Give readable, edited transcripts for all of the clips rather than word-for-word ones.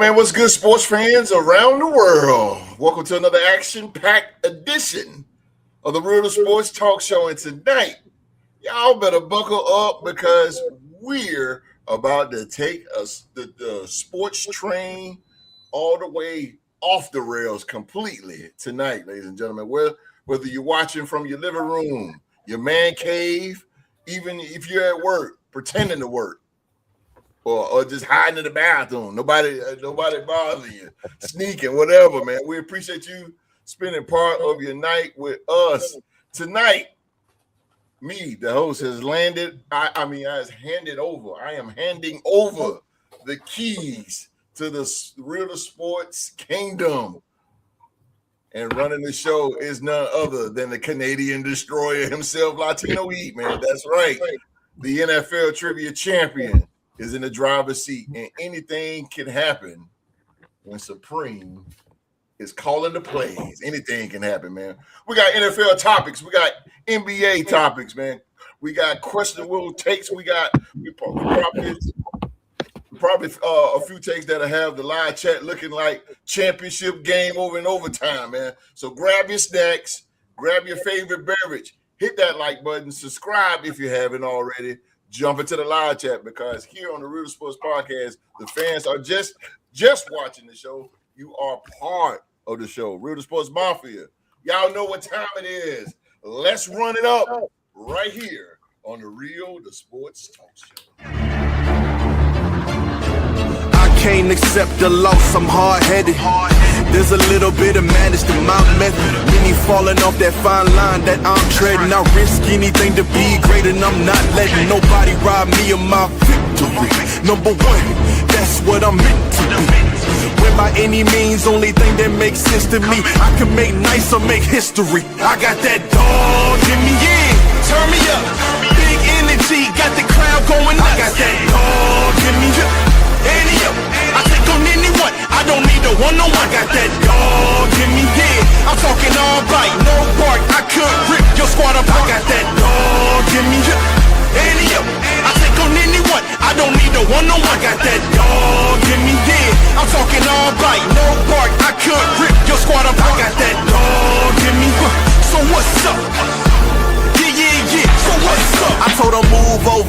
man, what's good, sports fans around the world? Welcome to another action-packed edition of the Real Sports Talk Show. And tonight, y'all better buckle up because we're about to take us the sports train all the way off the rails completely tonight, ladies and gentlemen. Whether you're watching from your living room, your man cave, even if you're at work, pretending to work, or just hiding in the bathroom. Nobody bothering you, sneaking, whatever, man. We appreciate you spending part of your night with us. Tonight, me, the host, has landed. I am handing over the keys to the Real Sports Kingdom. And running the show is none other than the Canadian destroyer himself, Latino Heat, man. That's right. The NFL trivia champion is in the driver's seat, and anything can happen when Supreme is calling the plays. Anything can happen, man. We got NFL topics. We got NBA topics, man. We got questionable takes. We probably a few takes that'll have the live chat looking like championship game over and overtime, man. So grab your snacks, grab your favorite beverage, hit that like button, subscribe if you haven't already. Jump into the live chat because here on the Real Sports Podcast, the fans are just watching the show. You are part of the show. Real Sports Mafia. Y'all know what time it is. Let's run it up right here on the Real Sports Talk Show. I can't accept the loss, I'm hard-headed. There's a little bit of madness to my method. Many falling off that fine line that I'm treading. I risk anything to be great, and I'm not letting nobody rob me of my victory. Number one, that's what I'm meant to be. When by any means, only thing that makes sense to me, I can make nice or make history. I got that dog in me, yeah. Turn me up, big energy, got the crowd going nuts. I got that dog in me, I take on anyone, I don't need a one-on-one. I got that dog in me, yeah. I'm talking all bite, no bark, I could rip your squad apart. I got that dog in me, I take on anyone, I don't need a one-on-one. I got that dog in me, yeah. I'm talking all bite, no bark, I could rip your squad apart. I got that dog in me, so what's up? Yeah, so what's up? I told her move over.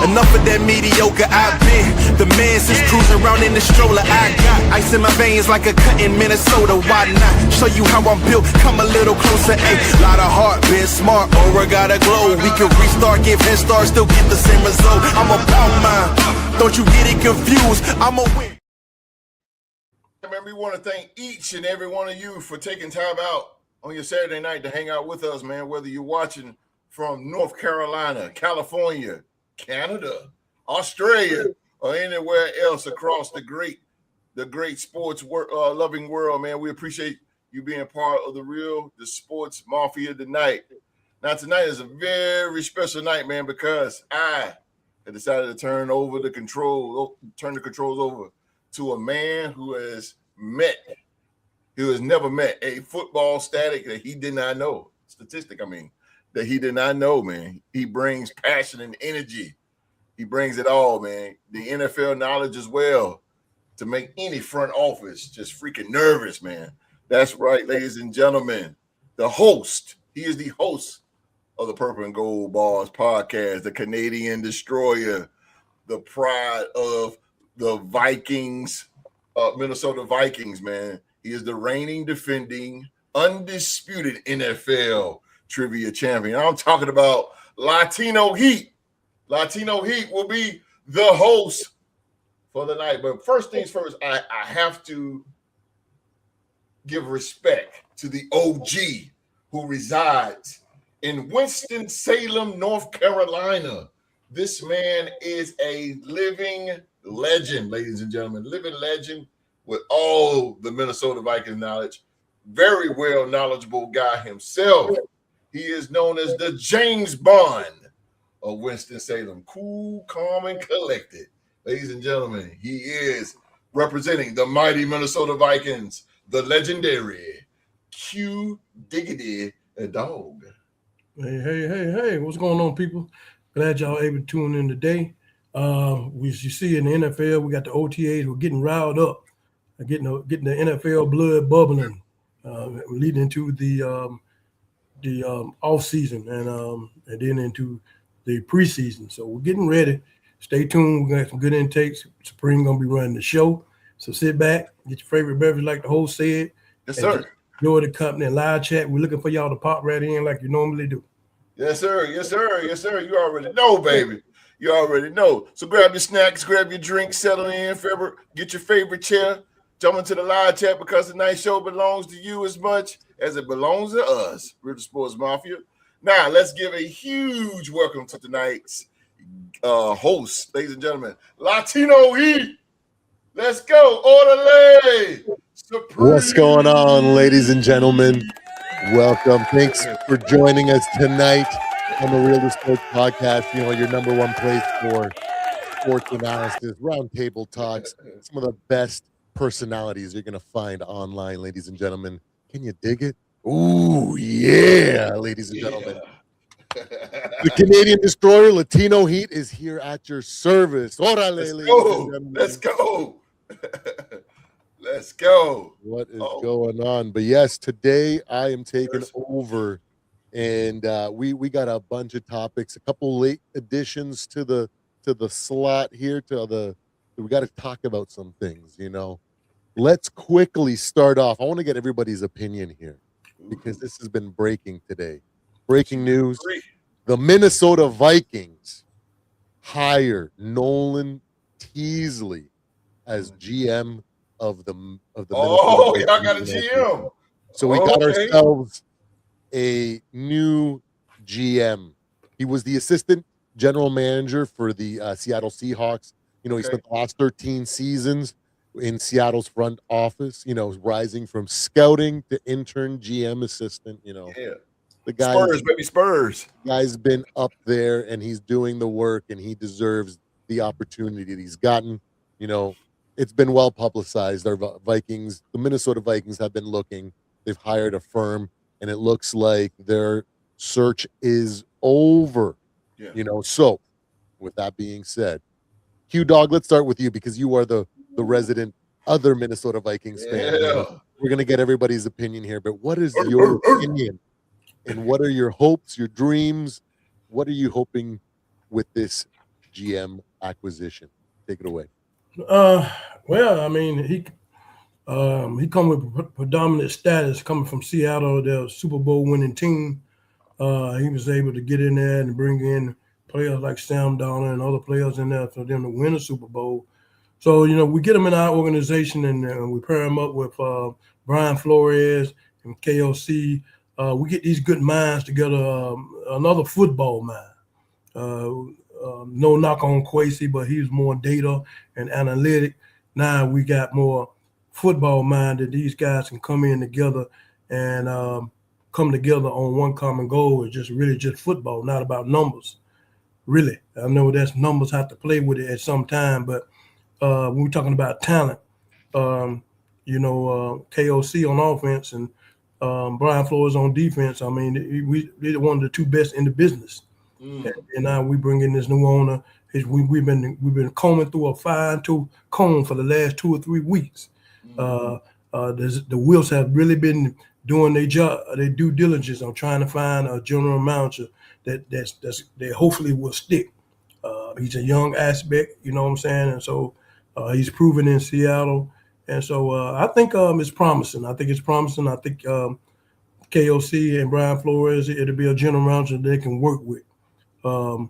Enough of that mediocre, I've been the man since cruising around in the stroller. I got ice in my veins like a cut in Minnesota. Why not show you how I'm built? Come a little closer, ayy. Lot of heart, been smart, aura got a glow. We can restart, give head start, still get the same result. I'm about mine, don't you get it confused? I'm a win. Man, we want to thank each and every one of you for taking time out on your Saturday night to hang out with us, man. Whether you're watching from North Carolina, California, Canada, Australia, or anywhere else across the great sports loving world, man. We appreciate you being part of the sports mafia tonight. Now, tonight is a very special night, man, because I have decided to turn the controls over to a man who has never met a football statistic that he did not know, man. He brings passion and energy. He brings it all, man. The NFL knowledge as well to make any front office just freaking nervous, man. That's right, ladies and gentlemen. The host, he is the host of the Purple and Gold Bars podcast, the Canadian destroyer, the pride of the Vikings, Minnesota Vikings, man. He is the reigning, defending, undisputed NFL trivia champion. I'm talking about Latino Heat. Latino Heat will be the host for the night. But first things first, I have to give respect to the OG who resides in Winston-Salem, North Carolina. This man is a living legend, ladies and gentlemen. Living legend with all the Minnesota Vikings knowledge. Very well knowledgeable guy himself. He is known as the James Bond of Winston-Salem. Cool, calm, and collected. Ladies and gentlemen, he is representing the mighty Minnesota Vikings, the legendary Q Diggity Dog. Hey, what's going on, people? Glad y'all able to tune in today. As you see in the NFL, we got the OTAs. We're getting riled up getting the NFL blood bubbling, leading into the off season and then into the preseason. So we're getting ready. Stay tuned. We got some good intakes. Supreme gonna be running the show. So sit back, get your favorite beverage, like the host said. Yes, sir. Enjoy the company and live chat. We're looking for y'all to pop right in like you normally do. Yes, sir. Yes, sir. Yes, sir. You already know, baby. You already know. So grab your snacks, grab your drinks, settle in, get your favorite chair, jump into the live chat because tonight's show belongs to you as much as it belongs to us, River Sports Mafia. Now, let's give a huge welcome to tonight's host, ladies and gentlemen, Latino Heat. Let's go, Orderly Supreme. What's going on, ladies and gentlemen? Welcome. Thanks for joining us tonight on the Real Sports Podcast. You know, your number one place for sports analysis, roundtable talks, some of the best personalities you're going to find online, ladies and gentlemen. Can you dig it? Ooh, yeah, ladies and gentlemen. The Canadian Destroyer, Latino Heat, is here at your service. Orale, Let's go. Let's go. What is going on? But yes, today I am taking over, and we got a bunch of topics, a couple late additions to the slot here. We got to talk about some things. You know, let's quickly start off. I want to get everybody's opinion here because this has been breaking today. Breaking news: the Minnesota Vikings hire Nolan Teasley as GM of the y'all got a GM. So we got ourselves a new GM. He was the assistant general manager for the Seattle Seahawks. You know, he spent the last 13 seasons in Seattle's front office, you know, rising from scouting to intern GM assistant, you know. Yeah. The guy, Spurs. Guy's been up there and he's doing the work and he deserves the opportunity that he's gotten. You know, it's been well publicized. Our Vikings, the Minnesota Vikings, have been looking. They've hired a firm, and it looks like their search is over. Yeah. You know, so with that being said, Q Dog, let's start with you because you are the resident other Minnesota Vikings fan. We're gonna get everybody's opinion here, but what is your opinion? And what are your hopes, your dreams? What are you hoping with this GM acquisition? Take it away. Well, I mean, he come with predominant status coming from Seattle, the Super Bowl winning team. He was able to get in there and bring in players like Sam Donald and other players in there for them to win a Super Bowl. So, you know, we get them in our organization and we pair them up with Brian Flores and KOC. We get these good minds together, another football mind. No knock on Kwesi, but he's more data and analytic. Now we got more football mind that these guys can come in together and come together on one common goal. It's just football, not about numbers. Really, I know that's numbers have to play with it at some time, but when we're talking about talent, you know, KOC on offense and Brian Flores on defense. I mean, they're one of the two best in the business. And now we bring in this new owner. We've been combing through a fine-tooth comb for the last 2 or 3 weeks. The Wills have really been doing their job, their due diligence on trying to find a general manager that hopefully will stick. He's a young aspect, you know what I'm saying, and so he's proven in Seattle, and so I think it's promising. I think KOC and Brian Flores, it'll be a general manager they can work with. All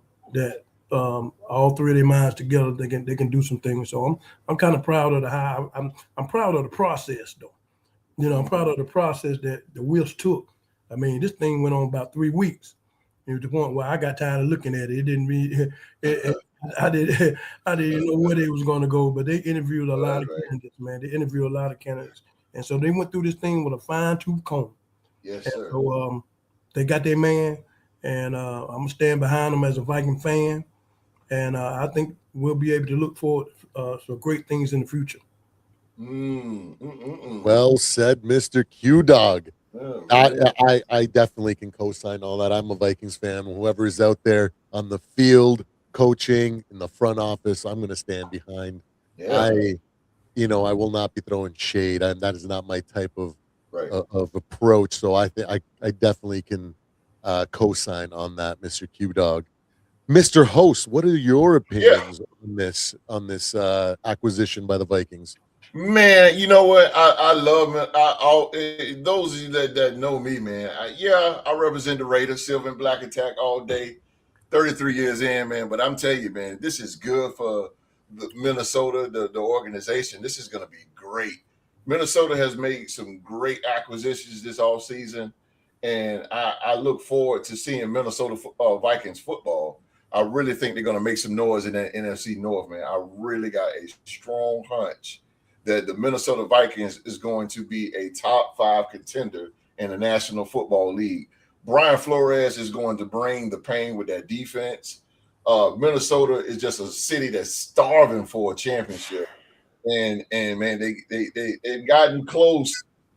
three of their minds together, they can do some things. So I'm kind of proud of I'm proud of the process though. You know, I'm proud of the process that the Wills took. I mean, this thing went on about 3 weeks. It was the point where I got tired of looking at it. It didn't mean I didn't know where they was going to go, but they interviewed a lot of candidates, man. They interviewed a lot of candidates, and so they went through this thing with a fine-tooth comb. Yes, and sir. So they got their man. And I'm going to stand behind them as a Viking fan. And I think we'll be able to look forward to great things in the future. Well said, Mr. Q-Dog. I definitely can co-sign all that. I'm a Vikings fan. Whoever is out there on the field, coaching, in the front office, I'm going to stand behind. Yeah. I will not be throwing shade. That is not my type Right. of approach. So I think I definitely can co-sign on that, Mr. Q Dog. Mr. Host, what are your Yeah. opinions on this acquisition by the Vikings? Man, you know what? I love it. Those of you that know me, man. I represent the Raiders, silver and black attack all day. 33 years in, man. But I'm telling you, man, this is good for the Minnesota, the organization. This is going to be great. Minnesota has made some great acquisitions this offseason, and I look forward to seeing Minnesota Vikings football. I really think they're going to make some noise in that NFC North, man. I really got a strong hunch that the Minnesota Vikings is going to be a top 5 contender in the National Football League. Brian Flores is going to bring the pain with that defense. Minnesota is just a city that's starving for a championship, and man, they've gotten close,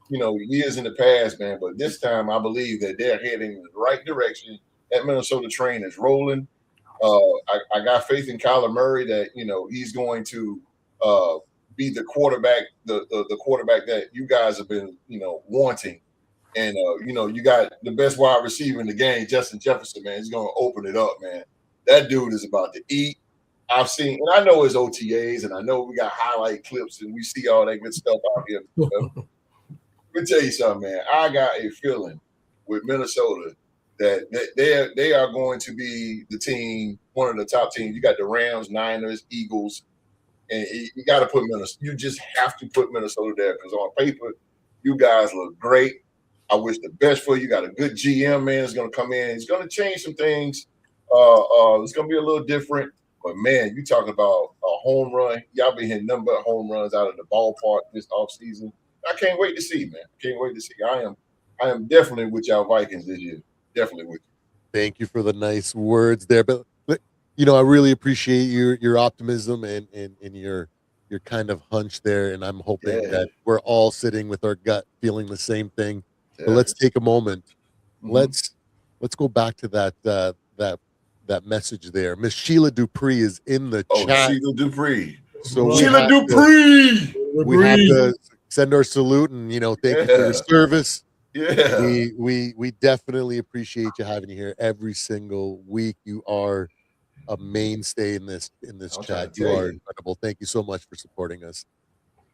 years in the past, man. But this time, I believe that they're heading in the right direction. That Minnesota train is rolling. I got faith in Kyler Murray that he's going to uh, be the quarterback, the quarterback that you guys have been wanting. And you got the best wide receiver in the game, Justin Jefferson. Man, he's going to open it up, man. That dude is about to eat. I've seen, and I know his OTAs, and I know we got highlight clips, and we see all that good stuff out here. Let me tell you something, man. I got a feeling with Minnesota that they are going to be the team, one of the top teams. You got the Rams, Niners, Eagles, and you got to put Minnesota. You just have to put Minnesota there because on paper, you guys look great. I wish the best for you. You got a good GM, man. Is going to come in. He's going to change some things. It's going to be a little different. But man, you talking about a home run? Y'all been hitting nothing but home runs out of the ballpark this offseason. I can't wait to see, man. Can't wait to see. I am definitely with y'all Vikings this year. Definitely with you. Thank you for the nice words there, but I really appreciate your optimism and your kind of hunch there, and I'm hoping Yeah. that we're all sitting with our gut feeling the same thing. But Yeah. let's take a moment. Mhm. Let's go back to that message there. Miss Sheila Dupree is in the Oh, chat. Sheila Dupree. So Sheila Dupree. we have to send our salute and thank you for your Yeah. service. Yeah. We definitely appreciate you having you here every single week. You are a mainstay in this I'm chat. trying to You tell are you. incredible. Thank you so much for supporting us.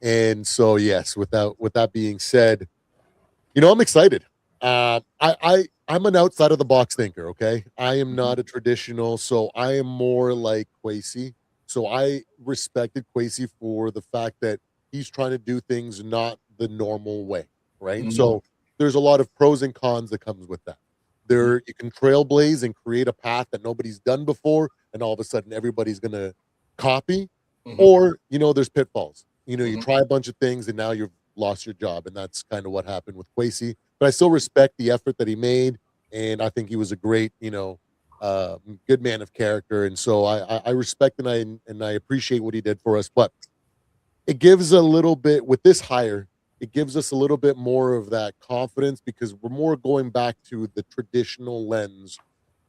And so yes, with that being said, I'm excited. I'm an outside of the box thinker. Okay, I am not a traditional, so I am more like Kwesi. So I respected Kwesi for the fact that he's trying to do things not the normal way, right? Mhm. So there's a lot of pros and cons that comes with that. There you can trailblaze and create a path that nobody's done before, and all of a sudden everybody's gonna copy. Mhm. Or there's pitfalls. You Mhm. try a bunch of things and now you've lost your job, and that's kind of what happened with Kwesi. But I still respect the effort that he made, and I think he was a great, good man of character. And so I respect and I appreciate what he did for us. But it gives a little bit with this hire. It gives us a little bit more of that confidence because we're more going back to the traditional lens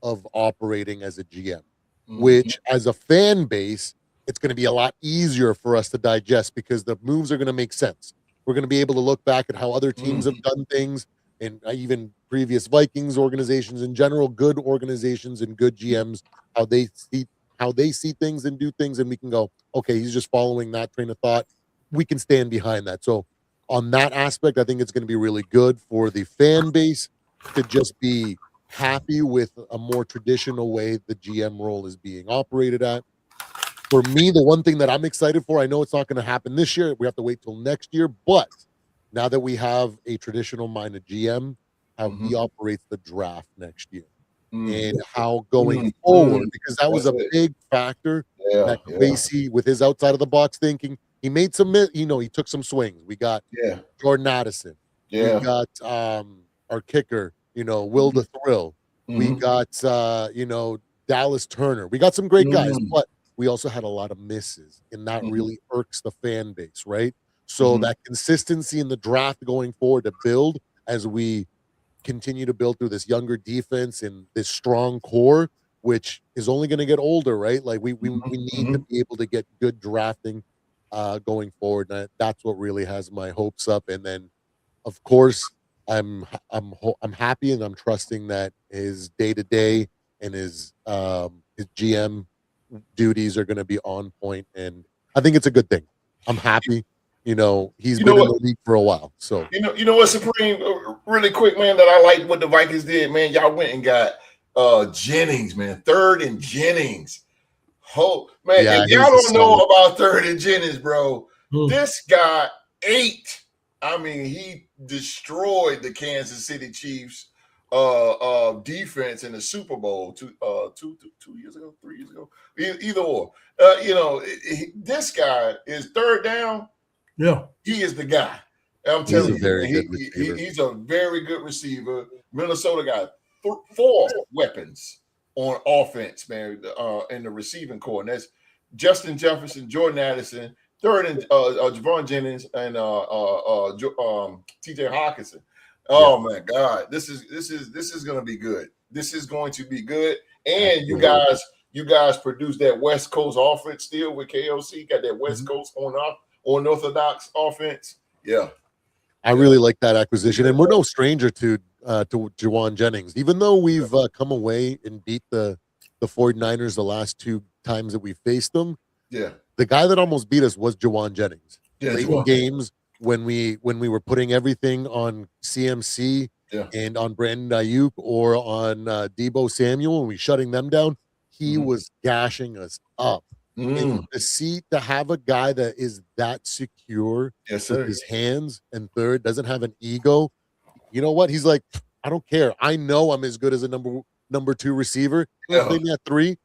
of operating as a GM, Mhm. which as a fan base, it's going to be a lot easier for us to digest because the moves are going to make sense. We're going to be able to look back at how other teams have done things and even previous Vikings organizations in general, good organizations and good GMs, how they see things and do things, and we can go, okay, he's just following that train of thought. We can stand behind that. So on that aspect, I think it's going to be really good for the fan base to just be happy with a more traditional way the GM role is being operated at. For me, the one thing that I'm excited for, I know it's not going to happen this year. We have to wait till next year. But now that we have a traditional minded GM, how he operates the draft next year and how going forward, because that was That's a it. big factor Yeah. that Kwesi, with his outside of the box thinking, he made some, he took some swings. We got Yeah. Jordan Addison. We Yeah. got our kicker, Will the Thrill. We Mhm. got Dallas Turner. We got some great guys, Mhm. but we also had a lot of misses, and that Mhm. really irks the fan base, right? So Mhm. that consistency in the draft going forward to build as we continue to build through this younger defense and this strong core, which is only going to get older, right? Like we Mhm. need to Mhm. be able to get good drafting going forward. And that's what really has my hopes up. And then, of course, I'm happy and I'm trusting that his day to day and his GM duties are going to be on point, and I think it's a good thing. I'm happy. He's You know been in what? the league for a while, so You know what, Supreme, really quick, man, that I like what the Vikings did, man. Y'all went and got Jennings, man. Third and Jennings. Oh, man, yeah, if y'all he's a don't know solid. about Third and Jennings, bro, Hmm. this guy ate. I mean, he destroyed the Kansas City Chiefs defense in the Super Bowl 2 years ago, 3 years ago, either or. This guy is third down. Yeah. He is the guy. I'm He's telling a you, very man, good receiver. he's a very good receiver. Minnesota got 4 weapons on offense, man, in the receiving core. And that's Justin Jefferson, Jordan Addison, third and Javon Jennings, and TJ Hawkinson. Oh my God, this is going to be good. This is going to be good. And Absolutely. you guys produce that West Coast offense still with KOC. Got that West Coast unorthodox offense. Yeah. I really like that acquisition, and we're no stranger to Jawan Jennings. Even though we've come away and beat the 49ers the last 2 times that we faced them, Yeah. the guy that almost beat us was Jawan Jennings. Yeah, Late in Jawan. games when we were putting everything on CMC Yeah. and on Brandon Ayuk or on Debo Samuel, and we shutting them down, he was gashing us up. And to have a guy that is that secure Yes, with sir. his hands and third, doesn't have an ego, you know what? He's like, I don't care. I know I'm as good as a number 2 receiver. You Yeah. play me at 3.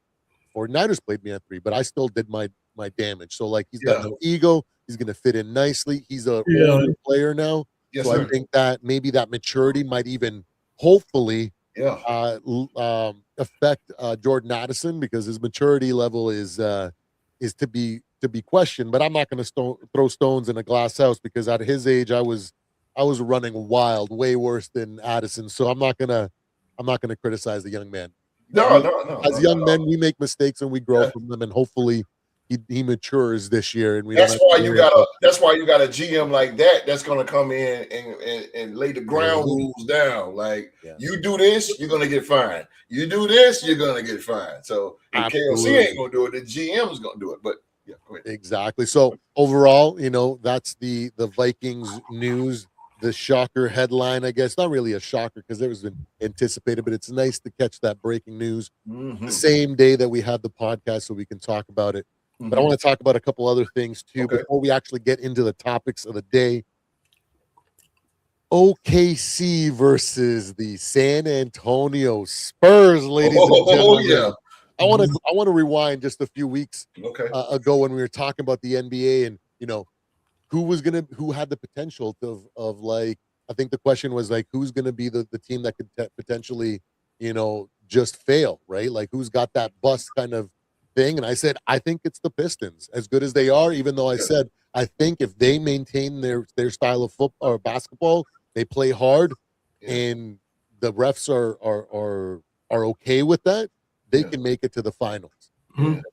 49ers played me at 3, but I still did my damage. So like he's got no ego. He's gonna fit in nicely. He's a older player now. Yes, so sir. I think that maybe that maturity might even hopefully Yeah. affect Jordan Addison, because his maturity level is to be questioned. But I'm not going to throw stones in a glass house, because at his age I was running wild, way worse than Addison. So I'm not gonna criticize the young man. No. As young men, we make mistakes and we grow from them, and hopefully he matures this year. And we That's don't have why to you worry got about- a GM like that that's gonna come in and lay the ground rules down. Like you do this, you're gonna get fined. You do this, you're gonna get fined. So if KLC ain't gonna do it, the GM is gonna do it. But yeah, go ahead. Exactly. So overall, that's the Vikings news. The shocker headline, I guess, not really a shocker because it was anticipated, but it's nice to catch that breaking news the same day that we have the podcast so we can talk about it. But I want to talk about a couple other things too before we actually get into the topics of the day. OKC versus the San Antonio Spurs, ladies and gentlemen. Yeah. I want to rewind just a few weeks ago when we were talking about the NBA and who had the potential of like, I think the question was like, who's gonna be the team that could potentially just fail, right? Like who's got that bust kind of thing. And I said, I think it's the Pistons, as good as they are, even though I said I think if they maintain their style of football or basketball, they play hard and the refs are okay with that, they can make it to the finals.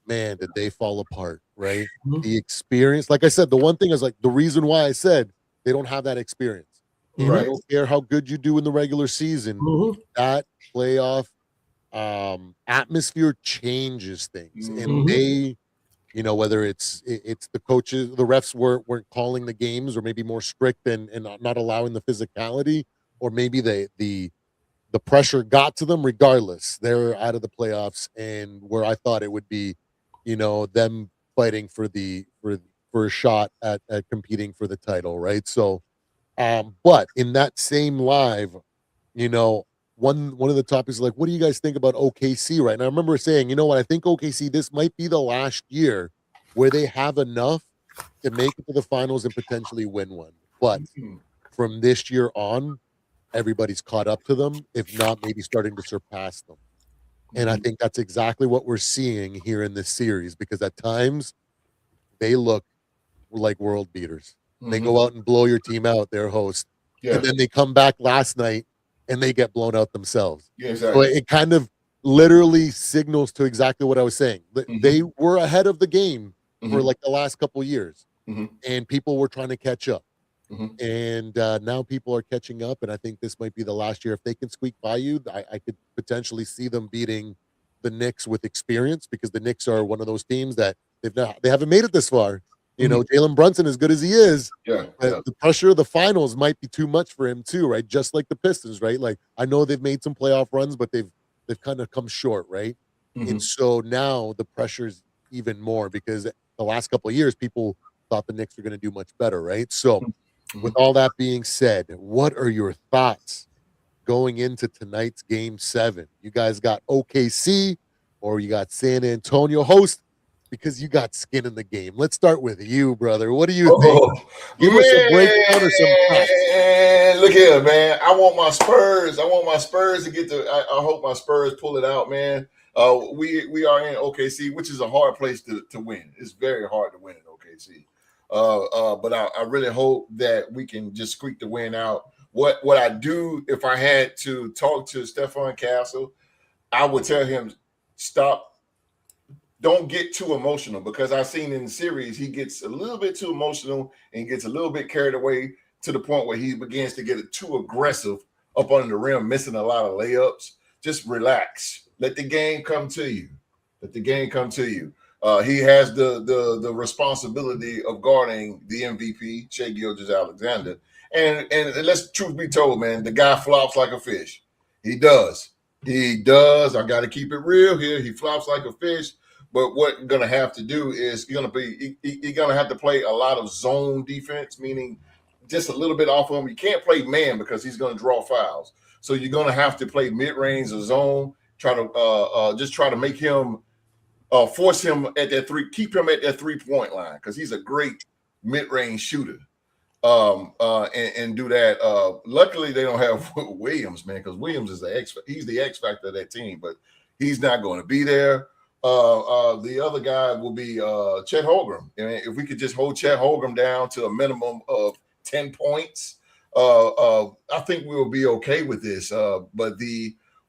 Man, did they fall apart, right? The experience, like I said, the one thing is like the reason why I said they don't have that experience. And I don't care how good you do in the regular season, that playoff atmosphere changes things. And they, whether it's the coaches, the refs weren't calling the games, or maybe more strict and not allowing the physicality, or maybe the pressure got to them. Regardless, they're out of the playoffs, and where I thought it would be, them fighting for a shot at competing for the title, right? So, but in that same live, one of the topics is like, what do you guys think about OKC right now? I remember saying, you know what, I think OKC, this might be the last year where they have enough to make it to the finals and potentially win one. But from this year on, everybody's caught up to them, if not maybe starting to surpass them. And I think that's exactly what we're seeing here in this series, because at times they look like world beaters. They go out and blow your team out, their host. And then they come back last night and they get blown out themselves. So it kind of literally signals to exactly what I was saying. They were ahead of the game for like the last couple of years. and people were trying to catch up. Mhm. And now people are catching up, and I think this might be the last year. If they can squeak by you, I could potentially see them beating the Knicks with experience, because the Knicks are one of those teams that they haven't made it this far. You know, Jalen Brunson, as good as he is, Yeah, but the pressure of the finals might be too much for him too, right? Just like the Pistons, right? Like, I know they've made some playoff runs, but they've kind of come short, right? And so now the pressure's even more, because the last couple of years people thought the Knicks were going to do much better, right? So with all that being said, what are your thoughts going into tonight's game 7? You guys got OKC or you got San Antonio? Host, because you got skin in the game. Let's start with you, brother. What do you think? Oh Give us a breakdown or some thoughts. man, look here, man. I want my Spurs. To get to. I hope my Spurs pull it out, man. We are in OKC, which is a hard place to win. It's very hard to win in OKC. But I really hope that we can just squeak the win out. What I do, if I had to talk to Stephon Castle, I would tell him, stop. Don't get too emotional, because I've seen in the series he gets a little bit too emotional and gets a little bit carried away to the point where he begins to get too aggressive up under the rim, missing a lot of layups. Just relax. Let the game come to you. Let the game come to you. He has the responsibility of guarding the MVP, Shai Gilgeous-Alexander. And let's truth be told, man, the guy flops like a fish. He does. He does. I got to keep it real here. He flops like a fish. But what you're gonna have to do is you're gonna have to play a lot of zone defense, meaning just a little bit off of him. You can't play man because he's gonna draw fouls. So you're gonna have to play mid-range or zone. Try to make him force him at that keep him at that 3-point line, because he's a great mid-range shooter. And do that. Luckily, they don't have Williams, man, because Williams is he's the X factor of that team, but he's not going to be there. The other guy will be Chet Holmgren. And if we could just hold Chet Holmgren down to a minimum of 10 points, I think we'll be okay with this. But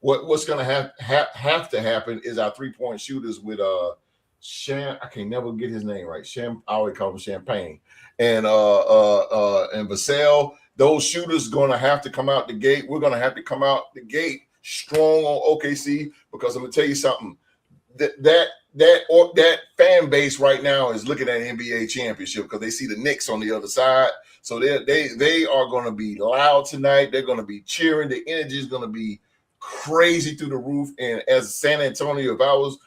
what's going to have to happen is our 3-point shooters with I can never get his name right. I always call him Champagne. And Vassell. Those shooters going to have to come out the gate. We're going to have to come out the gate strong on OKC, because I'm going to tell you something. That fan base right now is looking at an NBA championship, because they see the Knicks on the other side. So they are going to be loud tonight. They're going to be cheering. The energy is going to be crazy through the roof. And as San Antonio, if I was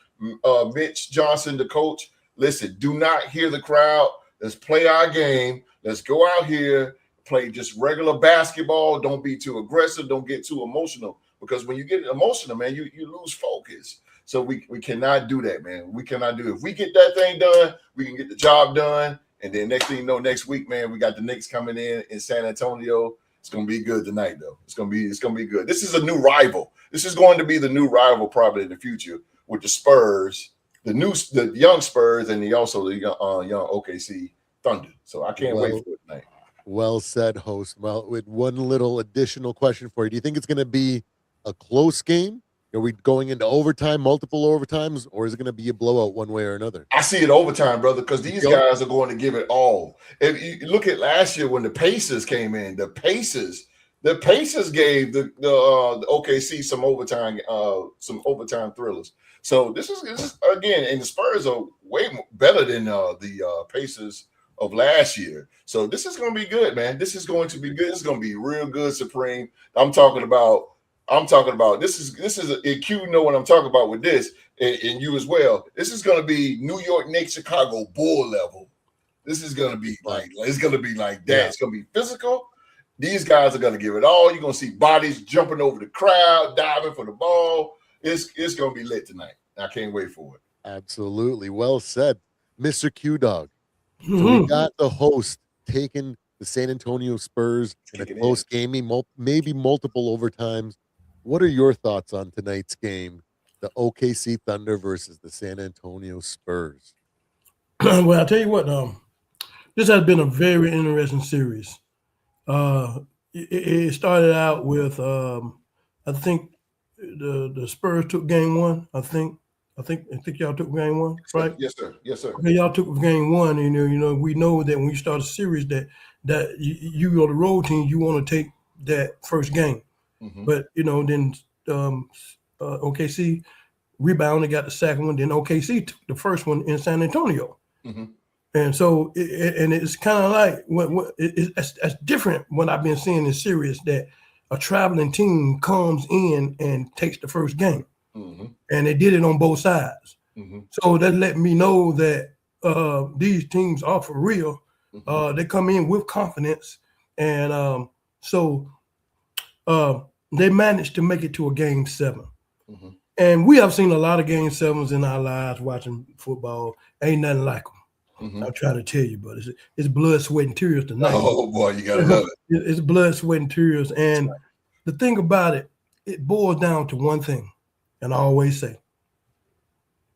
Mitch Johnson, the coach, listen, do not hear the crowd. Let's play our game. Let's go out here, play just regular basketball. Don't be too aggressive. Don't get too emotional, because when you get emotional, man, you lose focus. So we cannot do that, man. We cannot do it. If we get that thing done, we can get the job done. And then next thing you know, next week, man, we got the Knicks coming in San Antonio. It's gonna be good tonight, though. It's gonna be good. This is a new rival. This is going to be the new rival probably in the future, with the Spurs, the young Spurs, and also the young OKC Thunder. So I can't wait for it tonight. Well said, host. Well, with one little additional question for you, do you think it's going to be a close game? Are we going into overtime, multiple overtimes, or is it going to be a blowout one way or another? I see it overtime, brother, because these guys are going to give it all. If you look at last year when the Pacers came in, the Pacers gave the OKC some overtime thrillers. So this is again, and the Spurs are way better than the Pacers of last year. So this is going to be good, man. This is going to be good. This is going to be real good, Supreme. I'm talking about this is you know what I'm talking about with this, and you as well. This is going to be New York Knicks, Chicago Bull level. This is going to be like it's going to be like that. Yeah. It's going to be physical. These guys are going to give it all. You're going to see bodies jumping over the crowd, diving for the ball. It's going to be lit tonight. I can't wait for it. Absolutely. Well said, Mr. Q-Dog. So we got the host taking the San Antonio Spurs in a close game, maybe multiple overtimes. What are your thoughts on tonight's game, the OKC Thunder versus the San Antonio Spurs? Well, I'll tell you what, this has been a very interesting series. It started out with, I think the Spurs took game 1, I think. I think y'all took game one, right? Yes, sir. Yes, sir. Okay, y'all took game one. You know, we know that when you start a series that you on the road team, you want to take that first game. Mm-hmm. But you know, then OKC rebounded, got the second one. Then OKC took the first one in San Antonio. Mm-hmm. And so, it's kind of like that's different. What I've been seeing in series that a traveling team comes in and takes the first game, mm-hmm. and they did it on both sides. Mm-hmm. So that let me know that these teams are for real. Mm-hmm. They come in with confidence, and they managed to make it to a game 7. Mm-hmm. And we have seen a lot of game 7s in our lives watching football. Ain't nothing like them. Mm-hmm. I'm trying to tell you, but it's blood, sweat, and tears tonight. Oh boy, you gotta love it. It's blood, sweat, and tears. And the thing about it, it boils down to one thing, and I always say,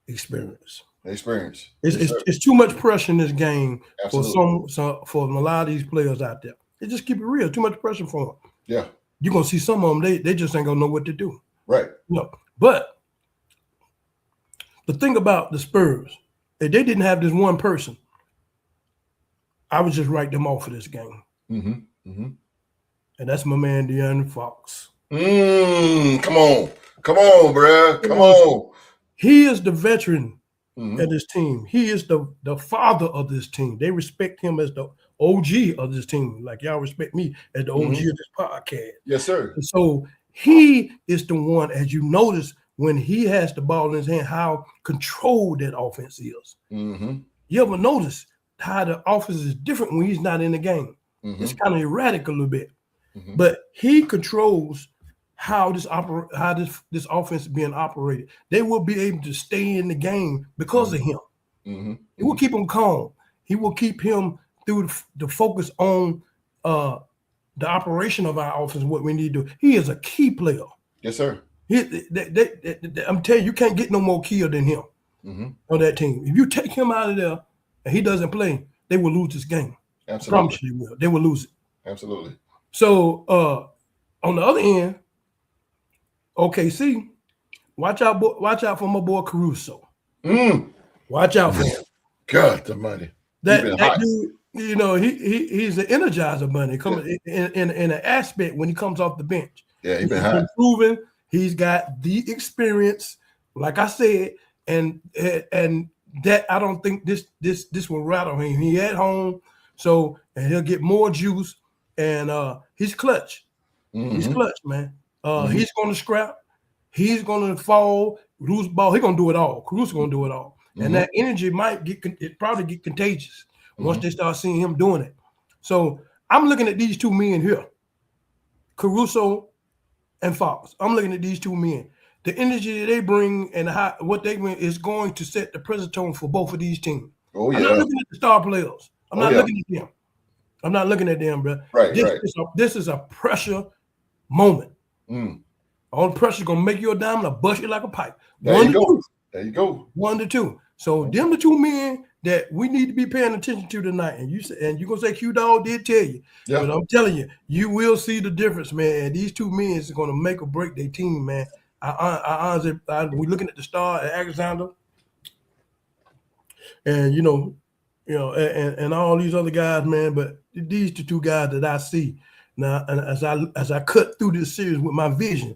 experience. Experience. It's too much pressure in this game. Absolutely. for a lot of these players out there. They just keep it real. Too much pressure for them. Yeah. You're gonna see some of them. They just ain't gonna know what to do. Right. No. But the thing about the Spurs, if they didn't have this one person, I would just write them off for this game. Mm-hmm. Mm-hmm. And that's my man, De'Aaron Fox. Come on, bro. Come on. He is the veteran Mm-hmm. of this team. He is the father of this team. They respect him as the OG of this team, like y'all respect me as the OG Mm-hmm. of this podcast. Yes, sir. And so he is the one, as you notice, when he has the ball in his hand, how controlled that offense is. Mm-hmm. You ever notice how the offense is different when he's not in the game? Mm-hmm. It's kind of erratic a little bit. Mm-hmm. But he controls how this offense is being operated. They will be able to stay in the game because Mm-hmm. of him. Mm-hmm. It will keep him calm. He will keep him through the focus on the operation of our offense, what we need to do. He is a key player. Yes, sir. I'm telling you, you can't get no more killer than him Mm-hmm. on that team. If you take him out of there and he doesn't play, they will lose this game. Absolutely. I promise you they will. They will lose it. Absolutely. So on the other end, OKC, watch out for my boy Caruso. Watch out for him. God almighty. That dude, you know, he's an energizer bunny coming in an aspect when he comes off the bench. Yeah, he's been He's hot. proven he's got the experience, like I said, and that I don't think this will rattle him. He at home, and he'll get more juice, and he's clutch. Mm-hmm. He's clutch, man. He's going to scrap. He's going to fall, lose ball. He's going to do it all. Caruso's going to do it all. Mm-hmm. And that energy probably get contagious once they start seeing him doing it. So I'm looking at these two men here, Caruso and Fox. I'm looking at these two men. The energy they bring and what they bring is going to set the present tone for both of these teams. Oh, yeah. I'm not looking at the star players. I'm not looking at them. I'm not looking at them, bro. Right, This is a pressure moment. Mm. All the pressure is gonna make you a diamond or bust you like a pipe. There you go. There you go. 1 to 2. So them the two men that we need to be paying attention to tonight. And you're gonna say Q Dog did tell you. Yeah. But I'm telling you, you will see the difference, man. And these two men is gonna make or break their team, man. We're looking at the star at Alexander, and and all these other guys, man. But these the two guys that I see now, and as I cut through this series with my vision,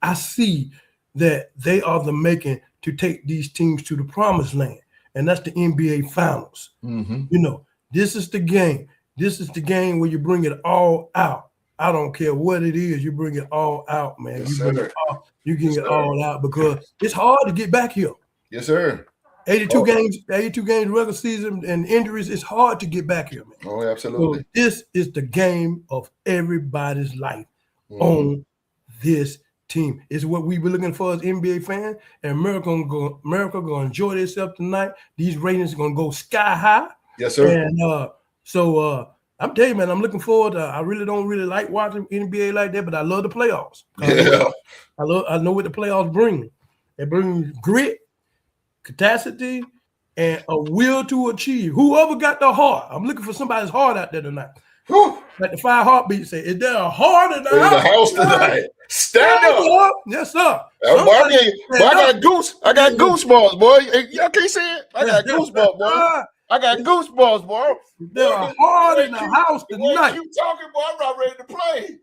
I see that they are the making to take these teams to the promised land, and that's the NBA Finals. Mm-hmm. You know, this is the game. This is the game where you bring it all out. I don't care what it is, you bring it all out, man. Yes, you bring sir. it all, you get it all out because it's hard to get back here. Yes, sir. 82 games regular season and injuries. It's hard to get back here, man. Oh, absolutely. So this is the game of everybody's life on this team. It's what we be looking for as NBA fans, and America gonna enjoy themselves tonight. These ratings are gonna go sky high. Yes, sir. And so I'm telling you, man, I'm looking forward. I really don't like watching NBA like that, but I love the playoffs. Yeah. I know what the playoffs bring. They bring grit, capacity, and a will to achieve. Whoever got the heart, I'm looking for somebody's heart out there tonight. Whew. Like the 5 heartbeats say, is there a heart in the In the house? house tonight. Stand up. Yes, sir. Boy, I Somebody got goosebumps, boy. Hey, y'all can't see it. I got goosebumps, boy. I got goosebumps, boy. Is there a heart in the house The way tonight? you talking, boy, I'm not ready to play.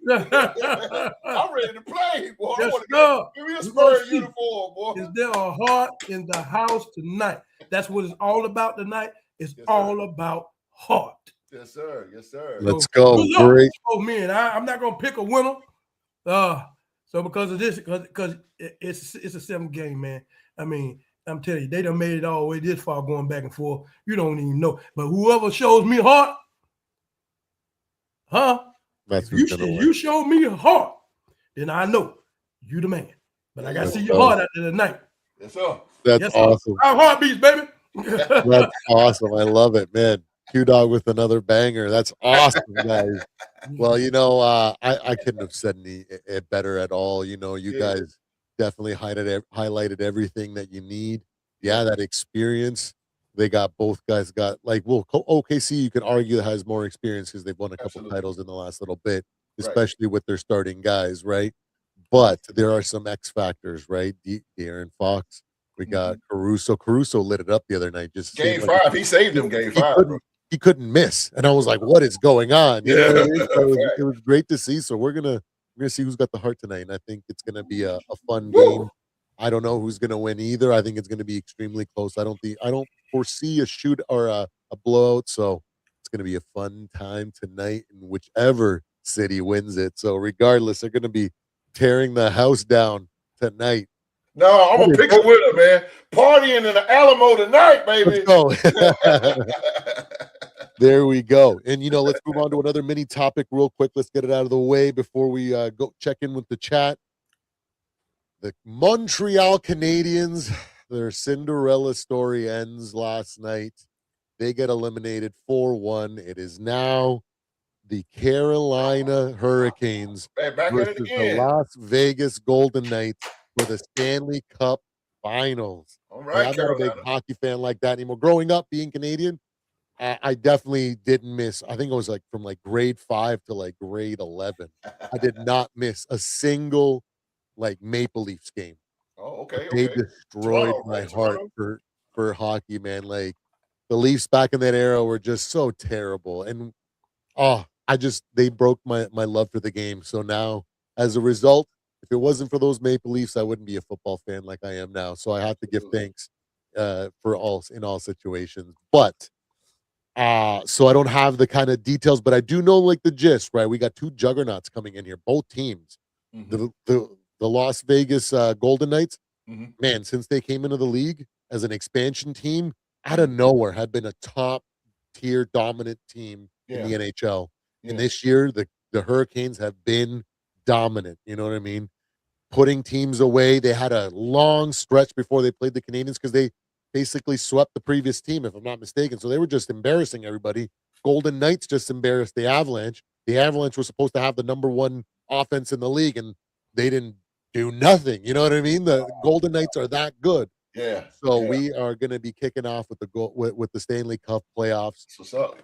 I'm ready to play, boy. Yes, I sir. give me a We Spurs gonna see. uniform, boy. Is there a heart in the house tonight? That's what it's all about tonight. It's all about heart. Yes, sir. Yes, sir. Let's go. Great. Oh man, I'm not gonna pick a winner. So because of this, because it's a 7 game, man. I mean, I'm telling you, they done made it all the way this far, going back and forth. You don't even know. But whoever shows me heart, That's you show me heart, then I know you the man. But I gotta see your heart after the night. Yes, sir. That's awesome. Our heartbeats, baby. That's awesome. I love it, man. Q-Dog with another banger. That's awesome, guys. Well, I couldn't have said it better at all. You guys definitely highlighted everything that you need. Yeah, that experience. Both guys got OKC, you can argue has more experience because they've won a couple titles in the last little bit, especially with their starting guys, right? But there are some X factors, right? De'Aaron Fox. We got Caruso. Caruso lit it up the other night. Just game 5. He saved him game 5. He couldn't miss, and I was like, "What is going on?" You know what I mean? So it was great to see. So we're gonna see who's got the heart tonight, and I think it's gonna be a fun game. I don't know who's gonna win either. I think it's gonna be extremely close. I don't foresee a shoot or a blowout. So it's gonna be a fun time tonight, in whichever city wins it. So regardless, they're gonna be tearing the house down tonight. No, I'm gonna pick a winner, man. Partying in the Alamo tonight, baby. Let's go. There we go. And let's move on to another mini topic real quick. Let's get it out of the way before we go check in with the chat. The Montreal Canadiens, their Cinderella story ends last night. They get eliminated 4-1. It is now the Carolina Hurricanes versus the Las Vegas Golden Knights for the Stanley Cup Finals. All right, I'm not a big hockey fan like that anymore. Growing up, being Canadian, I definitely didn't miss. I think it was from grade 5 to grade 11. I did not miss a single Maple Leafs game. Oh, okay. They destroyed my heart for hockey, man. The Leafs back in that era were just so terrible, and they broke my love for the game. So now, as a result, if it wasn't for those Maple Leafs, I wouldn't be a football fan like I am now. So I have to give thanks in all situations. But so I don't have the kind of details, but I do know the gist, right? We got 2 juggernauts coming in here, both teams. Mm-hmm. The Las Vegas Golden Knights, man, since they came into the league as an expansion team, out of nowhere, had been a top tier dominant team in the NHL. And this year, the Hurricanes have been dominant. You know what I mean? Putting teams away. They had a long stretch before they played the Canadiens because they basically swept the previous team, if I'm not mistaken. So they were just embarrassing everybody. Golden Knights just embarrassed the Avalanche. The Avalanche was supposed to have the #1 offense in the league, and they didn't do nothing. You know what I mean? The Golden Knights are that good. Yeah. So we are going to be kicking off with the Stanley Cup playoffs. What's up?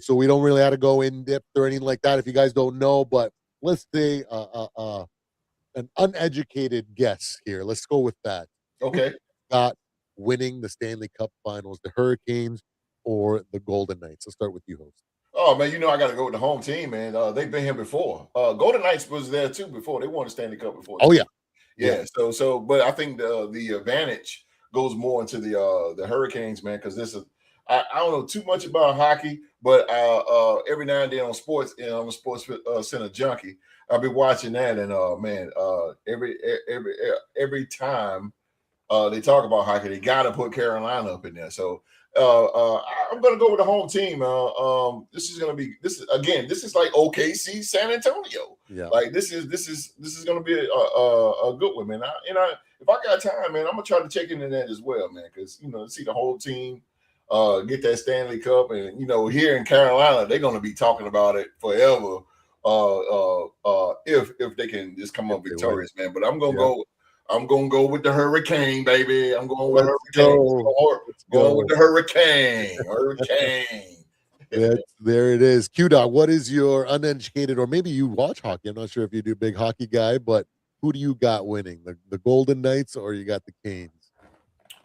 So we don't really have to go in depth or anything like that if you guys don't know. But let's say an uneducated guess here. Let's go with that. Okay. Got winning the Stanley Cup Finals, the Hurricanes or the Golden Knights? Let's start with you, host. Oh man, I got to go with the home team, man. They've been here before. Golden Knights was there too before. They won the Stanley Cup before. Oh yeah. So, but I think the advantage goes more into the Hurricanes, man, because this is I don't know too much about hockey, but every now and then on sports, I'm a sports center junkie. I've been watching that, and man, every time they talk about hockey, they got to put Carolina up in there. So I'm going to go with the home team. This is like OKC San Antonio. Yeah. This is going to be a good one, man. If I got time, man, I'm going to try to check into that as well, man, because see the whole team get that Stanley Cup, and here in Carolina, they're going to be talking about it forever. If they can just come up victorious, man. But I'm going to go with the Hurricane, baby. I'm going with Hurricane. Going with the Hurricane. Hurricane. There it is. Q-Dot, what is your uneducated, or maybe you watch hockey? I'm not sure if you do, big hockey guy, but who do you got winning? The Golden Knights or you got the Canes?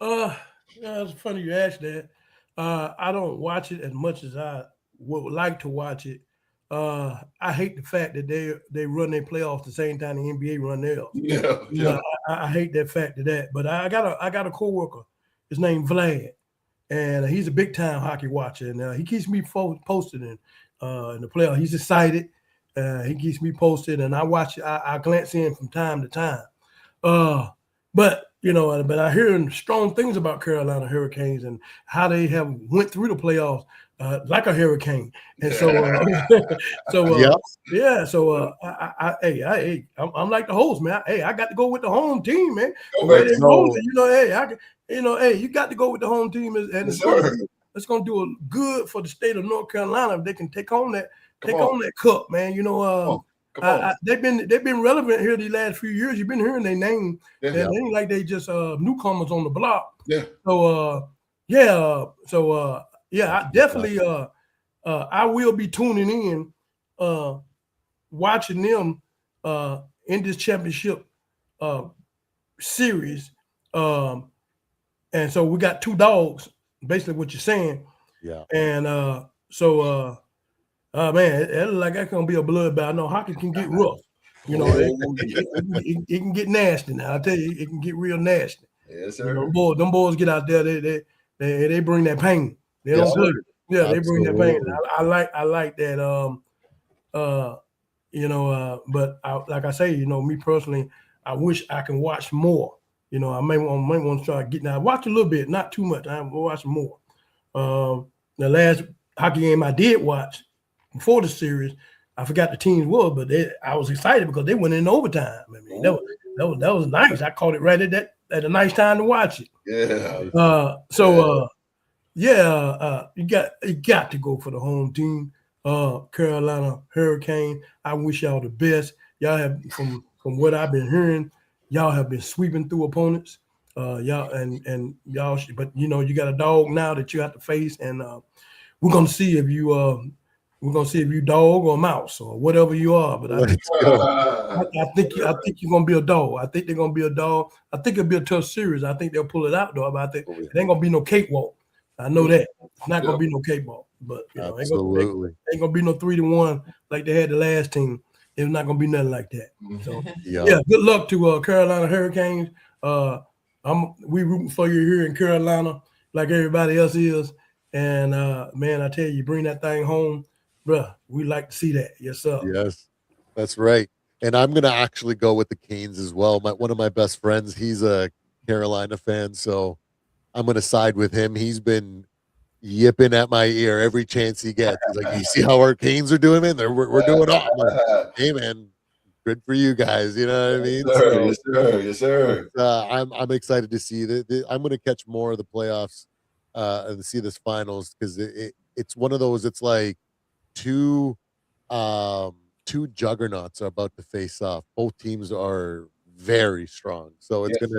Yeah, it's funny you asked that. I don't watch it as much as I would like to watch it. I hate the fact that they run their playoffs the same time the NBA run theirs. You know, I hate that fact of that. But I got a coworker. His name Vlad, and he's a big time hockey watcher. And he keeps me posted in the playoffs. He's excited. He keeps me posted, and I watch. I glance in from time to time. But but I hear strong things about Carolina Hurricanes and how they have went through the playoffs like a hurricane. And so, I'm like the host, man. I got to go with the home team, man. You got to go with the home team, and it's going to do a good for the state of North Carolina if they can take on that cup, man. They've been relevant here the last few years. You've been hearing their name. They ain't like they just newcomers on the block. Yeah. I definitely I will be tuning in, watching them in this championship series. And so we got two dogs, basically what you're saying. Yeah. And man, it looks like that's gonna be a bloodbath. I know hockey can get rough. It can get nasty now. I tell you, it can get real nasty. Yes, sir. Them boys get out there. They bring that pain. They don't play. Yeah, they bring that pain. I like that. But like I say, me personally, I wish I can watch more. I might want to start getting out. Watch a little bit, not too much. I'm watching more. The last hockey game I did watch before the series, I forgot the teams was, but I was excited because they went in overtime. I mean, that was nice. I caught it right at a nice time to watch it. Yeah. You got to go for the home team, Carolina Hurricane. I wish y'all the best. Y'all have from what I've been hearing, y'all have been sweeping through opponents. But you got a dog now that you have to face, and we're gonna see if you dog or mouse or whatever you are. But I think you're gonna be a dog. I think they're gonna be a dog. I think it'll be a tough series. I think they'll pull it out though. But I think it ain't gonna be no cakewalk. I know that it's not gonna be no cakewalk. But absolutely ain't gonna be no 3-1 like they had the last team. It's not gonna be nothing like that. So good luck to Carolina Hurricanes. We rooting for you here in Carolina, like everybody else is. And man, I tell you, bring that thing home. Bruh, we like to see that. Yes, sir. Yes, that's right. And I'm going to actually go with the Canes as well. One of my best friends, he's a Carolina fan, so I'm going to side with him. He's been yipping at my ear every chance he gets. He's like, you see how our Canes are doing, man? We're doing all. I'm like, hey, man, good for you guys. You know what I mean? Yes, sir. I'm excited to see that. I'm going to catch more of the playoffs and see this finals because it's one of those. It's like two juggernauts are about to face off. Both teams are very strong, so it's going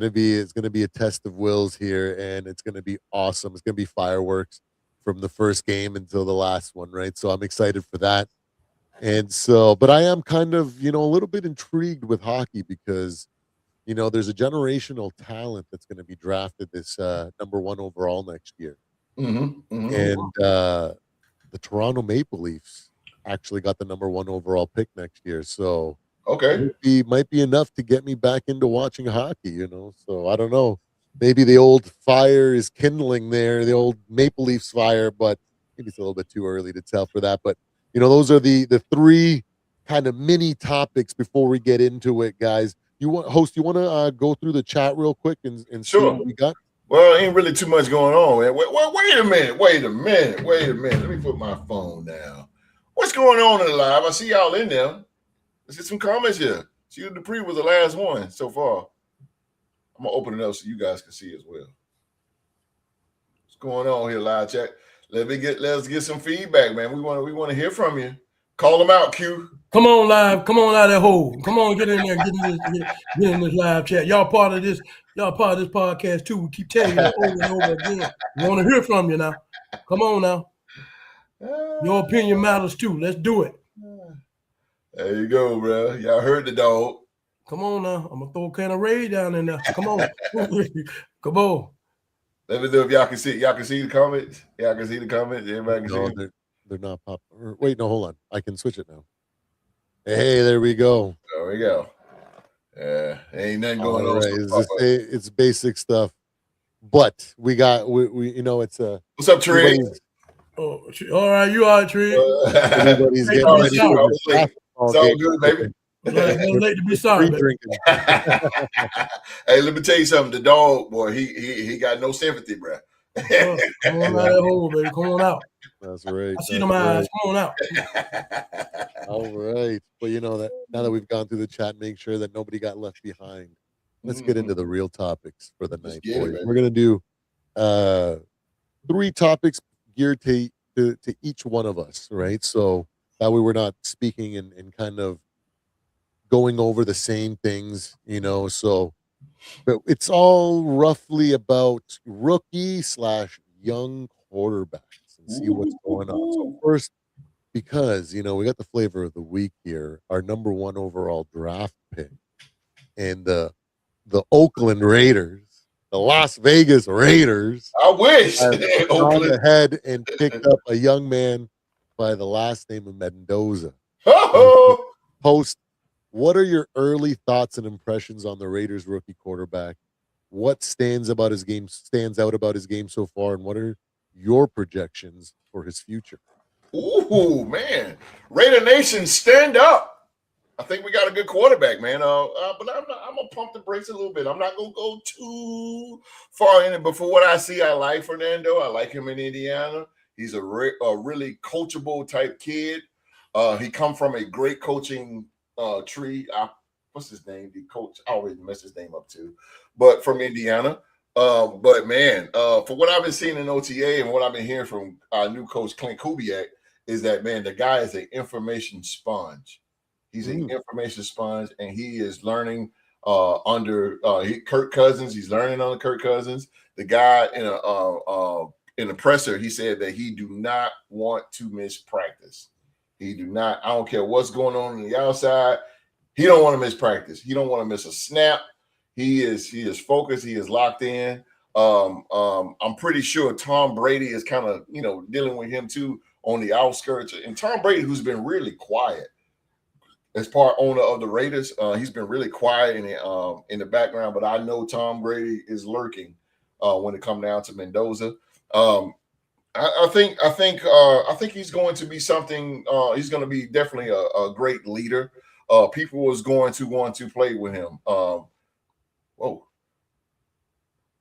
to be a test of wills here, and it's going to be awesome. It's going to be fireworks from the first game until the last one, right? So I'm excited for that. And so, but I am kind of, a little bit intrigued with hockey because, there's a generational talent that's going to be drafted this number 1 overall next year. And the Toronto Maple Leafs actually got the number 1 overall pick next year. So might be enough to get me back into watching hockey, So I don't know. Maybe the old fire is kindling there, the old Maple Leafs fire, but maybe it's a little bit too early to tell for that. But those are the 3 kind of mini topics before we get into it, guys. You want to go through the chat real quick and see what we got? Well, ain't really too much going on, man. Wait a minute. Let me put my phone down. What's going on in the live? I see y'all in there. Let's get some comments here. Sheila Dupree was the last one so far. I'm gonna open it up so you guys can see as well. What's going on here, live chat? Let's get some feedback, man. We want to hear from you. Call them out, Q. Come on, live. Come on out of that hole. Come on, get in there, get in this live chat. Y'all part of this podcast too. We keep telling you that over and over again. We want to hear from you now. Come on now. Your opinion matters too. Let's do it. There you go, bro. Y'all heard the dog. Come on now. I'm gonna throw a can of Ray down in there. Come on. Come on. Let me know if y'all can see. Y'all can see the comments. Y'all can see the comments. Everybody can No, see them. they're not pop. Wait, no, hold on. I can switch it now. Hey, there we go. There we go. Ain't nothing going All on. right, it's basic stuff, but we it's What's up, Trey? Oh, all right, you all right, Tree? Everybody's Hey, getting ready for it's the basketball all game. good, baby. Never late to be sorry, baby. Drinking. Hey, let me tell you something. The dog, boy, he got no sympathy, bro. Come on out of that hole, baby. Come on out. That's right. I see them eyes. Come on out. All right. But that now that we've gone through the chat, make sure that nobody got left behind. Let's get into the real topics for the night, boys. We're gonna do 3 topics geared to each one of us, right? So that way we're not speaking and kind of going over the same things, so but it's all roughly about rookie/young quarterbacks and see what's going on. So first, because we got the flavor of the week here, our number 1 overall draft pick, and the Oakland Raiders, the Las Vegas Raiders. I wish have gone ahead and picked up a young man by the last name of Mendoza. Post, what are your early thoughts and impressions on the Raiders rookie quarterback? What stands out about his game so far, and what are your projections for his future? Ooh, man. Raider Nation, stand up. I think we got a good quarterback, man. But I'm gonna pump the brakes a little bit. I'm not gonna go too far in it. But for what I see, I like Fernando. I like him in Indiana. He's a really coachable type kid. He come from a great coaching tree. What's his name? The coach. I always mess his name up too. But from Indiana. But man, for what I've been seeing in OTA and what I've been hearing from our new coach Clint Kubiak is that, man, the guy is an information sponge. He's an information sponge, and he is learning under Kirk Cousins. He's learning under Kirk Cousins. The guy in the presser, he said that he do not want to miss practice. He do not. I don't care what's going on the outside. He don't want to miss practice. He don't want to miss a snap. He is focused. He is locked in. I'm pretty sure Tom Brady is kind of dealing with him too on the outskirts. And Tom Brady, who's been really quiet as part owner of the Raiders, he's been really quiet in the background. But I know Tom Brady is lurking when it comes down to Mendoza. I think he's going to be something. He's going to be definitely a great leader. People is going to want to play with him. Whoa,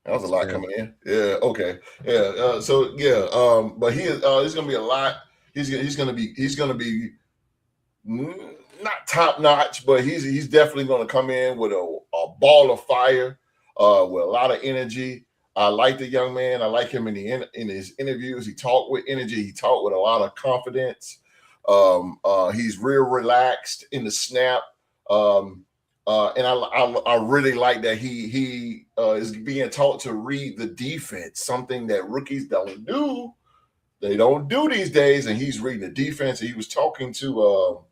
that was a lot coming in. Yeah, okay, yeah. But he is. There's going to be a lot. He's going to be not top notch, but he's definitely going to come in with a ball of fire, with a lot of energy. I like the young man. I like him in his interviews. He talked with energy. He talked with a lot of confidence. He's real relaxed in the snap. And I really like that he is being taught to read the defense, something that rookies don't do. They don't do these days. And he's reading the defense. He was talking to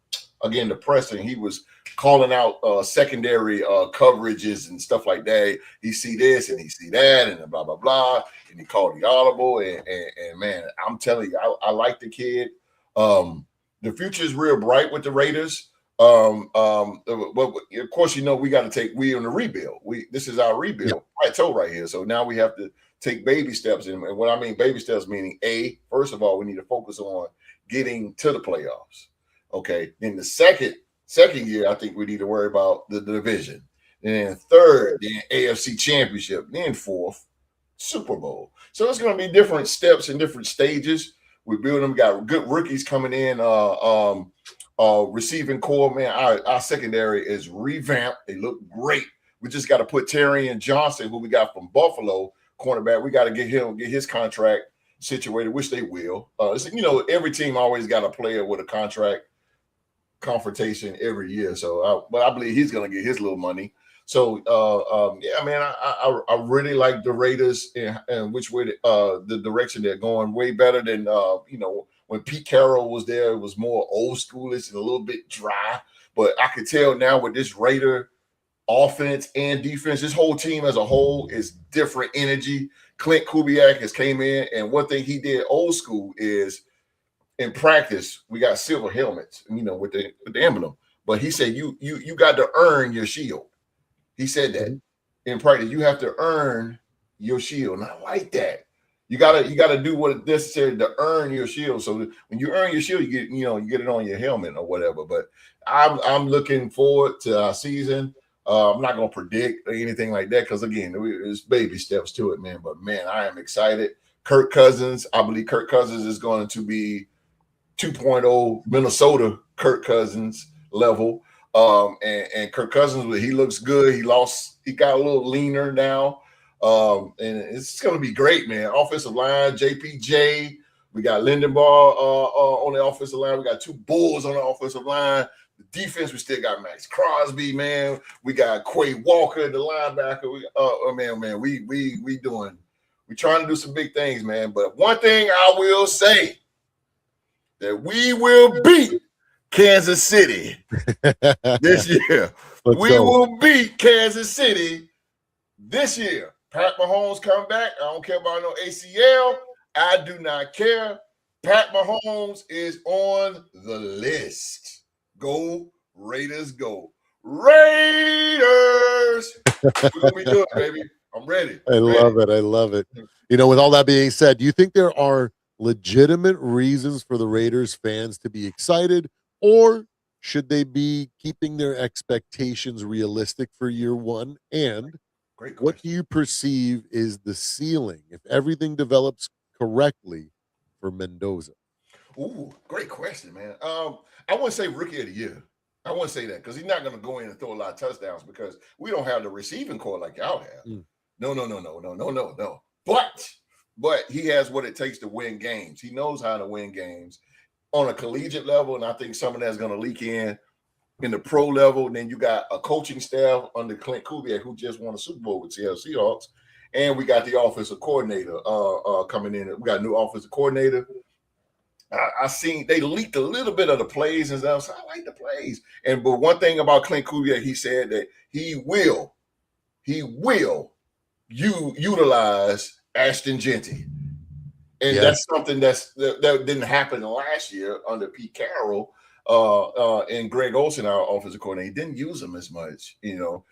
again the press, and he was calling out secondary coverages and stuff like that. He see this and he see that and blah blah blah, and he called the audible. And man, I'm telling you, I like the kid. The future is real bright with the Raiders. But of course, we got to we on the rebuild. This is our rebuild plateau right here. So now we have to take baby steps. And what I mean baby steps meaning first of all, we need to focus on getting to the playoffs. Okay. Then the second year, I think we need to worry about the division. And then third, then AFC Championship. Then fourth, Super Bowl. So it's going to be different steps and different stages. We build them. Got good rookies coming in. Receiving core, man. Our secondary is revamped. They look great. We just got to put Terry and Johnson, who we got from Buffalo, cornerback. We got to get his contract situated, which they will. Every team always got a player with a contract confrontation every year. So, but I believe he's going to get his little money. So, yeah, man, I really like the Raiders and which way the direction they're going. Way better than when Pete Carroll was there, it was more old schoolish and a little bit dry. But I could tell now with this Raider offense and defense, this whole team as a whole is different energy. Clint Kubiak has came in, and one thing he did old school is in practice we got silver helmets, with the emblem. But he said you got to earn your shield. He said that in practice you have to earn your shield, and I like that. You gotta do what is necessary to earn your shield. So when you earn your shield, you get it on your helmet or whatever. But I'm looking forward to our season. I'm not gonna predict or anything like that because again, there's baby steps to it, man. But man, I am excited. Kirk Cousins, I believe Kirk Cousins is going to be 2.0 Minnesota Kirk Cousins level. And Kirk Cousins, he looks good. He got a little leaner now. And it's going to be great, man. Offensive line, JPJ. We got Lindenbaugh on the offensive line. We got two Bulls on the offensive line. The defense, we still got Max Crosby, man. We got Quay Walker, the linebacker. We trying to do some big things, man. But one thing I will say, that we will beat Kansas City this year. Will beat Kansas City this year. Pat Mahomes come back. I don't care about no ACL. I do not care. Pat Mahomes is on the list. Go Raiders, go Raiders! We're gonna be doing it, baby. I'm ready. I love it. With all that being said, do you think there are legitimate reasons for the Raiders fans to be excited, or should they be keeping their expectations realistic for year one? And what do you perceive is the ceiling if everything develops correctly for Mendoza? Ooh, great question, man. I wouldn't say rookie of the year. I wouldn't say that because he's not going to go in and throw a lot of touchdowns because we don't have the receiving core like y'all have. No. But he has what it takes to win games. He knows how to win games on a collegiate level, and I think some of that's going to leak in the pro level. And then you got a coaching staff under Clint Kubiak who just won a Super Bowl with Seattle Seahawks, and we got the offensive coordinator coming in. We got a new offensive coordinator. I seen they leaked a little bit of the plays and stuff, so I like the plays. But one thing about Clint Kubiak, he said that he will utilize Ashton Genty. And that's something that didn't happen last year under Pete Carroll and Greg Olsen, our offensive coordinator. He didn't use him as much, and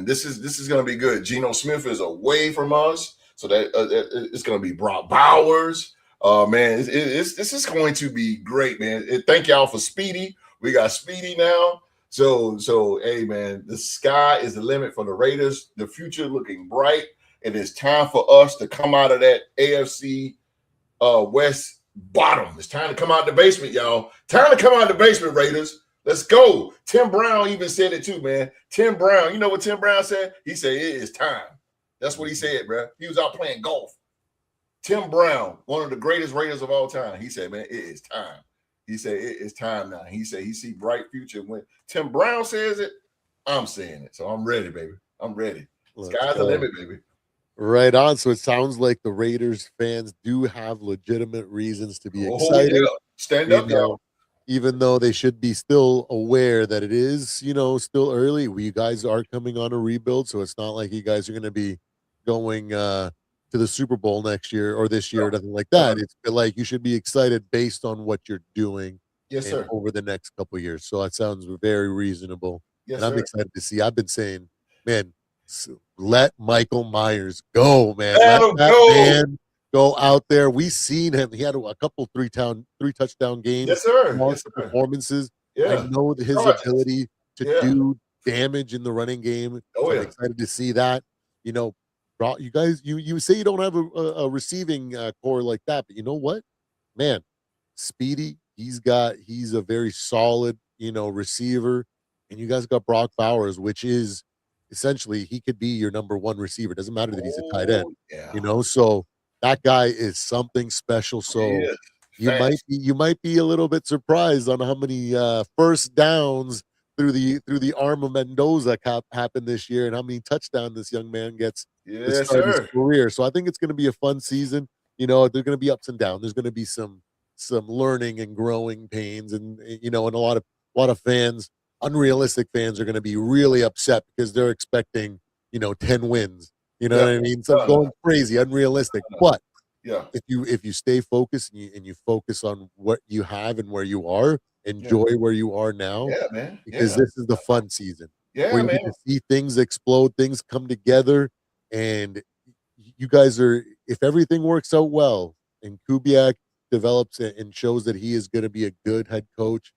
this is going to be good. Geno Smith is away from us, so that it's going to be Brock Bowers. Man, this is going to be great, man. Thank y'all for Speedy. We got Speedy now. So hey, man, the sky is the limit for the Raiders. The future looking bright. And it's time for us to come out of that AFC West bottom. It's time to come out the basement, y'all. Time to come out the basement, Raiders. Let's go. Tim Brown even said it too, man. Tim Brown, you know what Tim Brown said? He said, it is time. That's what he said, bro. He was out playing golf. Tim Brown, one of the greatest Raiders of all time. He said, man, it is time. He said, it is time now. He said he see bright future. When Tim Brown says it, I'm saying it. So I'm ready, baby. I'm ready. Sky's the limit, baby. Right on. So it sounds like the Raiders fans do have legitimate reasons to be excited. Yeah. Stand up, y'all. Even though they should be still aware that it is, still early. You guys are coming on a rebuild, so it's not like you guys are going to be going to the Super Bowl next year or this year or nothing like that. It's like you should be excited based on what you're doing over the next couple of years. So that sounds very reasonable. Yes, and I'm excited to see. I've been saying, man, let Michael Myers go, man. Let that man go out there. We seen him. He had a couple three touchdown games. Yes, sir. Performances. Yeah. I know his ability to do damage in the running game. I'm excited to see that. You guys, you say you don't have a receiving core like that, but you know what, man, Speedy, he's a very solid, receiver, and you guys got Brock Bowers, which is essentially he could be your number one receiver. Doesn't matter that he's a tight end, so that guy is something special. So you might be a little bit surprised on how many first downs through the arm of Mendoza happened this year, and how many touchdowns this young man gets to start his career. So I think it's going to be a fun season. There's going to be ups and downs. There's going to be some some learning and growing pains, and and a lot of fans, unrealistic fans, are going to be really upset because they're expecting 10 wins. You know Yeah. what I mean? So going crazy, unrealistic. But Yeah. if you stay focused and you focus on what you have and where you are, enjoy where you are now, Yeah, man. because Yeah. this is the fun season Yeah, where you man. get to see things explode, things come together, and you guys are, if everything works out well and Kubiak develops and shows that he is going to be a good head coach,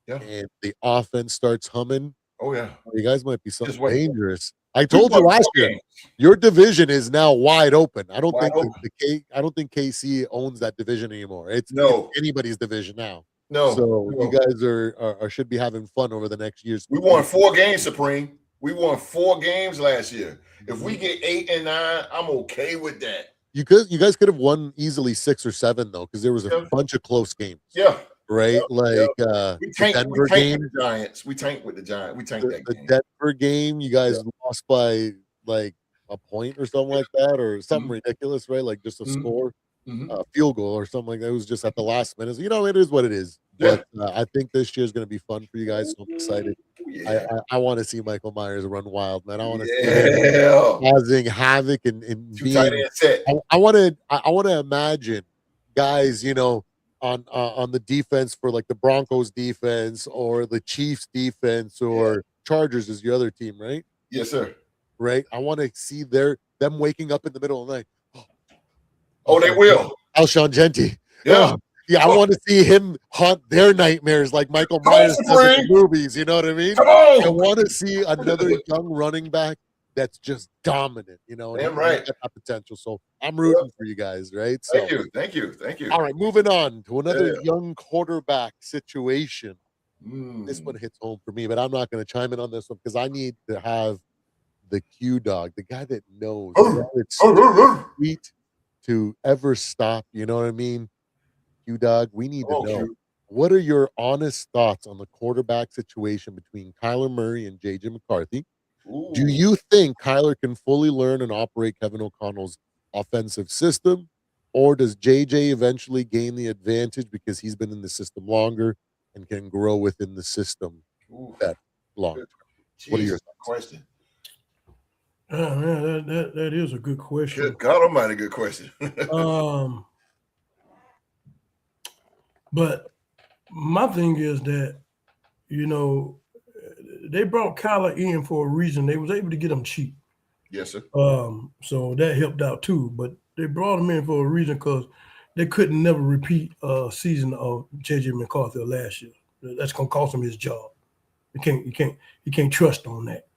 Yeah. and the offense starts humming, Oh, yeah. you guys might be Just something wait. dangerous. I We told you won 4 last year, games. your division is now wide open. I don't Wide think open. I don't think KC owns that division anymore. It's No. anybody's division now. No. So you No. guys are should be having fun over the next years. We won 4 games, Supreme. We won 4 games last year. If we get 8 and 9, I'm okay with that. You guys could have won easily 6 or 7 though, because there was a bunch of close games. Yeah. Right? Like We the tanked Denver with game, the Giants. We tanked with the Giants. We tanked that the game. Denver game, you guys lost by like a point or something like that, or something ridiculous, right? Like just a score, field goal or something like that. It was just at the last minute. So, it is what it is. Yeah. But I think this year is going to be fun for you guys. So I'm excited. Yeah. I want to see Michael Myers run wild, man. I want to see Yeah. him causing havoc and 2 tight being. end set. I want to imagine guys, on the defense for like the Broncos defense or the Chiefs defense or Chargers is your other team, right? Yes, sir. Right. I want to see them waking up in the middle of the night. Oh, they will. Alshon Jenti. Yeah. I want to see him haunt their nightmares like Michael Myers does in the movies. You know what I mean? I want to see another young running back that's just dominant, and Damn right. he's got that potential. So I'm rooting for you guys, right? So, Thank you. all right, moving on to another young quarterback situation. This one hits home for me, but I'm not going to chime in on this one because I need to have the Q dog, the guy that knows, it's sweet to ever stop. You know what I mean? Q dog, we need to know. What are your honest thoughts on the quarterback situation between Kyler Murray and JJ McCarthy? Ooh. Do you think Kyler can fully learn and operate Kevin O'Connell's offensive system, or does JJ eventually gain the advantage because he's been in the system longer and can grow within the system that long? What are your thoughts? Question? Man, that is a good question. Good God Almighty, good question. But my thing is that, they brought Kyler in for a reason. They was able to get him cheap. Yes, sir. So that helped out too. But they brought him in for a reason because they couldn't never repeat a season of JJ McCarthy last year. That's gonna cost him his job. You can't trust on that.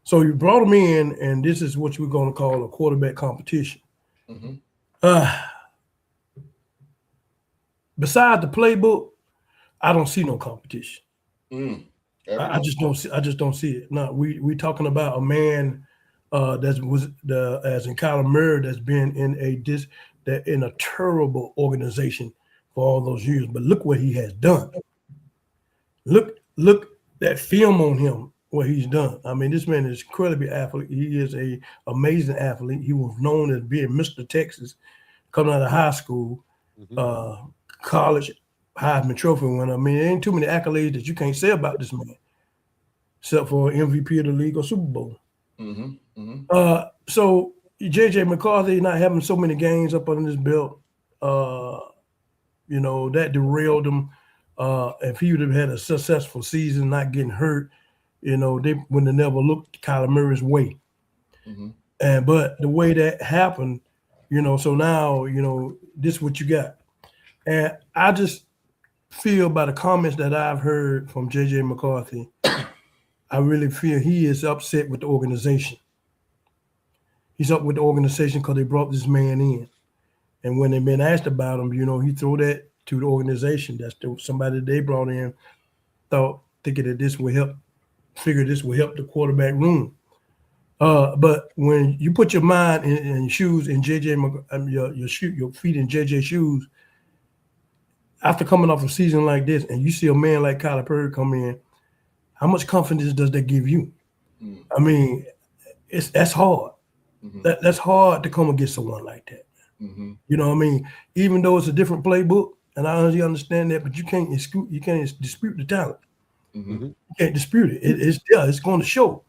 So you brought him in, and this is what you're gonna call a quarterback competition. Besides the playbook, I don't see no competition. I just don't see it. No, we talking about a man as in Kyler Murray that's been in a terrible organization for all those years. But look what he has done. Look that film on him, what he's done. I mean, this man is incredibly athlete. He is a amazing athlete. He was known as being Mr. Texas coming out of high school, college, Heisman Trophy winner. I mean, there ain't too many accolades that you can't say about this man, except for MVP of the league or Super Bowl. So JJ McCarthy not having so many games up on his belt, that derailed him. If he would have had a successful season, not getting hurt, they wouldn't have never looked Kyler Murray's way. But the way that happened, so now, this is what you got. And I just feel by the comments that I've heard from JJ McCarthy, I really feel he is upset with the organization. He's up with the organization because they brought this man in. And when they've been asked about him, he threw that to the organization. That's somebody they brought in, thinking that this will help the quarterback room. But when you put your mind and your shoes in your feet in JJ shoes, after coming off a season like this, and you see a man like Kyler Murray come in, how much confidence does that give you? I mean, that's hard. That's hard to come against someone like that. You know what I mean? Even though it's a different playbook, and I honestly understand that, but you can't dispute the talent. Mm-hmm. You can't dispute it. It's going to show.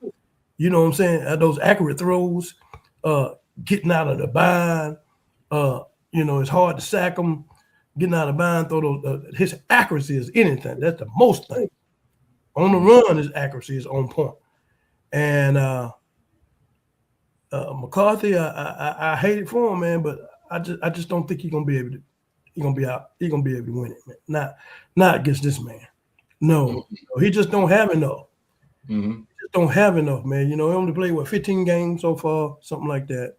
You know what I'm saying? Those accurate throws, getting out of the bind. It's hard to sack him. Getting out of bind, throw those. His accuracy is anything. That's the most thing. On the run, his accuracy is on point. And McCarthy, I hate it for him, man, but I just don't think he's gonna be able to. He's gonna be out. He's gonna be able to win it, man. Not against this man. No, he just don't have enough. Mm-hmm. He just don't have enough, man. He only played 15 games so far, something like that.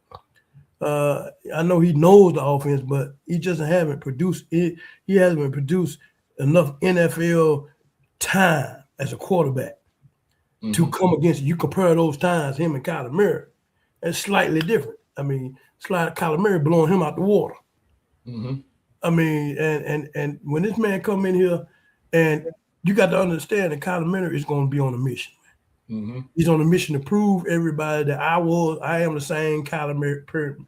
I know he knows the offense, but he just haven't produced it. He hasn't produced enough NFL time as a quarterback to come against you. You compare those times, him and Kyler Murray, it's slightly different. I mean, it's like Kyler Murray blowing him out the water. Mm-hmm. I mean, and when this man come in here, and you got to understand that Kyler Murray is going to be on a mission. Mm-hmm. He's on a mission to prove everybody that I am the same Kyler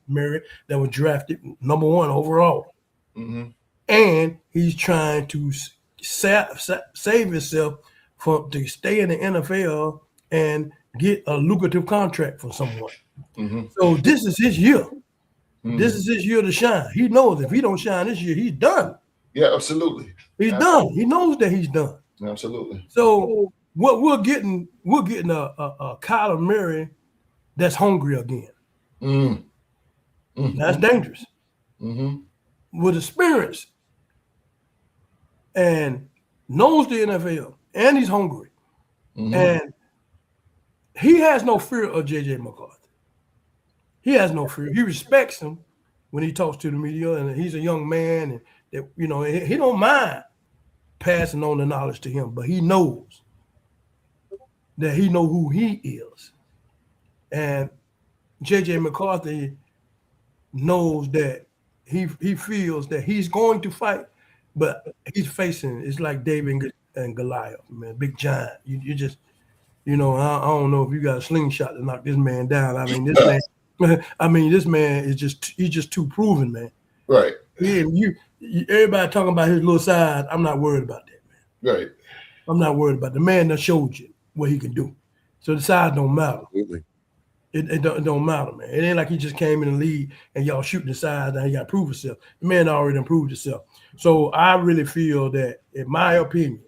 Murray that was drafted number 1 overall. Mm-hmm. And he's trying to save himself to stay in the NFL and get a lucrative contract from someone. Mm-hmm. So this is his year. Mm-hmm. This is his year to shine. He knows if he don't shine this year, he's done. Yeah, absolutely. He's done. He knows that he's done. Absolutely. So what we're getting a Kyler Murray that's hungry again. Mm-hmm. That's dangerous. Mm-hmm. With experience and knows the NFL, and he's hungry. Mm-hmm. And he has no fear of J.J. McCarthy. He has no fear. He respects him when he talks to the media, and he's a young man, and that he don't mind passing on the knowledge to him, but he knows that he know who he is. And J.J. McCarthy knows that he feels that he's going to fight, but he's facing, it's like David and Goliath, man, big giant. You just, I don't know if you got a slingshot to knock this man down. I mean, this man is he's just too proven, man. Right. Everybody talking about his little size. I'm not worried about that, man. Right. I'm not worried about the man that showed you what he can do. So the size don't matter. Absolutely. It don't matter, man. It ain't like he just came in the league and y'all shooting the size and he got to prove himself. The man already improved himself. So I really feel that, in my opinion,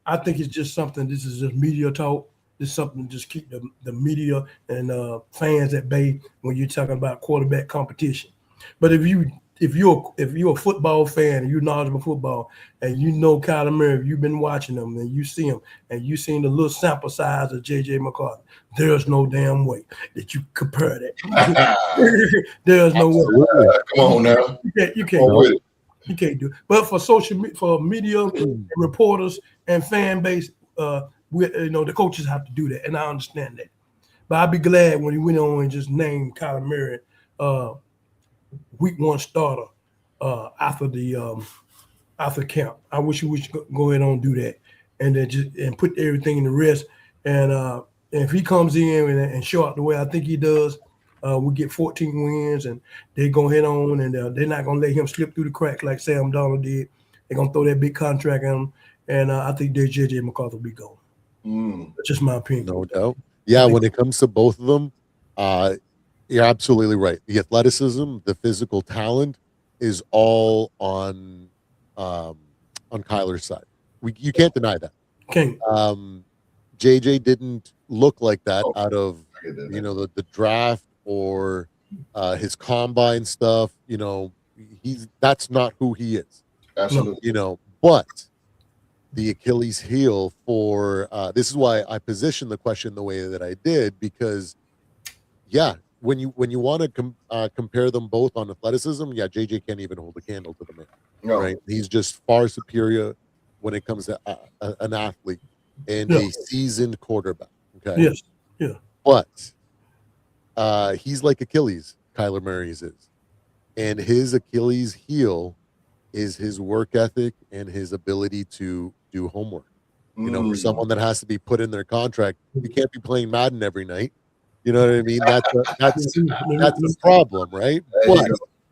I think it's just something. This is just media talk. This is something to just keep the media and fans at bay when you're talking about quarterback competition. But if you're a football fan and you're knowledgeable football and you know Kyler Murray, you've been watching him and you see him and you've seen the little sample size of J.J. McCarthy, there's no damn way that you compare that. There's no way. Come on now. You can't do it. You can't do it. But for media, reporters, and fan base, the coaches have to do that, and I understand that. But I'd be glad when he went on and just named Kyler Murray week 1 starter after camp. I wish he would go ahead and do that, and then put everything in the rest. And if he comes in and show up the way I think he does, we get 14 wins, and they go ahead on, and they're not gonna let him slip through the cracks like Sam Darnold did. They're gonna throw that big contract on him, and I think J.J. McCarthy will be gone. That's just my opinion. No doubt. Yeah, when it comes to both of them, you're absolutely right. The athleticism, the physical talent is all on Kyler's side. You can't deny that. Can't. JJ didn't look like that out of the draft or his combine stuff. That's not who he is. Absolutely. But the Achilles heel for this is why I positioned the question the way that I did, because when you want to compare them both on athleticism, JJ can't even hold a candle to the man. No. Right? He's just far superior when it comes to an athlete and a seasoned quarterback. Okay. Yes. Yeah. But he's like Achilles, Kyler Murray's is, and his Achilles heel is his work ethic and his ability to do homework. For someone that has to be put in their contract, you can't be playing Madden every night. You know what I mean? That's the problem, right? But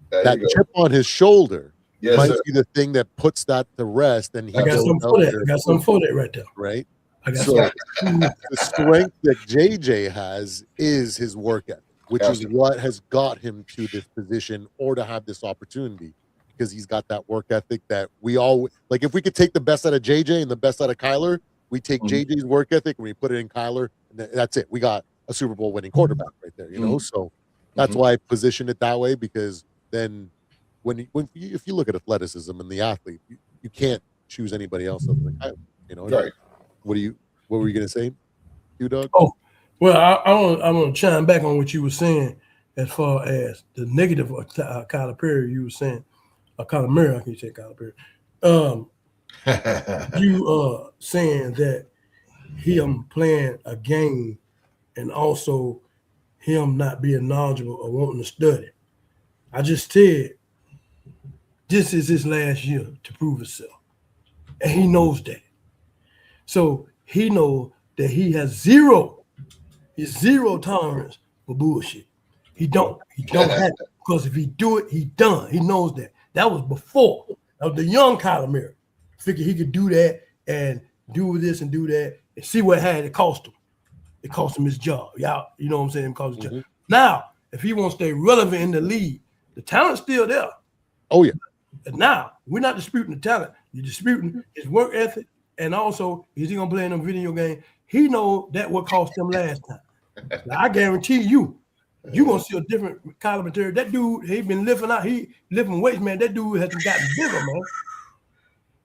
that chip on his shoulder Yes, might sir. be the thing that puts that to rest. And he I got goes something out for that. there, I got something for that right there. right? I got So something. the strength that JJ has is his work ethic, which Absolutely. is what has got him to this position or to have this opportunity, because he's got that work ethic that we all like. If we could take the best out of JJ and the best out of Kyler, we take JJ's work ethic and we put it in Kyler, and that's it. We got a Super Bowl winning quarterback right there, you know? So that's why I positioned it that way, because then if you look at athleticism and the athlete, you can't choose anybody else other than Kyler, you know? Right. What were you gonna say, you Doug? Oh, well, I want to chime back on what you were saying as far as the negative of Kyler Perry. You were saying, Kyler Murray, I can say Kyler Perry. You saying that him playing a game and also him not being knowledgeable or wanting to study. I just said this is his last year to prove himself, and he knows that. So he knows that he has zero tolerance for bullshit. He don't have it, because if he do it, he done. He knows that. That was before of the young Kyler Murray. Figured he could do that and do this and do that and see what it cost him. It cost him his job. Y'all, you know what I'm saying? It cost his job. Now, if he wants to stay relevant in the league, the talent's still there. Oh yeah. But now we're not disputing the talent. You're disputing his work ethic, and also is he gonna play in them video game? He know that what cost him last time. Now, I guarantee you're gonna see a different Kyler Murray. That dude, he been lifting weights, man. That dude has gotten bigger, man.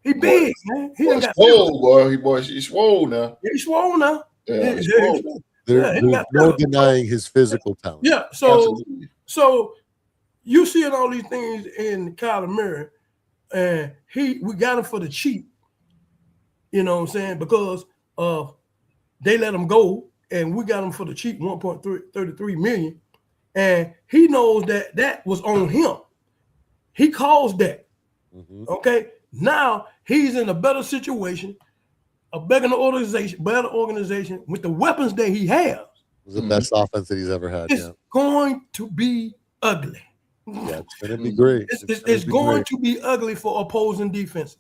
He big, man. He done got swole, boy. He's swole now. Yeah, he's swole now. Yeah, He's swole. There's no denying his physical talent. Yeah, so you seeing all these things in Kyler Murray, and we got him for the cheap. You know what I'm saying? Because they let him go, and we got him for the cheap, $1.33 million, and he knows that was on him. He caused that. Okay, now he's in a better situation, a better organization with the weapons that he has. It was the best offense that he's ever had. It's going to be ugly. Yeah, it's going to be great. It's going to be ugly for opposing defense.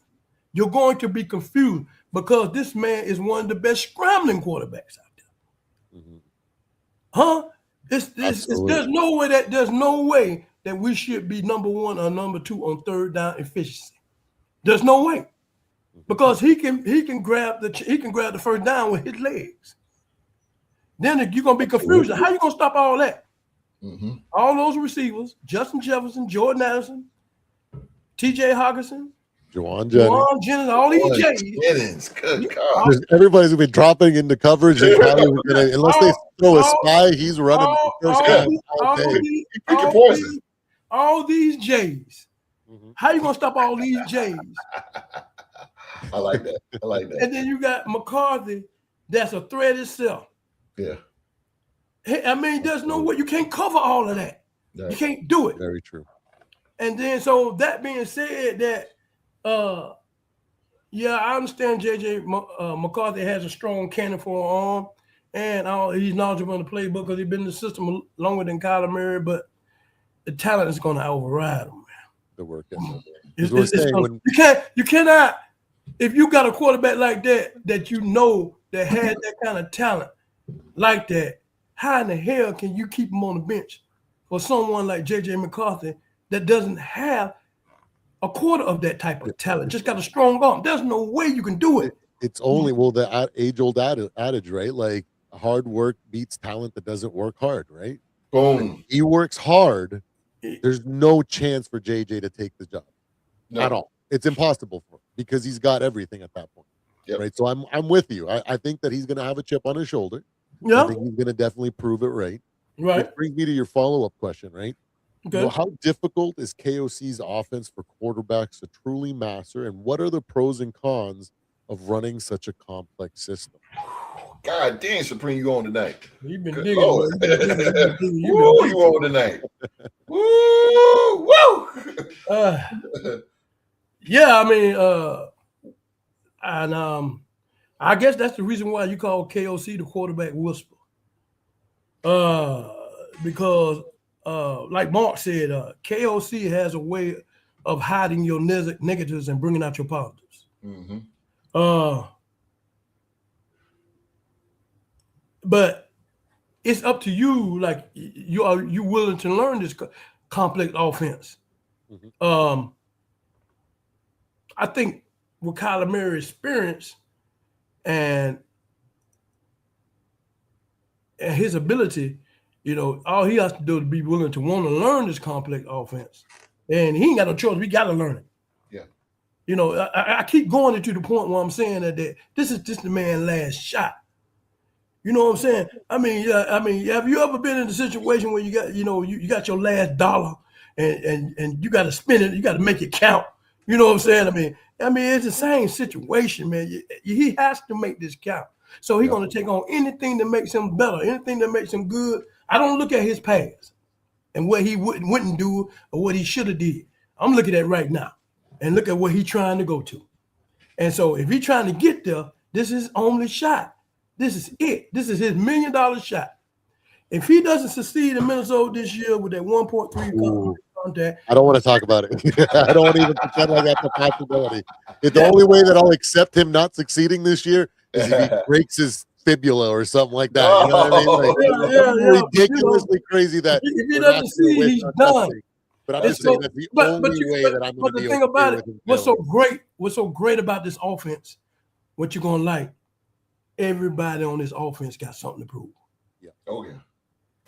You're going to be confused because this man is one of the best scrambling quarterbacks out there. Huh? There's no way that we should be number one or number two on third down efficiency. There's no way, because he can grab the first down with his legs. Then you're gonna be confused. How you gonna stop all that? All those receivers: Justin Jefferson, Jordan Addison, T.J. Hawkinson, Juwan Jennings, all these J's. Good God. Everybody's gonna be dropping into coverage, and unless they throw a spy, he's running the first down all day. All these J's. How you gonna stop all these J's? I like that. And then you got McCarthy, that's a threat itself. Yeah. I mean, there's no way you can't cover all of that. You can't do it. Very true. And then, so that being said, that I understand JJ McCarthy has a strong cannon for an arm, and he's knowledgeable in the playbook because he's been in the system longer than Kyler Murray, but the talent is going to override him. The work. You cannot, if you got a quarterback like that you know that has that kind of talent like that, how in the hell can you keep him on the bench for someone like JJ McCarthy that doesn't have a quarter of that type of talent, just got a strong arm? There's no way you can do it. It's only, the age-old adage, right? Like, hard work beats talent that doesn't work hard, right? Boom. He works hard. There's no chance for JJ to take the job at all. It's impossible for him because he's got everything at that point, right? So I'm with you. I think that he's going to have a chip on his shoulder. Yeah, I think he's going to definitely prove it right. Right. Which brings me to your follow-up question, right? Okay. You know, how difficult is KOC's offense for quarterbacks to truly master, and what are the pros and cons of running such a complex system? God damn, Supreme, you on tonight? You've been Good digging. Lord. You on tonight? Woo! Woo! Yeah, I mean, and I guess that's the reason why you call KOC the quarterback whisperer. Because like Mark said, KOC has a way of hiding your negatives and bringing out your positives. Mm-hmm. But it's up to you. Like, you willing to learn this complex offense? Mm-hmm. I think with Kyler Murray's experience and his ability, all he has to do is be willing to want to learn this complex offense, and he ain't got no choice. We got to learn it. Yeah. I keep going to the point where I'm saying that this is just the man's last shot. You know what I'm saying? I mean, have you ever been in a situation where you got, you got your last dollar and you got to spend it, you got to make it count. You know what I'm saying? I mean, it's the same situation, man. He has to make this count. So he's going to take on anything that makes him better, anything that makes him good. I don't look at his past and what he wouldn't do or what he should have did. I'm looking at right now and look at what he's trying to go to. And so if he's trying to get there, this is his only shot. This is it. This is his $1 million shot. If he doesn't succeed in Minnesota this year with that 1.3 contract, I don't want to talk about it. I don't want to even pretend like that's a possibility. The only way that I'll accept him not succeeding this year is if he breaks his fibula or something like that. You know what I mean? Like, ridiculously crazy that if he doesn't succeed, he's done. But I'm just saying that's the only way that I'm going to be. But the thing about it, what's so great about this offense, what you're going to like, everybody on this offense got something to prove. Yeah. Oh, yeah.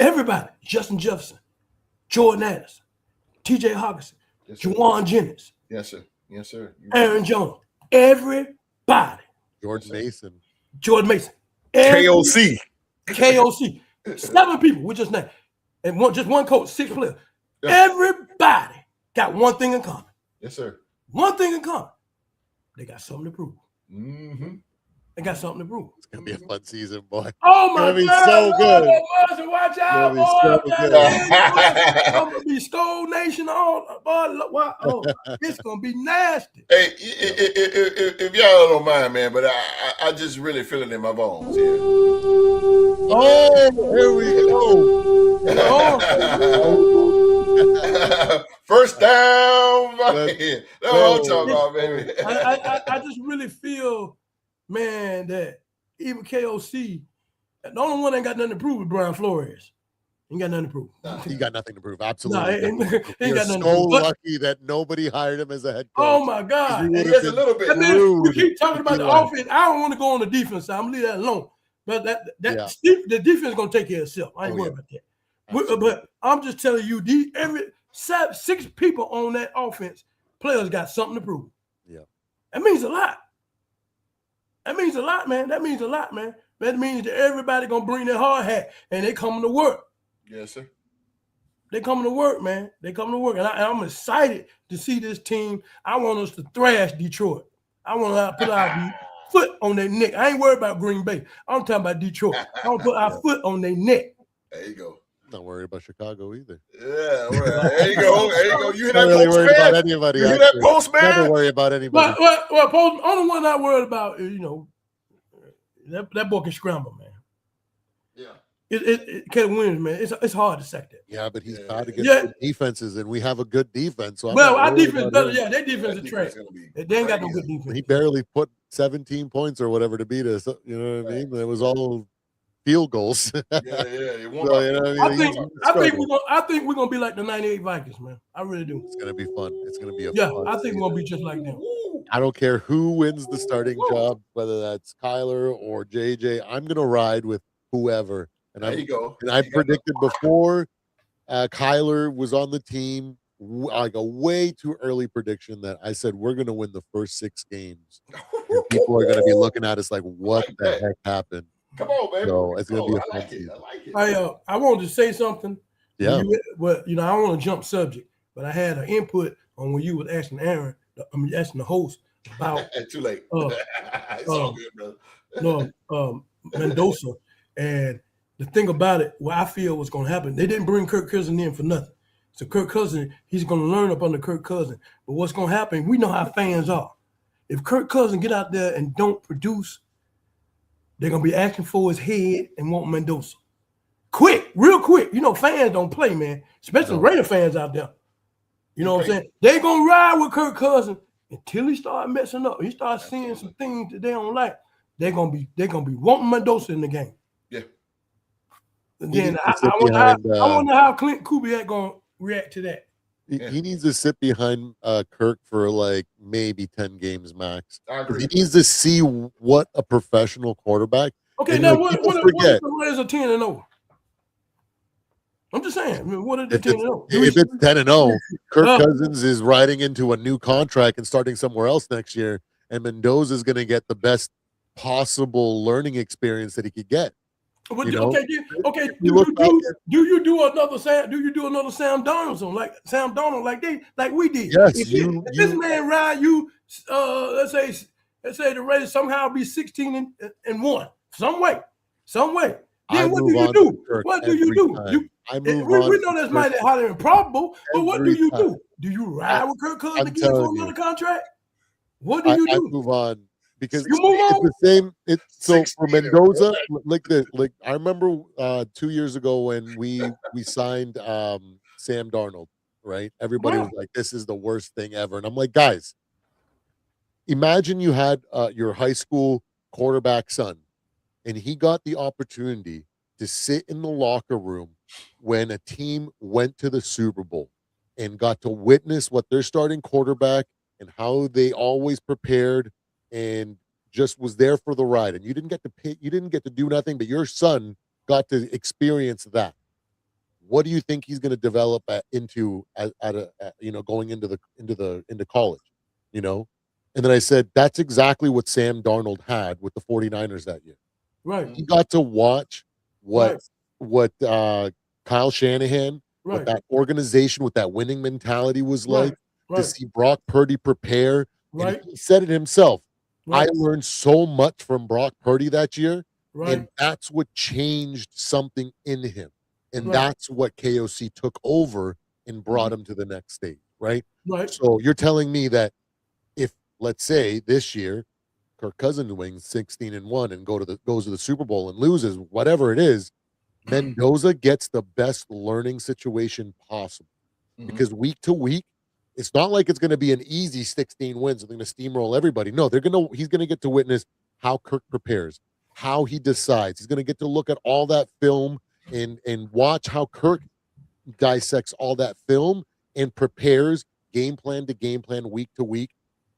Everybody. Justin Jefferson, Jordan Addison, T.J. Hawkinson, Juwan Jennings. Yes, sir. Yes, sir. Aaron Jones. Everybody. Jordan Mason. KOC. 7 people we just named. And just one coach, 6 players. Yeah. Everybody got one thing in common. Yes, sir. One thing in common. They got something to prove. Mm-hmm. They got something to prove. It's gonna be a fun season, boy. Oh my God! It's gonna be so good. Watch out, boy! So It's gonna be Skull Nation on, boy. Oh, it's gonna be nasty. Hey, if y'all don't mind, man, but I just really feel it in my bones. Yeah. Oh, here we go. First down, that's what I'm talking about, baby. I just really feel, man, that even KOC, the only one that ain't got nothing to prove is Brian Flores. He ain't got nothing to prove. He got nothing to prove. Absolutely. He ain't got nothing to prove. prove. Lucky that nobody hired him as a head coach. Oh my God. He is a little bit. You keep talking about the offense. I don't want to go on the defense side. I'm gonna leave that alone. But the defense is gonna take care of itself. I ain't worried about that. But I'm just telling you, every 6 people on that offense, players got something to prove. Yeah. That means a lot. That means a lot, man. That means That means that everybody gonna bring their hard hat and they coming to work. Yes, sir. They coming to work, man. They coming to work. And I'm excited to see this team. I want us to thrash Detroit. I want to put our foot on their neck. I ain't worried about Green Bay. I'm talking about Detroit. I want to put our foot on their neck. There you go. Not worried about Chicago either. Yeah, well, there you go. There you go. You hear that, really post, worried man? About anybody. You hear that, post, man? Never worry about anybody. Well, post, only one I'm worried about is, that boy can scramble, man. Yeah. Caleb Williams, man, it's hard to sack that. Yeah, but he's bad against good defenses, and we have a good defense. So our defense better. Yeah, their defense is trash. They ain't got no good defense. He barely put 17 points or whatever to beat us. You know what I mean? It was all field goals. Yeah. I think we're gonna be like the '98 Vikings, man. I really do. It's gonna be fun. It's gonna be fun I think we're gonna be just like them. I don't care who wins the starting job, whether that's Kyler or JJ. I'm gonna ride with whoever. And there you go. And I predicted before Kyler was on the team, like a way too early prediction, that I said we're gonna win the first 6 games. And people are gonna be looking at us like, what the heck happened? Come on, baby. So it's gonna be a fun season. I like it. I wanted to say something. Yeah. I don't want to jump subject, but I had an input on when you was asking Aaron, asking the host about too late. It's all good, brother. Mendoza. And the thing about it, what I feel was going to happen, they didn't bring Kirk Cousins in for nothing. So Kirk Cousins, he's going to learn up under Kirk Cousins. But what's going to happen, we know how fans are. If Kirk Cousins get out there and don't produce, they're going to be asking for his head and want Mendoza. Quick, real quick. Fans don't play, man, especially Raider fans out there. You know what I'm saying? They gonna ride with Kirk Cousins until he start messing up. He starts seeing some things that they don't like. They're gonna be wanting Mendoza in the game. Yeah. And then I wonder how Clint Kubiak gonna react to that. He needs to sit behind Kirk for like maybe 10 games max. I agree. He needs to see what a professional quarterback. Okay, and now like, what if the Raiders are 10-0? I'm just saying, I mean, what if they're 10-0? If it's 10-0, Kirk Cousins is riding into a new contract and starting somewhere else next year, and Mendoza is going to get the best possible learning experience that he could get. Okay. Do you do another Sam Darnold like we did? Yes, if this man ride you, let's say the Raiders somehow be 16-1 some way. Then what do you do? What do you do? We know that's mighty highly improbable, but what do you do? Do you ride with Kirk Cousins again for another contract? What do you do? I move on. Because you move on? It's the same. So for Mendoza, like I remember 2 years ago when we signed Sam Darnold, right? Everybody was like, "This is the worst thing ever," and I'm like, guys, imagine you had your high school quarterback son, and he got the opportunity to sit in the locker room when a team went to the Super Bowl and got to witness what their starting quarterback and how they always prepared and just was there for the ride, and you didn't get to pay, you didn't get to do nothing, but your son got to experience that. What do you think he's going to develop into going into college, And then I said that's exactly what Sam Darnold had with the 49ers that year. Right. He got to watch what Kyle Shanahan, what that organization with that winning mentality was like, to see Brock Purdy prepare. And he said it himself. I learned so much from Brock Purdy that year, and that's what changed something in him. And that's what KOC took over and brought him to the next stage, right? So you're telling me that if, let's say, this year, Kirk Cousins wins 16-1 and goes to the Super Bowl and loses, whatever it is, Mendoza gets the best learning situation possible. Because week to week, it's not like it's going to be an easy 16 wins. They're going to steamroll everybody. No, he's going to get to witness how Kirk prepares, how he decides. He's going to get to look at all that film and watch how Kirk dissects all that film and prepares game plan to game plan, week to week.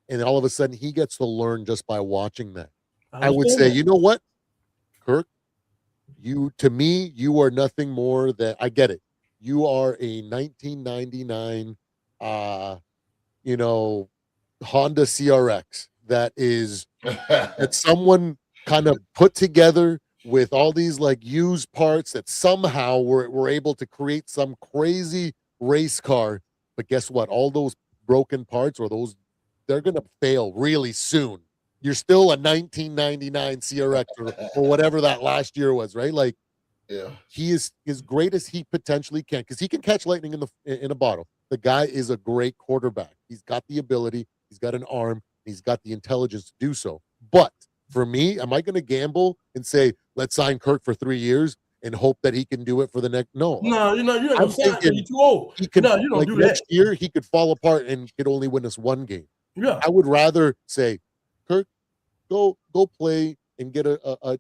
And all of a sudden he gets to learn just by watching that. I would say, you know what, Kirk, to me, you are nothing more than, I get it. You are a 1999 Honda CRX that someone kind of put together with all these like used parts that somehow were able to create some crazy race car. But guess what? All those broken parts they're going to fail really soon. You're still a 1999 CRX or whatever that last year was, right? Like, he is as great as he potentially can, because he can catch lightning in a bottle. The guy is a great quarterback. He's got the ability, he's got an arm, he's got the intelligence to do so. But for me, am I going to gamble and say, let's sign Kirk for 3 years and hope that he can do it for the next? No, you're not saying you're too old. You don't do that. Next year, he could fall apart and could only win us one game. Yeah, I would rather say, Kirk, go play and get a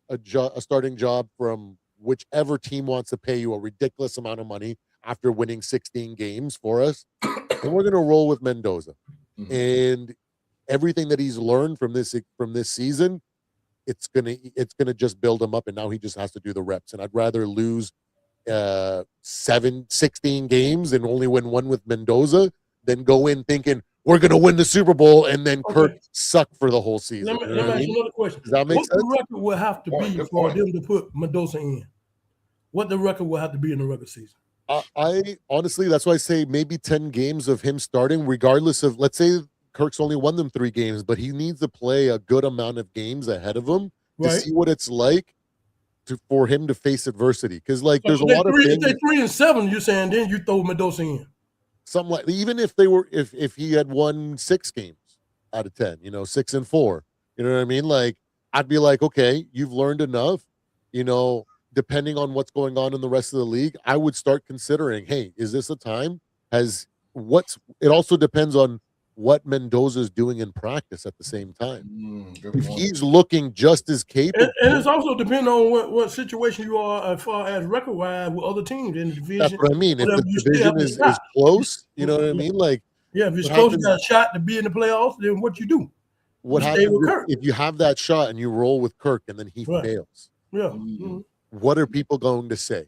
starting job from whichever team wants to pay you a ridiculous amount of money after winning 16 games for us, and we're going to roll with Mendoza. And everything that he's learned from this season, it's gonna just build him up, and now he just has to do the reps. And I'd rather lose 16 games and only win one with Mendoza than go in thinking we're going to win the Super Bowl and then Kirk suck for the whole season. Let me ask you another question. Does that make sense? What the record will have to be for them to put Mendoza in? What the record will have to be in the regular season? I honestly, that's why I say maybe 10 games of him starting, regardless of, let's say Kirk's only won them 3 games, but he needs to play a good amount of games ahead of him to see what it's like for him to face adversity. Because there's a lot of things. If they're 3-7, you're saying then you throw Mendoza in. Something like, even if they were, if he had won 6 games out of 10, 6-4, you know what I mean? Like, I'd be like, okay, you've learned enough, depending on what's going on in the rest of the league. I would start considering, hey, is this a time? Has it also depends on what Mendoza's doing in practice at the same time. Good If point. he's looking just as capable, and it's also depending on what situation you are as far as record wise with other teams in the division. that's what I mean. If whatever, the you still division have a is shot. close, you know what I mean? Like, Yeah, if it's what close, you happens- got a shot to be in the playoffs, then what you do? what You stay happens with Kirk. if you have that shot and you roll with Kirk and then he Right. fails? Yeah. Mhm. What are people going to say,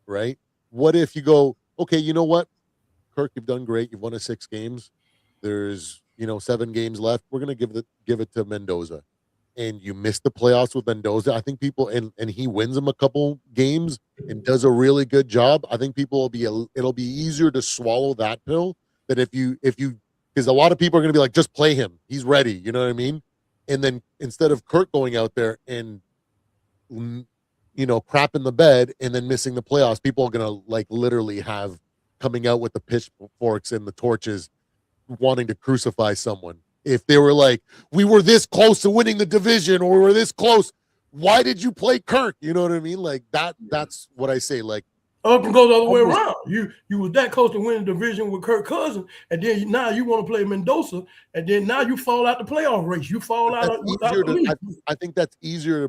right? What if you go, okay, you know what, Kirk, you've done great. You've won us 6 games. There's 7 games left. We're gonna give it to Mendoza, and you miss the playoffs with Mendoza. I think people and he wins them a couple games and does a really good job. I think people it'll be easier to swallow that pill than if you because a lot of people are gonna be like, just play him. He's ready. You know what I mean? And then instead of Kirk going out there and crap in the bed and then missing the playoffs, people are gonna like literally have coming out with the pitchforks and the torches wanting to crucify someone. If they were like, we were this close to winning the division or we were this close, why did you play Kirk? You know what I mean? Like that's what I say. Like, it can go the other way around. You was that close to winning the division with Kirk Cousins, and then now you want to play Mendoza, and then now you fall out the playoff race. You fall out without the lead. I think that's easier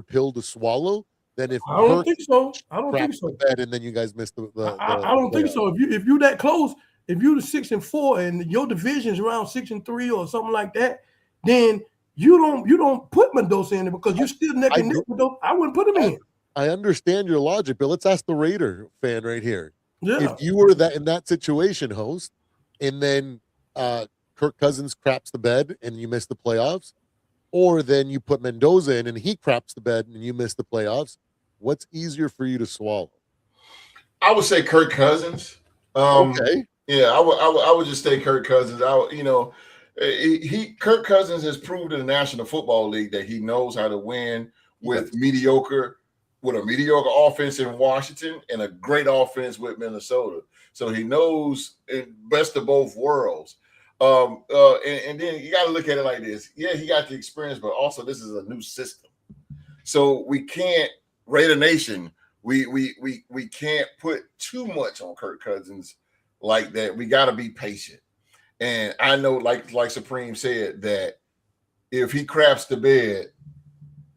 pill to swallow than if I don't Kirk think so. I don't think craps so. the bed and then you guys missed the I don't think so. If you that close, if you're 6-4 and your division's around 6-3 or something like that, then you don't put Mendoza in there because you're still neck and neck with those. I wouldn't put him in. I understand your logic, but let's ask the Raider fan right here. Yeah. If you were in that situation, host, and then Kirk Cousins craps the bed and you miss the playoffs, or then you put Mendoza in and he craps the bed and you miss the playoffs, what's easier for you to swallow? I would say Kirk Cousins. Okay. Yeah, I would just say Kirk Cousins. Kirk Cousins has proved in the National Football League that he knows how to win with a mediocre offense in Washington and a great offense with Minnesota. So he knows best of both worlds. And then you got to look at it like this. Yeah, he got the experience, but also this is a new system. So we can't, Raider Nation, we can't put too much on Kirk Cousins like that. We got to be patient. And I know, like Supreme said, that if he craps the bed,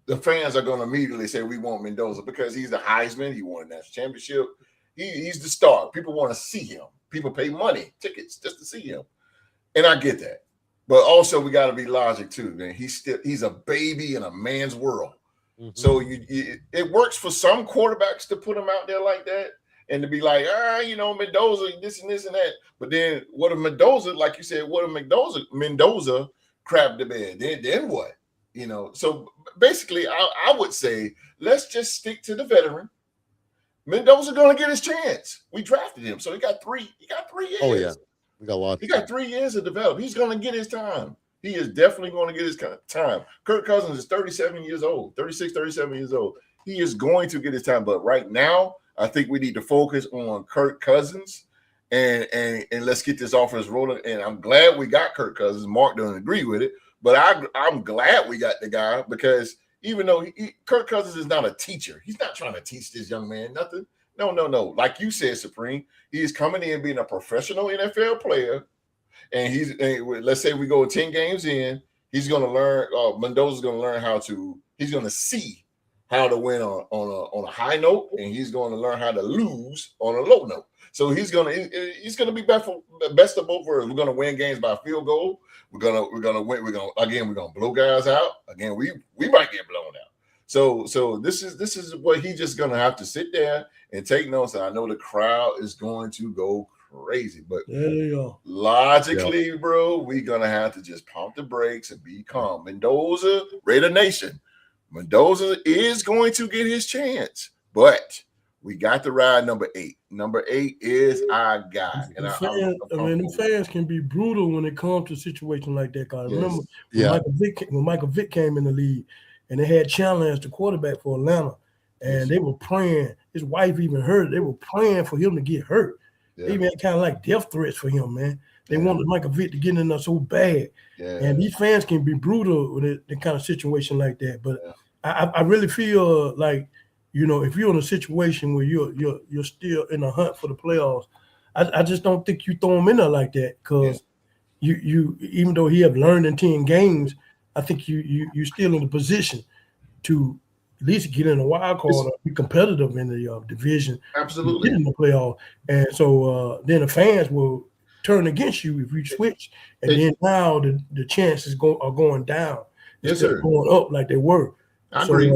the fans are going to immediately say we want Mendoza because he's the Heisman. He won a national championship. He's the star. People want to see him. People pay money, tickets just to see him. And I get that. But also we got to be logic too, man. He's a baby in a man's world. Mm-hmm. So it works for some quarterbacks to put him out there like that and to be like, Mendoza, this and this and that. But then what if Mendoza, like you said, what if Mendoza crapped the bed? Then what? So basically I would say let's just stick to the veteran. Mendoza gonna get his chance. We drafted him, so he got 3 years. Oh yeah, we got a lot. He got 3 years to develop. He's gonna get his time. He is definitely going to get his time. Kirk Cousins is 37 years old, 36, 37 years old. He is going to get his time. But right now, I think we need to focus on Kirk Cousins and let's get this offense rolling. And I'm glad we got Kirk Cousins. Mark doesn't agree with it, but I'm glad we got the guy because even though Kirk Cousins is not a teacher, he's not trying to teach this young man nothing. No. Like you said, Supreme, he is coming in being a professional NFL player. And let's say we go 10 games in, he's going to learn. Mendoza's going to learn he's going to see how to win on a high note, and he's going to learn how to lose on a low note. So he's going to be best of both worlds. We're going to win games by field goal. We're going to win. We're going to blow guys out. Again, we might get blown out. So this is what he's just going to have to sit there and take notes. And I know the crowd is going to go crazy, but logically, bro, we're gonna have to just pump the brakes and be calm. Mendoza, Raider Nation, Mendoza is going to get his chance, but we got to ride number 8. Number 8 is our guy. And the fans can be brutal when it comes to a situation like that. Cause I remember when Michael Vick came in the league, and they had Chandler as the quarterback for Atlanta, and they were praying. His wife even heard it. They were praying for him to get hurt. Yeah. They even had kind of like death threats for him, man. They wanted Michael Vick to get in there so bad. Yeah. And these fans can be brutal with that kind of situation like that. But I really feel like, if you're in a situation where you're still in the hunt for the playoffs, I just don't think you throw him in there like that because you even though he have learned in 10 games, I think you still in the position to at least get in a wild card or be competitive in the division. Absolutely. Get in the playoff. And so then the fans will turn against you if you switch. And then now the chances are going down instead of going up like they were. I agree.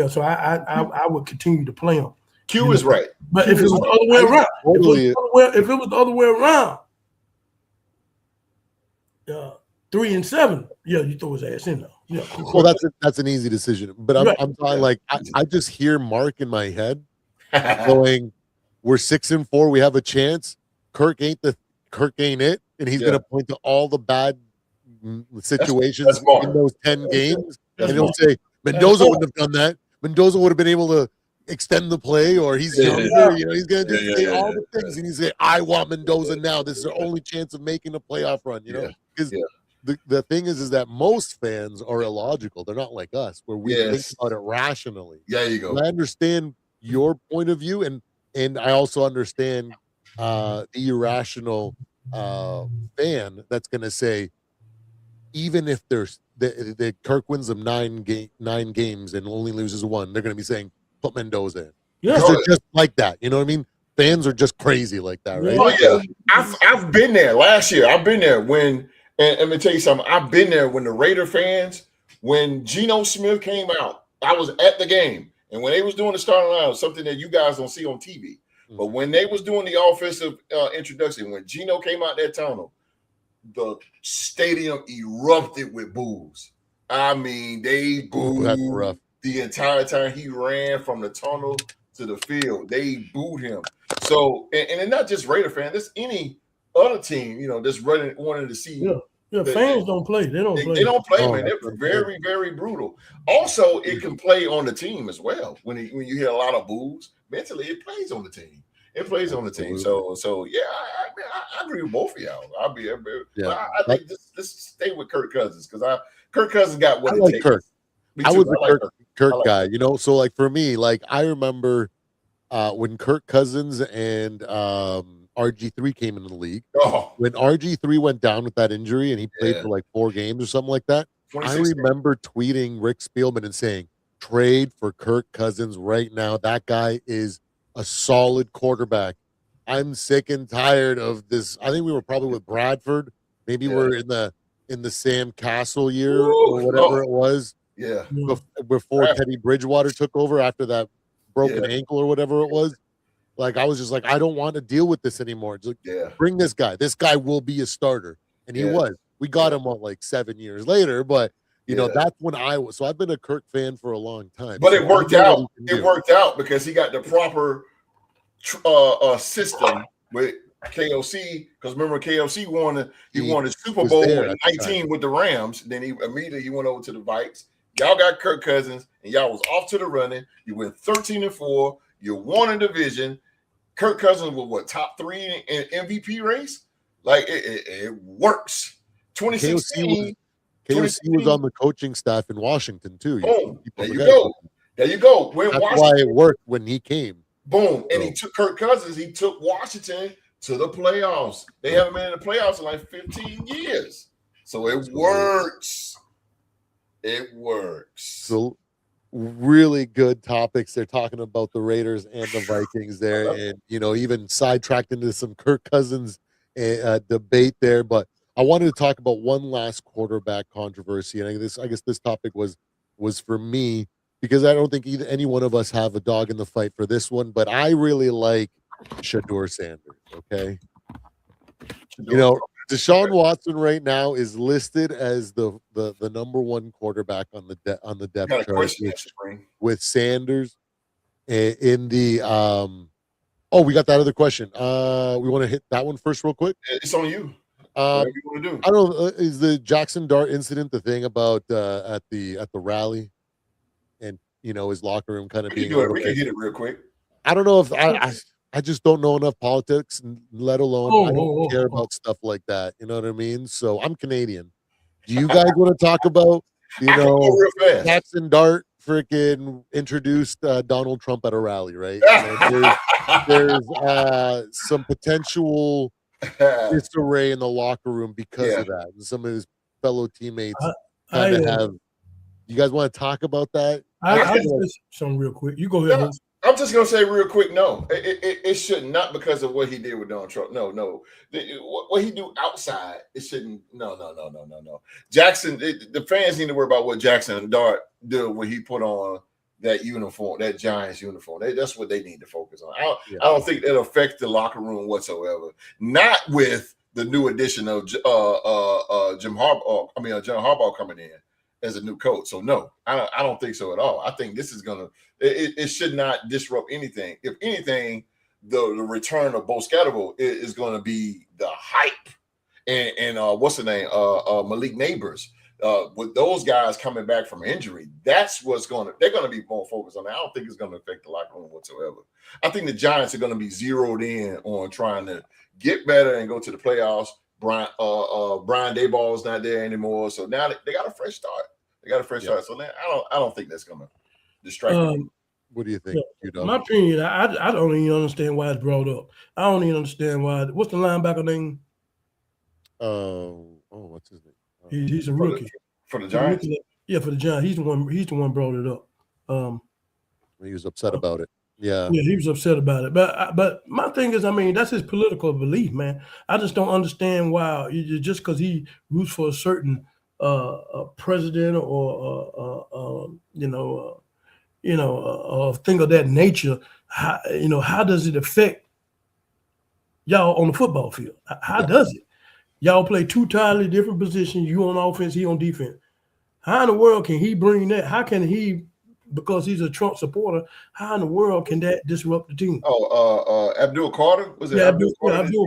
So I would continue to play them. Q is right. But if it was the other way around, if it was the other way around, 3-7, you throw his ass in there. Yeah. Well, that's an easy decision. But I'm talking like I just hear Mark in my head going, "We're 6-4, we have a chance. Kirk ain't it," and he's gonna point to all the bad situations in those 10 games, and he'll say Mendoza wouldn't have done that. Mendoza would have been able to extend the play, or he's younger. He's gonna say all the things, and he's say, "I want Mendoza now. This is our only chance of making a playoff run." Because the thing is that most fans are illogical. They're not like us, where we think about it rationally. Yeah, you go. And I understand your point of view, and I also understand the irrational fan that's going to say, even if there's the Kirk wins them 9 games and only loses 1, they're going to be saying put Mendoza in. Yeah, they're just like that. You know what I mean? Fans are just crazy like that, right? Oh yeah, I've been there last year. I've been there when. And let me tell you something. I've been there when the Raider fans, when Geno Smith came out, I was at the game. And when they was doing the starting line, something that you guys don't see on TV. But when they was doing the offensive introduction, when Geno came out that tunnel, the stadium erupted with boos. I mean, they booed the entire time he ran from the tunnel to the field. They booed him. So, and it's not just Raider fans. It's any other team, that's wanting to see. Yeah, fans don't play. They don't play. They don't play, man. They're very, very brutal. Also, it can play on the team as well. When you hear a lot of boos, mentally, it plays on the team. It plays on the team. So yeah, I agree with both of y'all. I think let's stay with Kirk Cousins because Kirk Cousins got what it takes. Kirk. I was a Kirk guy, So like for me, like I remember when Kirk Cousins and RG3 came into the league. When RG3 went down with that injury and he played for like 4 games or something like that, I remember tweeting Rick Spielman and saying, trade for Kirk Cousins right now. That guy is a solid quarterback. I'm sick and tired of this. I think we were probably with Bradford. Maybe we're in the Sam Castle year or whatever it was. Yeah. Before Teddy Bridgewater took over after that broken ankle or whatever it was. Like, I was just like, I don't want to deal with this anymore. Just like, bring this guy. This guy will be a starter. And he was. We got him on like 7 years later, but that's when I was. So I've been a Kirk fan for a long time. But it worked out. It worked out because he got the proper system with KOC. Because remember, KOC won the Super Bowl in 19 with the Rams. Then he immediately went over to the Vikes. Y'all got Kirk Cousins, and y'all was off to the running. You went 13-4. You won a division. Kirk Cousins was top 3 in MVP race. Like it works. 2016. KOC was on the coaching staff in Washington too. Boom. There you go. That's why it worked when he came. Boom. And he took Kirk Cousins. He took Washington to the playoffs. They haven't been in the playoffs in like 15 years. So it works. It works. So really good topics. They're talking about the Raiders and the Vikings there, and even sidetracked into some Kirk Cousins debate there. But I wanted to talk about one last quarterback controversy, and I guess this topic was for me because I don't think any one of us have a dog in the fight for this one. But I really like Shedeur Sanders. Okay, Deshaun Watson right now is listed as the number 1 quarterback on the depth chart with Sanders in the we got that other question. We want to hit that one first real quick. It's on you. Whatever you want to do. I don't know. Is the Jackson Dart incident the thing about at the rally and his locker room kind of being? We can hit it real quick. I don't know if I just don't know enough politics, let alone I don't care about stuff like that. You know what I mean? So I'm Canadian. Do you guys want to talk about Jackson Dart freaking introduced Donald Trump at a rally, right? And there's some potential disarray in the locker room because of that. And some of his fellow teammates kind of have. You guys want to talk about that? I'll just say something real quick. You go ahead, host. I'm just gonna say real quick, no, it should not, because of what he did with Donald Trump. No, what he do outside, it shouldn't. No. Jackson, the fans need to worry about what Jackson and Dart do when he put on that uniform, that Giants uniform. That's what they need to focus on. I don't think it'll affect the locker room whatsoever. Not with the new addition of Jim Harbaugh. John Harbaugh coming in as a new coach. So no, I don't think so at all. I think this is gonna. It should not disrupt anything. If anything, the return of Bo Scatterbo is going to be the hype, and what's the name? Malik Neighbors. With those guys coming back from injury, that's what's they're going to be more focused on that. I don't think it's going to affect the locker room whatsoever. I think the Giants are going to be zeroed in on trying to get better and go to the playoffs. Brian Daboll is not there anymore, so now they got a fresh start. So now I don't think that's going to distract me. What do you think? My opinion, I don't even understand why it's brought up. I don't even understand why. What's the linebacker name? What's his name? He's a rookie for the Giants. For the Giants. He's the one brought it up. He was upset about it. Yeah, he was upset about it. But my thing is, that's his political belief, man. I just don't understand why just because he roots for a certain president or a thing of that nature. How does it affect y'all on the football field? How does it? Y'all play two entirely different positions. You on offense, he on defense. How in the world can he bring that? How can he, because he's a Trump supporter, how in the world can that disrupt the team? Abdul Carter? Was it Abdul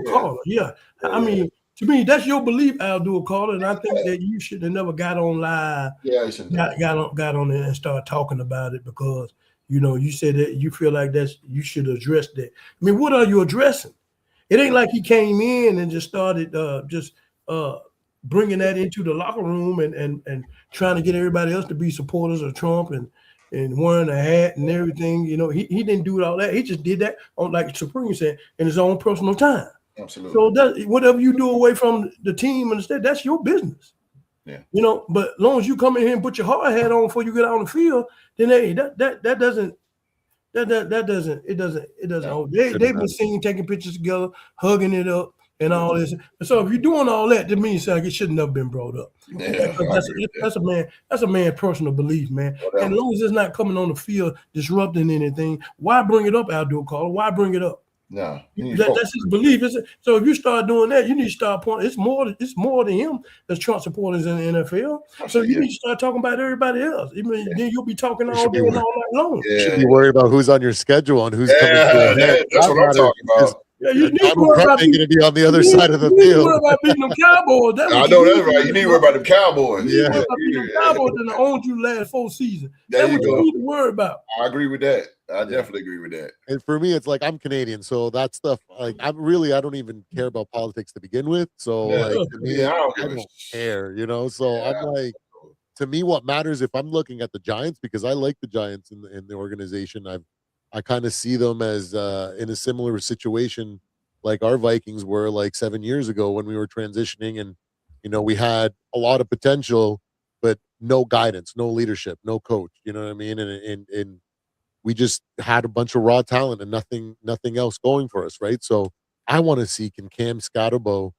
Carter? Yeah. To me, that's your belief, Abdul Carter, and I think that you should have never got on live. Yeah, you shouldn't. Got on there and started talking about it because you said that you feel like you should address that. What are you addressing? It ain't like he came in and just started bringing that into the locker room and trying to get everybody else to be supporters of Trump and wearing a hat and everything. He didn't do all that. He just did that on, like Supreme said, in his own personal time. Absolutely. So whatever you do away from the team and instead, that's your business. Yeah. But as long as you come in here and put your hard hat on before you get out on the field, then that doesn't. They've been seen taking pictures together, hugging it up, and all this. And so if you're doing all that, that means like it should never been brought up. Yeah, that's a man's personal belief, man. Whatever. And as long as it's not coming on the field disrupting anything, why bring it up, Abdul Carter? Why bring it up? No, that's his belief. So if you start doing that, you need to start pointing. It's more than him that's Trump supporters in the NFL. So you need to start talking about everybody else. Then you'll be talking all day and all night long. You should be worried about who's on your schedule and who's coming to the head. That's what I'm talking about. Yeah, you need to worry about going to be on the other side of the field. You worry about beating them Cowboys. I know that's right. You need to worry about the Cowboys. You need to worry about beating them Cowboys that owned you last 4 seasons. That's what you need to worry about. I agree with that. I definitely agree with that. And for me, it's like I'm Canadian, so that stuff, like I don't even care about politics to begin with. So to me, I don't care, So I'm like, to me, what matters if I'm looking at the Giants, because I like the Giants in the organization. I kind of see them as in a similar situation like our Vikings were like 7 years ago when we were transitioning, and we had a lot of potential, but no guidance, no leadership, no coach. You know what I mean? And we just had a bunch of raw talent and nothing else going for us, right? So I want to see, can Cam Scatterbo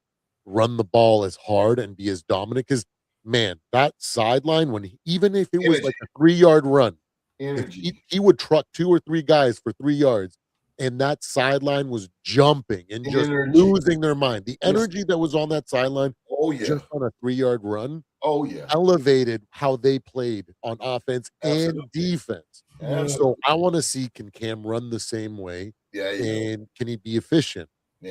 run the ball as hard and be as dominant? Because man, that sideline, even if it was like a 3-yard run, he would truck 2 or 3 guys for 3 yards, and that sideline was jumping and just losing their mind. The energy that was on that sideline, just on a 3-yard run, elevated how they played on offense and defense. So I want to see, can Cam run the same way? And can he be efficient?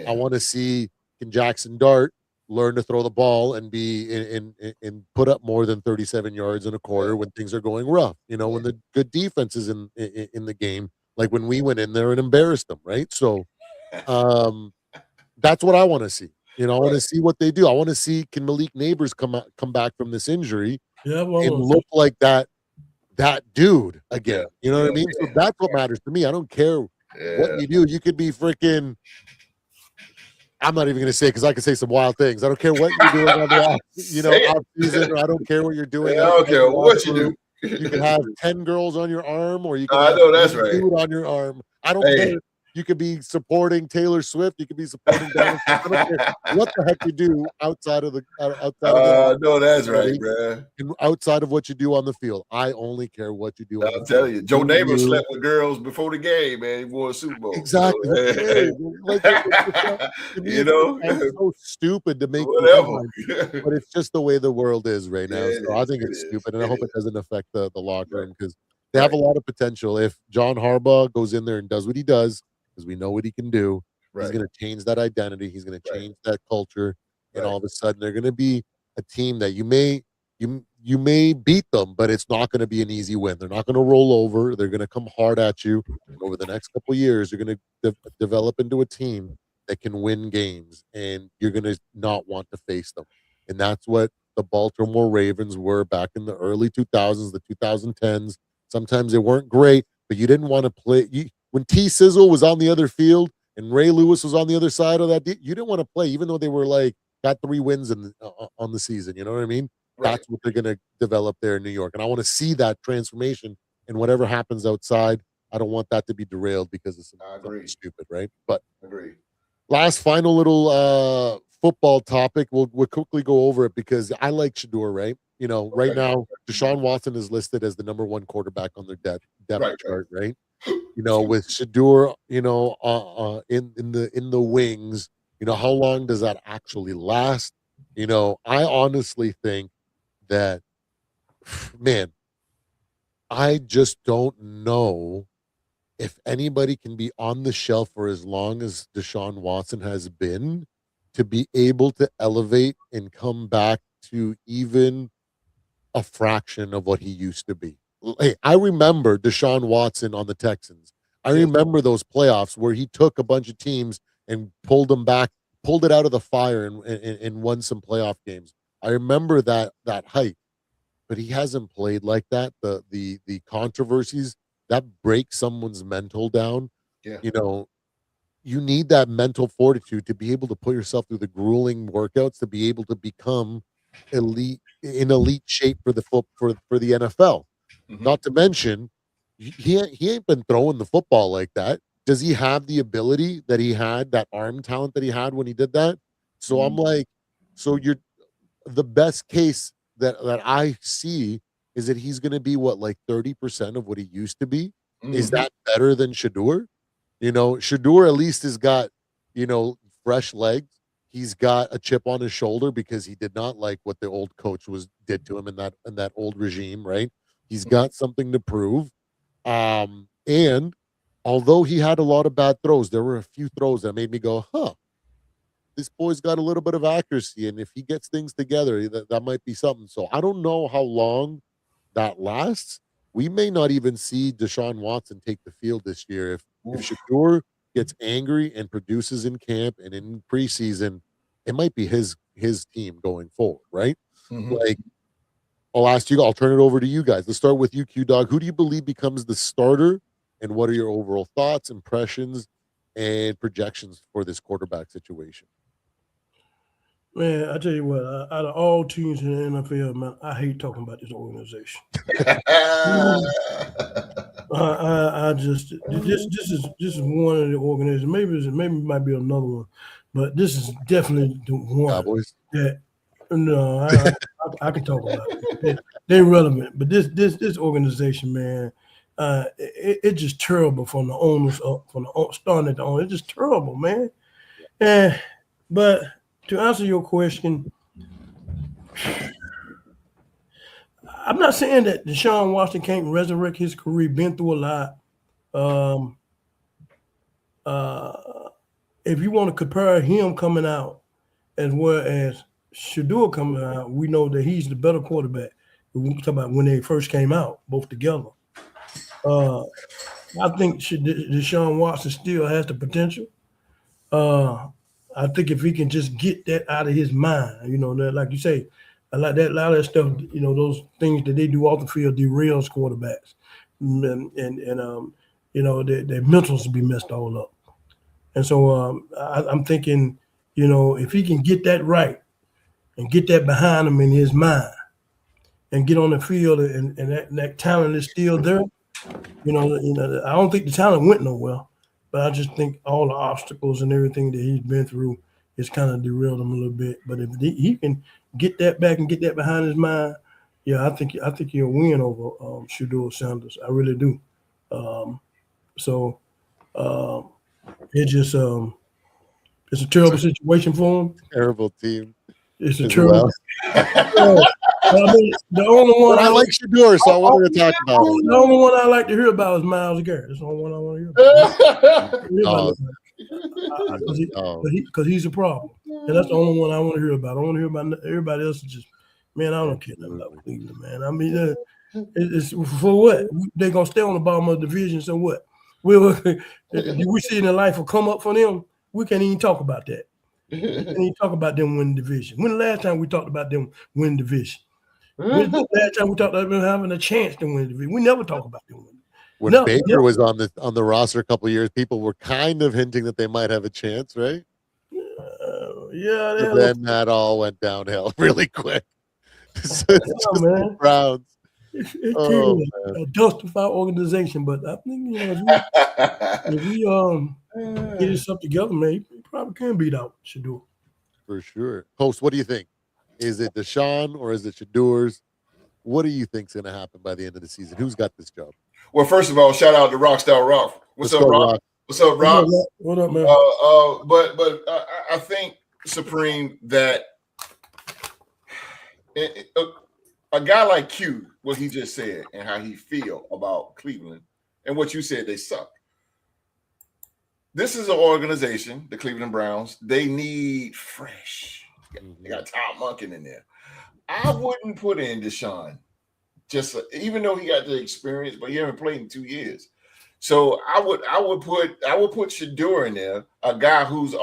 I want to see, can Jackson Dart learn to throw the ball and be and put up more than 37 yards in a quarter when things are going rough, when the good defense is in the game, like when we went in there and embarrassed them, right? So that's what I want to see. I want to see what they do. I want to see, can Malik Neighbors come back from this injury and look like that that dude again. Yeah. You know what I Yeah, mean? So yeah. that's what matters to me. I don't care what Yeah. you do. You could be freaking. I'm not even going to say because I could say some wild things. I don't care what you're doing on the Say it. off season, or I don't care what you're doing Yeah, I don't outside care the locker what you room. do. You could have 10 girls on your arm, or you could I have know that's one right. dude on your arm. I don't Hey. care. You could be supporting Taylor Swift. You could be supporting Donald Trump. I don't care what the heck you do outside of the No, that's right, buddy, bro. and outside of what you do on the field. I only care what you do on the I'm field. telling you, Joe Do Namath you- slept with girls before the game, man. He won a Super Bowl. Exactly. Who So, cares? Like, it's just to me, you it know, sounds so stupid to make the whatever. headline, but it's just the way the world is right Yeah, now. it So I is. think It it's is. stupid, and I It hope is. it doesn't affect the locker Right. room because they have a Right. lot of potential. If John Harbaugh goes in there and does what he does, because we know what he can do, he's Right. going to change that identity. He's going to Right. change that culture, and Right. all of a sudden they're going to be a team that you may beat them, but it's not going to be an easy win. They're not going to roll over. They're going to come hard at you. And over the next couple of years, you're going to develop into a team that can win games, and you're going to not want to face them. And that's what the Baltimore Ravens were back in the early 2000s, the 2010s. Sometimes they weren't great, but you didn't want to play. When T Sizzle was on the other field and Ray Lewis was on the other side of that, you didn't want to play, even though they were like got 3 wins on the season. You know what I mean? Right. That's what they're going to develop there in New York. And I want to see that transformation. And whatever happens outside, I don't want that to be derailed because of I something agree. stupid, right? But Agree. last final little football topic. We'll quickly go over it because I like Shador, right? You know, right Okay. now, Deshaun Watson is listed as the number 1 quarterback on their depth Right. chart, right? You know, with Shador, you know, in the wings, you know, how long does that actually last? You know, I honestly think that, man, I just don't know if anybody can be on the shelf for as long as Deshaun Watson has been to be able to elevate and come back to even a fraction of what he used to be. Hey, I remember Deshaun Watson on the Texans. I Yeah. remember those playoffs where he took a bunch of teams and pulled them back, pulled it out of the fire, and won some playoff games. I remember that hype, but he hasn't played like that. The controversies that break someone's mental down. Yeah. You know, you need that mental fortitude to be able to put yourself through the grueling workouts to be able to become elite shape for for the NFL. Mhm. Not to mention, he ain't been throwing the football like that. Does he have the ability that he had, that arm talent that he had when he did that? So I'm like, so you're the best case that I see is that he's going to be what, like 30% of what he used to be. Is Mhm. that better than Shador? You know, Shador at least has got, you know, fresh legs. He's got a chip on his shoulder because he did not like what the old coach did to him in that old regime, right? He's got something to prove. And although he had a lot of bad throws, there were a few throws that made me go, huh, this boy's got a little bit of accuracy. And if he gets things together, that might be something. So I don't know how long that lasts. We may not even see Deshaun Watson take the field this year. If Shador gets angry and produces in camp and in preseason, it might be his team going forward, right? Mhm. Like, I'll turn it over to you guys. Let's start with you, Q Dog. Who do you believe becomes the starter, and what are your overall thoughts, impressions, and projections for this quarterback situation? Man, I tell you what, out of all teams in the NFL, man, I hate talking about this organization. I just this is one of the organizations. Maybe it might be another one, but this is definitely the one Cowboys. that no, I can talk about it. They're relevant, but this organization, man, it's just terrible from the owners up, from the starting at the owner. It's just terrible, man. But to answer your question, I'm not saying that Deshaun Watson can't resurrect his career. Been through a lot. Um, if you want to compare him coming out as well as Shador coming out, we know that he's the better quarterback. We talk about when they first came out, both together. I think Deshaun Watson still has the potential. I think if he can just get that out of his mind, you know, that like you say, I like that. A lot of that stuff, those things that they do off the field derails quarterbacks, and their mentals be messed all up. And so I'm thinking, if he can get that right and get that behind him in his mind and get on the field and that talent is still there, I don't think the talent went nowhere, but I just think all the obstacles and everything that he's been through has kind of derailed him a little bit. But if he can get that back and get that behind his mind, yeah, I think he'll win over Shedeur Sanders. I really do. So it just it's a terrible situation for him. Terrible team. It's a as terrible. well. I mean, the only one But I like Shedeur, so I wanted to talk about it. The only one I like to hear about is Myles Garrett. That's the only one I want to hear about. Because he's a problem, and that's the only one I want to hear about. I want to hear about everybody else. Is just, man, I don't care nothing about Cleveland, man. I mean, it's for what? They're gonna stay on the bottom of the division. So what? Do we see in the life will come up for them? We can't even talk about that. We can't even talk about them winning division. When the last time we talked about them winning division? When the last time we talked about them having a chance to win the division? We never talk about them winning. When Baker was on the roster a couple of years, people were kind of hinting that they might have a chance, right? Yeah. But then that all went downhill really quick. So man. Browns. It's a justified organization, but I think if we get himself together, man, he probably can beat out Shedeur. For sure. Post, what do you think? Is it Deshaun or is it Shedeur's? What do you think's going to happen by the end of the season? Who's got this job? Well, first of all, shout out to Rockstar Rock. What's up, Rock? What's up, Rock? What up, man? But I think, Supreme, that a guy like Q, what he just said and how he feel about Cleveland and what you said, they suck. This is an organization, the Cleveland Browns. They need fresh. They got Tom Monken in there. I wouldn't put in Deshaun, even though he got the experience, but he haven't played in 2 years. So I would put Shedeur in there, a guy who's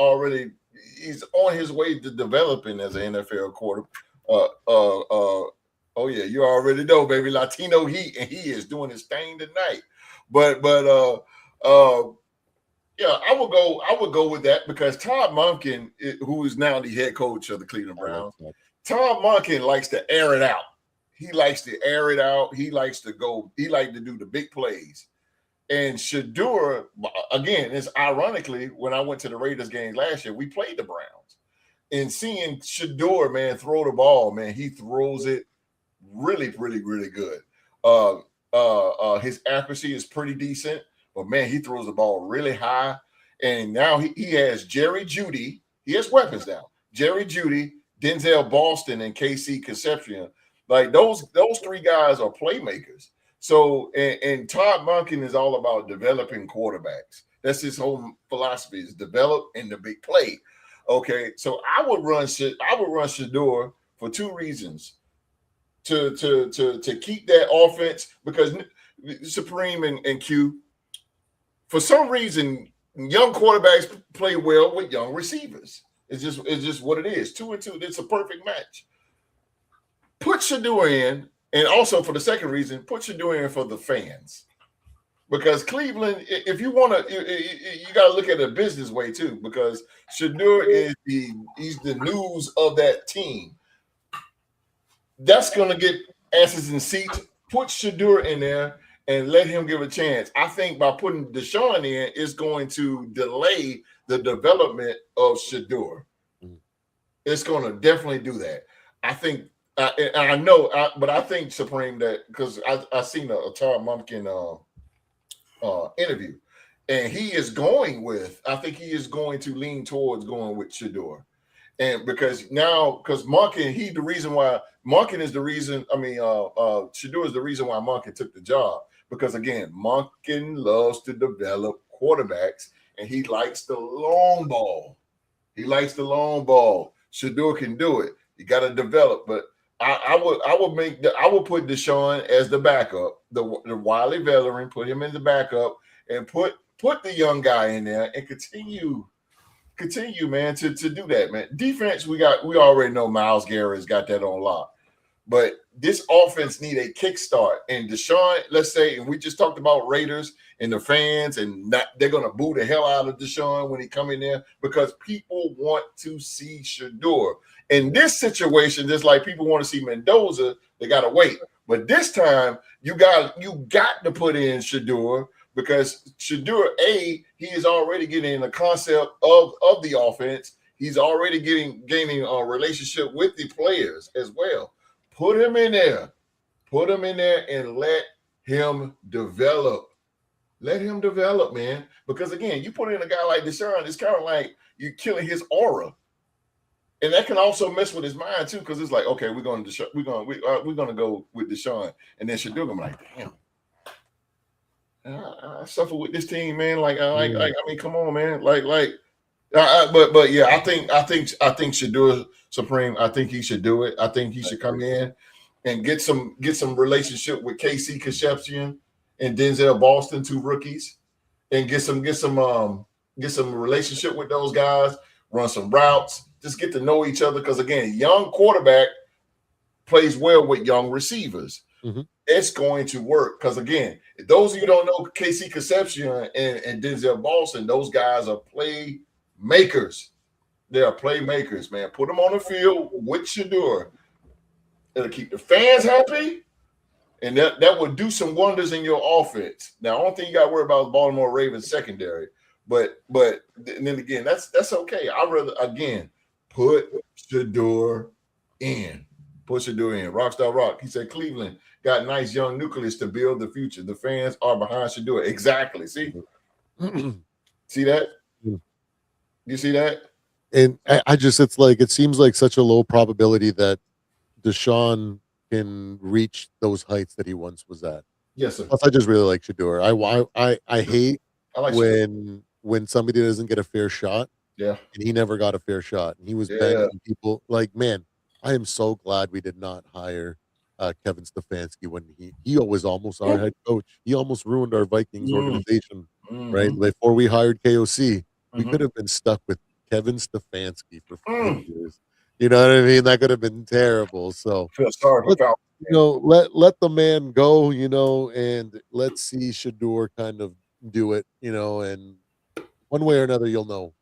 he's on his way to developing as an NFL quarterback. Oh yeah, you already know, baby, Latino Heat, and he is doing his thing tonight. But yeah, I would go with that because Todd Monken, who is now the head coach of the Cleveland Browns, Todd Monken likes to air it out. He likes to air it out. He likes to do the big plays. And Shedeur, again, it's ironically, when I went to the Raiders game last year, we played the Browns. And seeing Shedeur, man, throw the ball, man, he throws it really, really, really good. His accuracy is pretty decent, but man, he throws the ball really high. And now he has Jerry Jeudy. He has weapons now. Jerry Jeudy, Denzel Boston, and KC Concepcion. Like those three guys are playmakers. So and Todd Monken is all about developing quarterbacks. That's his whole philosophy: is develop in the big play. Okay, so I would run Shedeur for two reasons: to keep that offense, because Supreme and Q, for some reason, young quarterbacks play well with young receivers. It's just what it is. 2 and 2, it's a perfect match. Put Shedeur in, and also for the second reason, put Shedeur in for the fans. Because Cleveland, if you want to, you got to look at it a business way too. Because Shedeur he's the news of that team. That's going to get asses in seats. Put Shedeur in there and let him give a chance. I think by putting Deshaun in, it's going to delay the development of Shedeur. It's going to definitely do that. I think, I know, but I think, Supreme, that because I seen a Todd Monken interview, and I think he is going to lean towards going with Shedeur. And because Monken, Shedeur is the reason why Monken took the job. Because again, Monken loves to develop quarterbacks, and he likes the long ball. Shedeur can do it. You got to develop, but I would put Deshaun as the backup, the wily veteran, put him in the backup, and put the young guy in there and continue, man, to do that, man. Defense, we already know Myles Garrett's got that on lock. But this offense need a kickstart. And Deshaun, let's say, and we just talked about Raiders and the fans, and they're gonna boo the hell out of Deshaun when he come in there because people want to see Shador. In this situation, just like people want to see Mendoza, they gotta wait. But this time, you got to put in Shador because Shador, he is already getting a concept of the offense. He's already gaining a relationship with the players as well. Put him in there. Put him in there and let him develop. Let him develop, man. Because again, you put in a guy like Deshaun, it's kind of like you're killing his aura, and that can also mess with his mind too. Because it's like, okay, we're going to go with Deshaun, and then Shador gonna be like, damn, I suffer with this team, man. Like, I mean, come on, man. But yeah, I think Shador Supreme. I think he should do it. I think he should come in and get some relationship with KC Concepcion and Denzel Boston, 2 rookies, and get some relationship with those guys. Run some routes. Just get to know each other because again, young quarterback plays well with young receivers. Mm-hmm. It's going to work because again, those of you who don't know KC Concepcion and Denzel Boston, those guys are playmakers. They are playmakers, man. Put them on the field with Shador. It'll keep the fans happy, and that will do some wonders in your offense. Now, the only thing you got to worry about is Baltimore Ravens secondary. But then again, that's okay. I'd rather again put Shador in. Put Shador in. Rockstar Rock. He said Cleveland got nice young nucleus to build the future. The fans are behind Shador. Exactly. See? See that? You see that? And I just, it's like, it seems like such a low probability that Deshaun can reach those heights that he once was at. Yes, sir. Plus, I just really like Shador. I hate like when somebody doesn't get a fair shot. Yeah. And he never got a fair shot. And he was banging people. Like, man, I am so glad we did not hire Kevin Stefanski when he was almost our head coach. He almost ruined our Vikings organization, right? Before we hired KOC, we could have been stuck with Kevin Stefanski for 5 years. You know what I mean? That could have been terrible. So feel sorry for Falcons. You know, let the man go, you know, and let's see Shador kind of do it, you know, and one way or another you'll know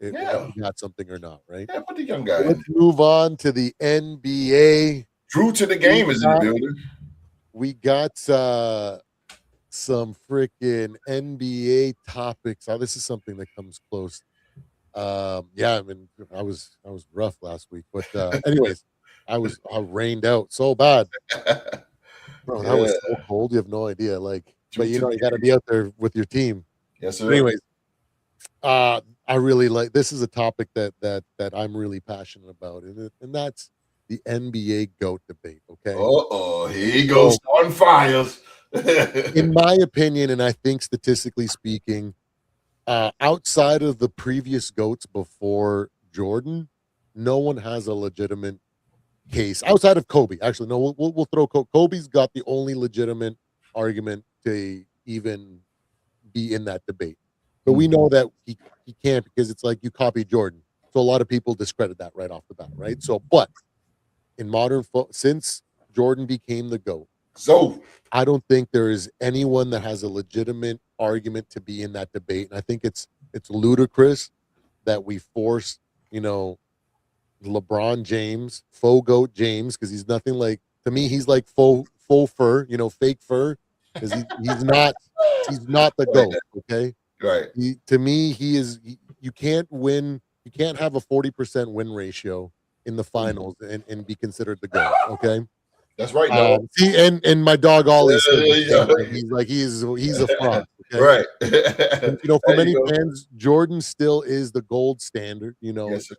if you got something or not, right? Yeah, put the young guy. Let's move on to the NBA. True to the game is in the building. We got some freaking NBA topics. Oh, this is something that comes close. Yeah, I mean, I was rough last week, but anyways, I rained out so bad. Bro, that was so cold. You have no idea. Like, but you know, you got to be out there with your team. Yes, sir. Anyways, I really like, this is a topic that I'm really passionate about, and that's the NBA GOAT debate. Okay. Here he goes, starting fires. In my opinion, and I think statistically speaking, outside of the previous GOATs before Jordan, no one has a legitimate case outside of Kobe. Actually, no, we'll throw Kobe's got the only legitimate argument to even be in that debate. But we know that he can't, because it's like you copy Jordan. So a lot of people discredit that right off the bat, right? So, but in modern since Jordan became the GOAT, so I don't think there is anyone that has a legitimate argument to be in that debate. And I think it's ludicrous that we force, you know, LeBron James, faux GOAT James, because he's nothing like, to me, he's like faux fur, you know, fake fur, because he's not the GOAT, okay? Right. To me, you can't win, you can't have a 40% win ratio in the finals and be considered the GOAT, okay? That's right, dog. See, and my dog Ollie said he's like he's a fraud. Okay? Right. And, you know, for many fans, Jordan still is the gold standard. You know, yes,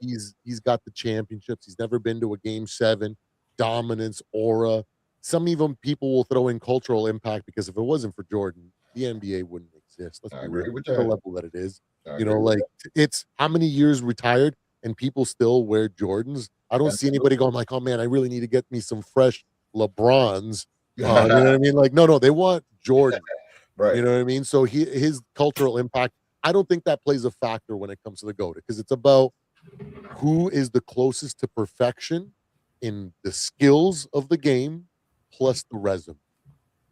he's got the championships. He's never been to a game 7, dominance, aura. Some even people will throw in cultural impact, because if it wasn't for Jordan, the NBA wouldn't exist. Let's be real, at the level that it is. You know, like, it's how many years retired and people still wear Jordans. I don't see anybody going like, oh man, I really need to get me some fresh LeBrons. You know what I mean? Like, no, they want Jordan. Right. You know what I mean? So his cultural impact, I don't think that plays a factor when it comes to the GOAT, because it's about who is the closest to perfection in the skills of the game plus the resume.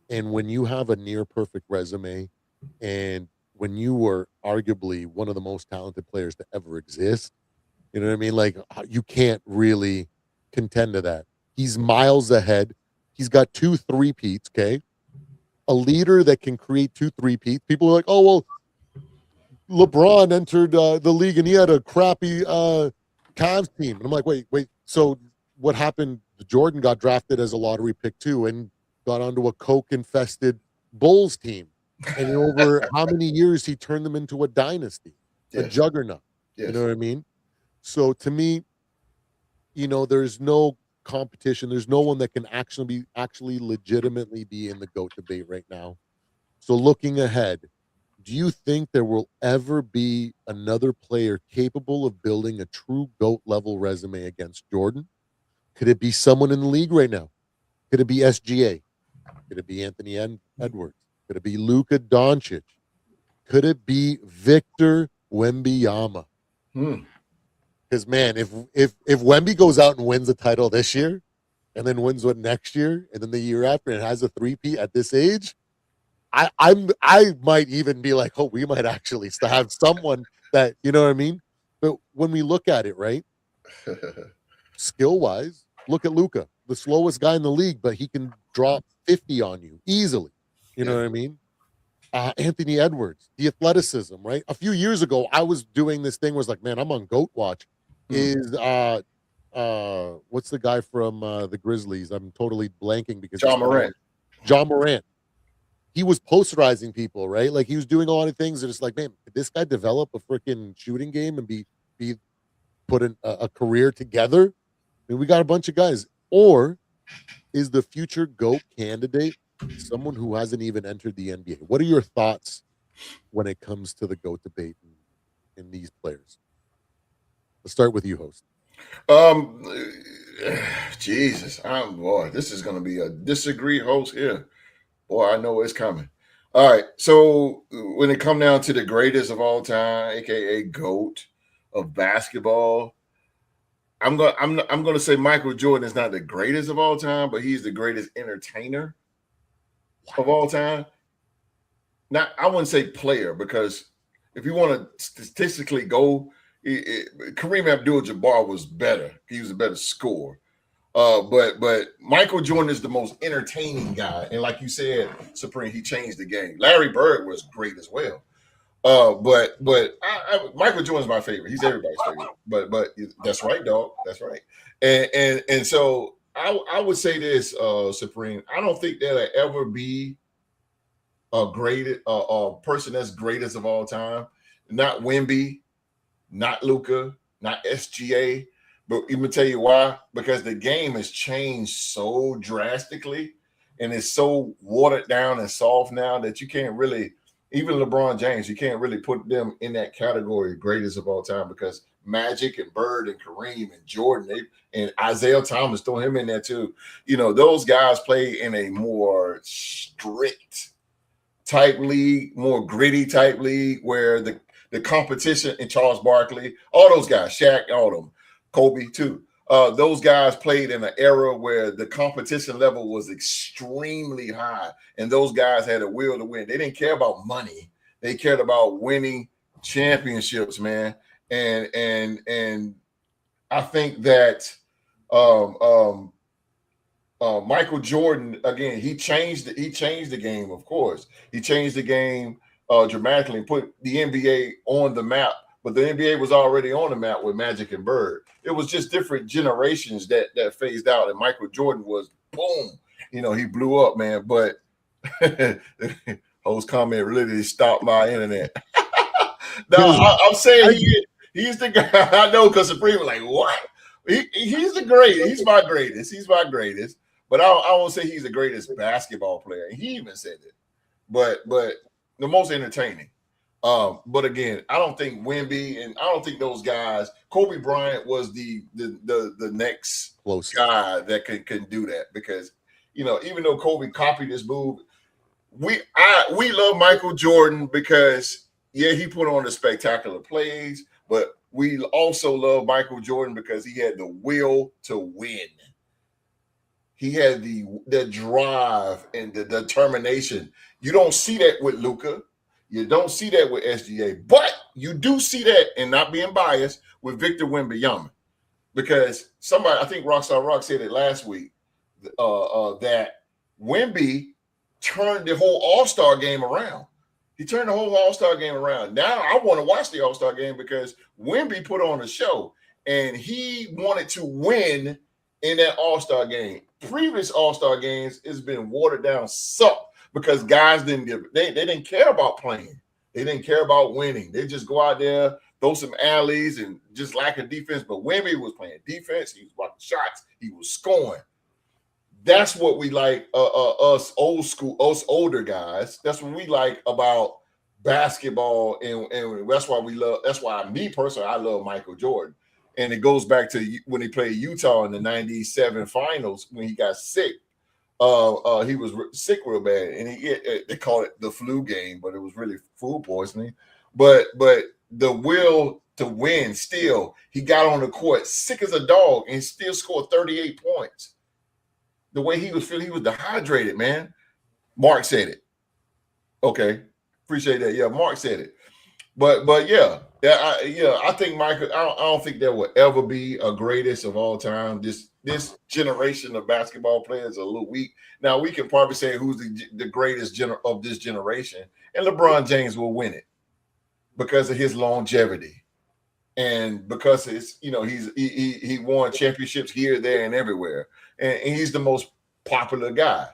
And when you have a near perfect resume, and when you were arguably one of the most talented players to ever exist, you know what I mean? Like, you can't really contend to that. He's miles ahead. He's got 2 3-peats, okay? A leader that can create 2 3-peats. People are like, oh, well, LeBron entered the league and he had a crappy Cavs team. And I'm like, wait. So what happened? Jordan got drafted as a lottery pick too and got onto a coke-infested Bulls team. And over how many years he turned them into a dynasty, a juggernaut. Yes. You know what I mean? So to me, there's no competition. There's no one that can actually legitimately be in the GOAT debate right now. So looking ahead, do you think there will ever be another player capable of building a true GOAT level resume against Jordan? Could it be someone in the league right now? Could it be SGA? Could it be Anthony Edwards? Could it be Luka Doncic? Could it be Victor Wembanyama? Because man, if Wemby goes out and wins a title this year, and then wins one next year, and then the year after, and has a 3-peat at this age, I might even be like, oh, we might actually have someone that, you know what I mean? But when we look at it, right, skill wise, look at Luka, the slowest guy in the league, but he can drop 50 on you easily. You know what I mean? Anthony Edwards, the athleticism, right? A few years ago, I was doing this thing, was like, man, I'm on GOAT watch. Is what's the guy from the Grizzlies? I'm totally blanking because John Morant. John Morant. He was posterizing people, right? Like he was doing a lot of things that it's like, man, could this guy develop a freaking shooting game and be put in a career together? I mean, we got a bunch of guys. Or is the future GOAT candidate someone who hasn't even entered the NBA? What are your thoughts when it comes to the GOAT debate in these players? Let's start with you, host. Jesus, boy, this is going to be a disagree host here. Boy, I know it's coming. All right, so when it come down to the greatest of all time, aka GOAT of basketball, I'm gonna say Michael Jordan is not the greatest of all time, but he's the greatest entertainer of all time. Not, I wouldn't say player, because if you want to statistically go, Kareem Abdul-Jabbar was better. He was a better scorer. But Michael Jordan is the most entertaining guy, and like you said, Supreme, he changed the game. Larry Bird was great as well. But Michael Jordan's my favorite. He's everybody's favorite. But that's right, dog. That's right. And so I would say this, Supreme. I don't think there'll ever be a person that's greatest of all time. Not Wemby, not Luka, not SGA. But let me tell you why. Because the game has changed so drastically, and it's so watered down and soft now that you can't really, even LeBron James, you can't really put them in that category of greatest of all time, because Magic and Bird and Kareem and Jordan and Isaiah Thomas, throw him in there too. Those guys play in a more strict type league, more gritty type league, where the competition, in Charles Barkley, all those guys, Shaq, all of them, Kobe too. Those guys played in an era where the competition level was extremely high, and those guys had a will to win. They didn't care about money; they cared about winning championships, man. And I think that Michael Jordan, again, he changed the game. Of course, he changed the game dramatically and put the NBA on the map. But the NBA was already on the map with Magic and Bird. It was just different generations that phased out. And Michael Jordan was boom. He blew up, man. But host comment really stopped my internet. No, I'm saying he's the guy. I know, because Supreme was like, what? He's the greatest. He's my greatest. He's my greatest. But I won't say he's the greatest basketball player. He even said it. But the most entertaining. But again, I don't think Wemby and I don't think those guys. Kobe Bryant was the next closest guy that can do that, because even though Kobe copied this move, we love Michael Jordan because he put on the spectacular plays, but we also love Michael Jordan because he had the will to win. He had the drive and the determination. You don't see that with Luka. You don't see that with SGA, but you do see that, and not being biased, with Victor Wembanyama, because somebody, I think Rockstar Rock said it last week, that Wemby turned the whole All-Star game around. He turned the whole All-Star game around. Now I want to watch the All-Star game because Wemby put on a show, and he wanted to win in that All-Star game. Previous All-Star games has been watered down, sucked, because guys they didn't care about playing. They didn't care about winning. They just go out there, throw some alleys, and just lack of defense. But Wemby was playing defense. He was blocking shots. He was scoring. That's what we like, us old school, us older guys. That's what we like about basketball, and that's why we love. That's why me personally, I love Michael Jordan. And it goes back to when he played Utah in the '97 finals when he got sick. He was sick real bad, and they call it the flu game, but it was really food poisoning. But the will to win, still, he got on the court sick as a dog and still scored 38 points. The way he was feeling, he was dehydrated, man. Mark said it. Okay, appreciate that. Yeah, Mark said it. But I think Michael. I don't think there will ever be a greatest of all time. This generation of basketball players are a little weak. Now we can probably say who's the greatest of this generation, and LeBron James will win it because of his longevity and because it's he won championships here, there, and everywhere, and he's the most popular guy.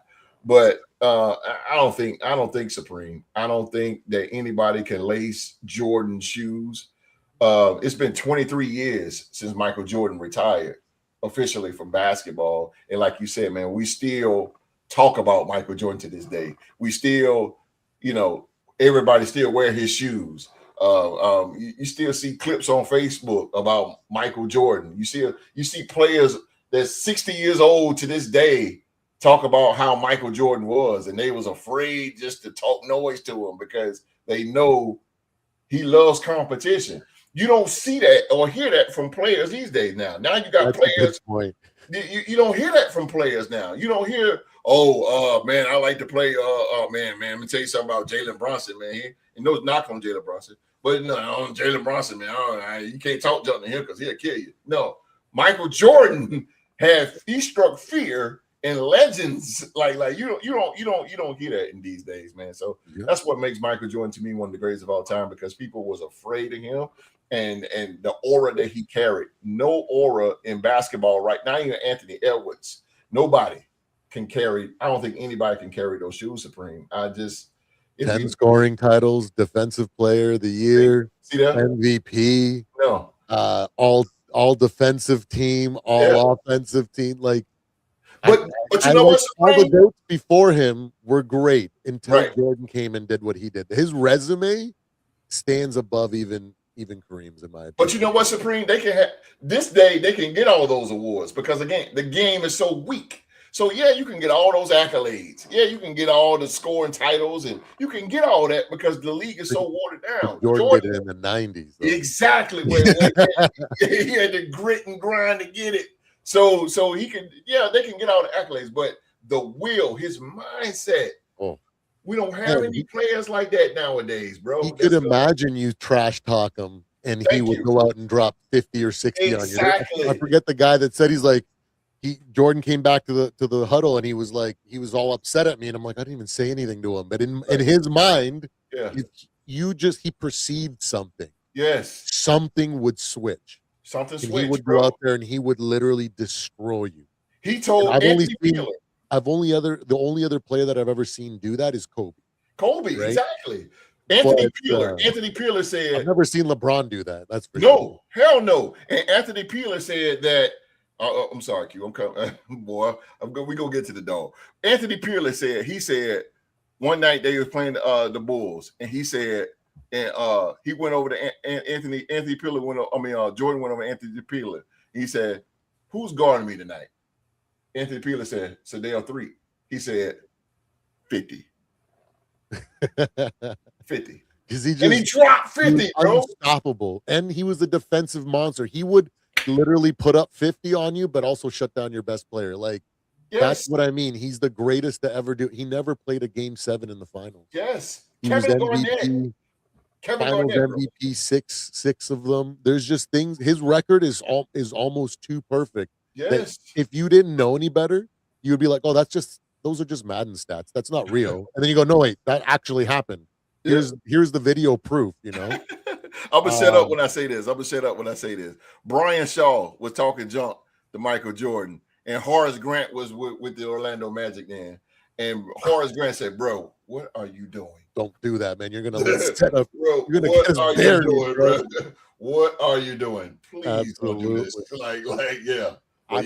But I don't think Supreme. I don't think that anybody can lace Jordan shoes. It's been 23 years since Michael Jordan retired officially from basketball. And like you said, man, we still talk about Michael Jordan to this day. We still, everybody still wear his shoes. You still see clips on Facebook about Michael Jordan. You see players that's 60 years old to this day talk about how Michael Jordan was, and they was afraid just to talk noise to him because they know he loves competition. You don't see that or hear that from players these days now. Now you got players. You don't hear that from players now. You don't hear, man, I like to play. Man, let me tell you something about Jalen Brunson, man. And no knock on Jalen Brunson, but no, on Jalen Brunson, man, you can't talk junk to him because he'll kill you. No, Michael Jordan he struck fear. And legends like you don't hear that in these days, man. So that's what makes Michael Jordan to me one of the greatest of all time, because people was afraid of him and the aura that he carried. No aura in basketball right now. Even Anthony Edwards, nobody can carry. I don't think anybody can carry those shoes, Supreme. 10 scoring titles, defensive player of the year, see that? MVP, no, all defensive team, all offensive team, like. But you know what? All the goats before him were great until Jordan came and did what he did. His resume stands above even Kareem's, in my opinion. But you know what, Supreme? They can get all those awards because, again, the game is so weak. So yeah, you can get all those accolades. Yeah, you can get all the scoring titles, and you can get all that because the league is so watered down. Jordan did it in the 90s. Though. Exactly. He had the grit and grind to get it. So he can, they can get all the accolades, but the will, his mindset, we don't have any players like that nowadays, bro. He could imagine you trash talk him, and he would go out and drop 50 or 60 on you. I forget the guy that said Jordan came back to the huddle, and he was all upset at me, and I'm like, I didn't even say anything to him, but in his mind, he perceived something. Yes, something would switch. Something switched, he would go out there and he would literally destroy you. He told Anthony Peeler. The only other player that I've ever seen do that is Kobe. Right? Exactly. Anthony Peeler said, I've never seen LeBron do that. That's for sure. Hell no. And Anthony Peeler said that. I'm sorry, Q. I'm coming, boy. We gonna get to the dog. Anthony Peeler said one night they was playing the Bulls, and he said. And he went over to Anthony Peeler. Jordan went over to Anthony Peeler. He said, "Who's guarding me tonight?" Anthony Peeler said, "Sadell 3." He said, 50. 50. Because he dropped 50, bro. Unstoppable. And he was a defensive monster. He would literally put up 50 on you, but also shut down your best player. Like, That's Yes. what I mean. He's the greatest to ever do. He never played a game 7 in the finals. Yes. He was Kevin Garnett. MVP, Kevin finals Garnett, bro. MVP, six of them. There's just things. His record is almost too perfect. That Yes. if you didn't know any better, you would be like, oh, those are just Madden stats. That's not real. And then you go, no, wait, that actually happened. Yeah. Here's the video proof, you know. I'm gonna shut up when I say this. Brian Shaw was talking junk to Michael Jordan, and Horace Grant was with the Orlando Magic then. And Horace Grant said, "Bro, what are you doing? Don't do that, man. You're gonna set up. Bro, You're gonna what get us are you buried, doing, bro. bro? What are you doing? Please don't do this. Absolutely. Like, yeah. But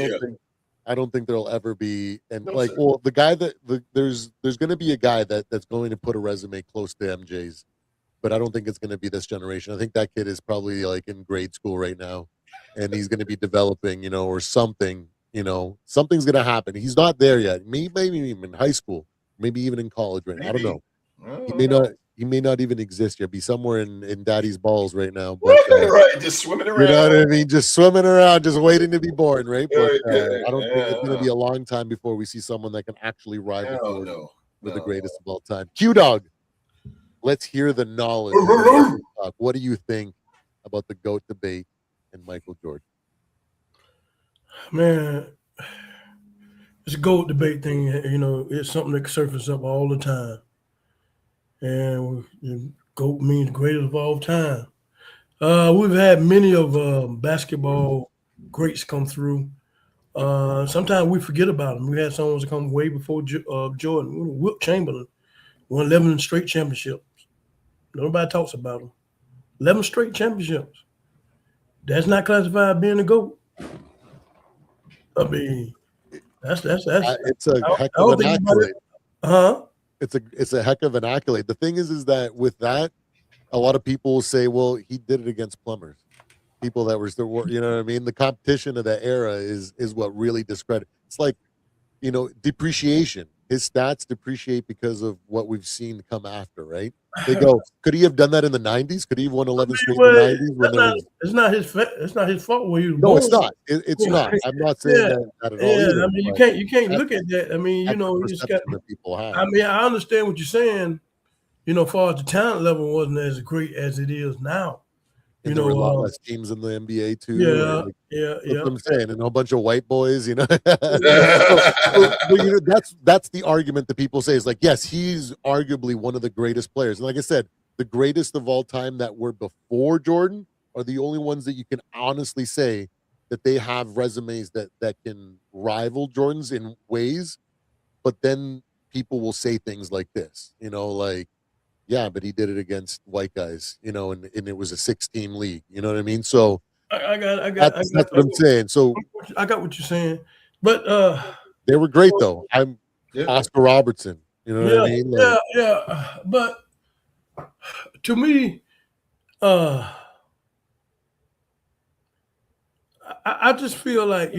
I don't think there'll ever be No, like, sir. well, the guy there's going to be a guy that's going to put a resume close to MJ's, but I don't think it's going to be this generation. I think that kid is probably like in grade school right now, and he's going to be developing, or something. Something's going to happen. He's not there yet. Maybe even in high school, maybe even in college right now. I don't know. He may not even exist yet. Be somewhere in daddy's balls right now. But right, just swimming around. you know what I mean? Just swimming around, just waiting to be born, right? But I don't think Yeah, it's going to be a long time before we see someone that can actually rival Hell Jordan no. for the No, greatest of all time. Q-Dog, let's hear the knowledge. What do you think about the GOAT debate and Michael Jordan? Man, it's a GOAT debate thing. It's something that surfaces up all the time. And GOAT means greatest of all time. We've had many of basketball greats come through. Sometimes we forget about them. We had someone that come way before Jordan. Wilt Chamberlain won 11 straight championships. Nobody talks about them. 11 straight championships. That's not classified being a GOAT. I mean, that's it's a heck of an accolade. Huh? It's a heck of an accolade. The thing is that with that, a lot of people will say, well, he did it against plumbers. People that were still, you know what I mean? The competition of that era is what really discredit. It's like, depreciation. His stats depreciate because of what we've seen come after, right? They go, could he have done that in the 90s? Could he have won 11 straight in the 90s? It's not his fault when he was No, born. it's not. It's not. I'm not saying that at all. Either, I mean, you can't look at that. I mean, you just got. That people have. I mean, I understand what you're saying. As far as the talent level wasn't as great as it is now. And there were a lot less teams in the NBA too. Yeah. That's what I'm saying, and a whole bunch of white boys, so, but, that's the argument that people say is like, yes, he's arguably one of the greatest players. And like I said, the greatest of all time that were before Jordan are the only ones that you can honestly say that they have resumes that can rival Jordan's in ways. But then people will say things like this, like, yeah, but he did it against white guys, and it was a 6-team league. You know what I mean? So that's what I'm saying. So I got what you're saying, but they were great though. I'm Oscar Robertson. You know what I mean? Like, yeah. But to me, I just feel like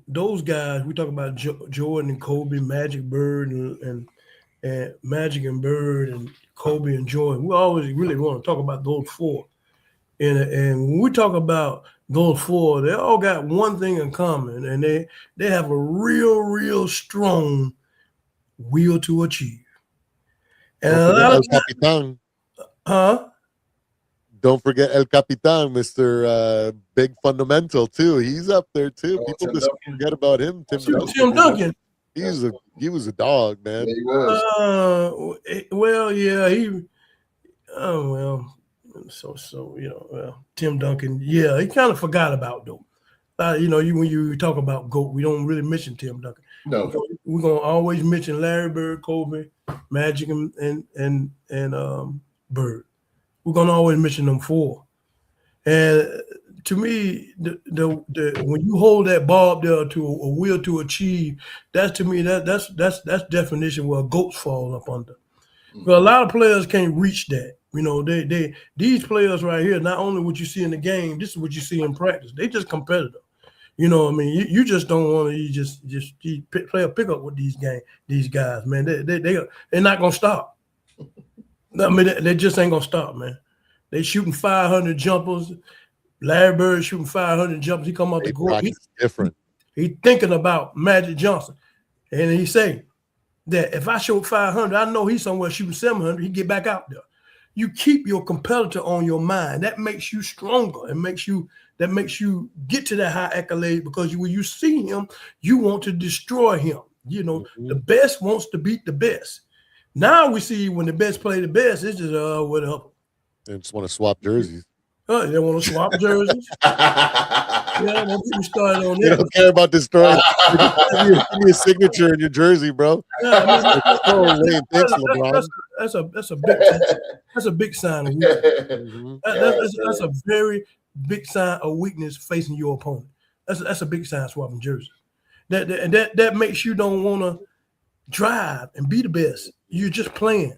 those guys. We talk about Jordan and Kobe, Magic, Bird, and Magic and Bird and Kobe and Jordan. We always really want to talk about those four. And when we talk about those four, they all got one thing in common, and they have a real strong will to achieve. And a lot of Capitan. Huh? Don't forget El Capitan, Mr. Big Fundamental too. He's up there too. People just forget about him. Tim Duncan. He was a dog, man. Yeah, he was. Tim Duncan. Yeah, he kind of forgot about though. When you talk about GOAT, we don't really mention Tim Duncan. No, we're gonna always mention Larry Bird, Kobe, Magic, and Bird. We're gonna always mention them four. And to me, when you hold that bar up there to a will to achieve, that's to me that's definition where GOATs fall up under. But a lot of players can't reach that. These players right here, not only what you see in the game, this is what you see in practice. They just competitive. You just don't want to just play a pickup with these guys, man. They're not gonna stop. I mean, they just ain't gonna stop, man. They shooting 500 jumpers. Larry Bird shooting 500 jumpers. He come out the court. Different. He thinking about Magic Johnson. And he say that if I show 500, I know he's somewhere shooting 700. He get back out there. You keep your competitor on your mind. That makes you stronger. That makes you get to that high accolade, because when you see him, you want to destroy him. You know, the best wants to beat the best. Now we see when the best play the best, it's just whatever. They just want to swap jerseys. They want to swap jerseys. Yeah, don't get me started on They that. don't care about destroying. Give me a signature in your jersey, bro. Yeah, I mean, Thanks, LeBron. that's a big sign of weakness. That's a very big sign of weakness facing your opponent. That's a big sign swapping jerseys. That makes you don't want to drive and be the best. You're just playing.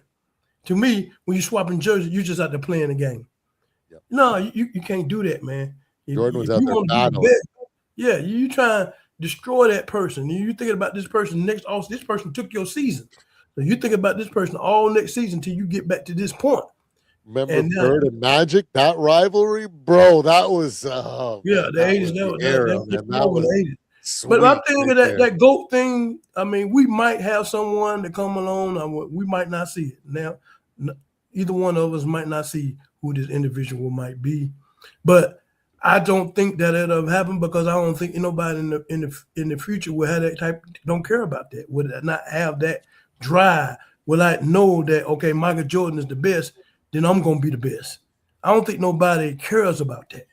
To me, when you're swapping jerseys, you're just out there playing the game. Yep. No, you can't do that, man. Jordan was out there battling. Yeah, you try to destroy that person. You thinking about this person next. Also, this person took your season. So you think about this person all next season till you get back to this point. Remember Bird and Magic, that rivalry, bro? That was the 80s. That was the 80s. Sweet, but I'm thinking that GOAT thing. I mean, we might have someone to come along. We might not see it now. Either one of us might not see who this individual might be, but I don't think that it'll happen, because I don't think nobody in the future will have that type. Don't care about that. Would not have that drive. Will I know that, okay, Michael Jordan is the best, then I'm gonna be the best. I don't think nobody cares about that.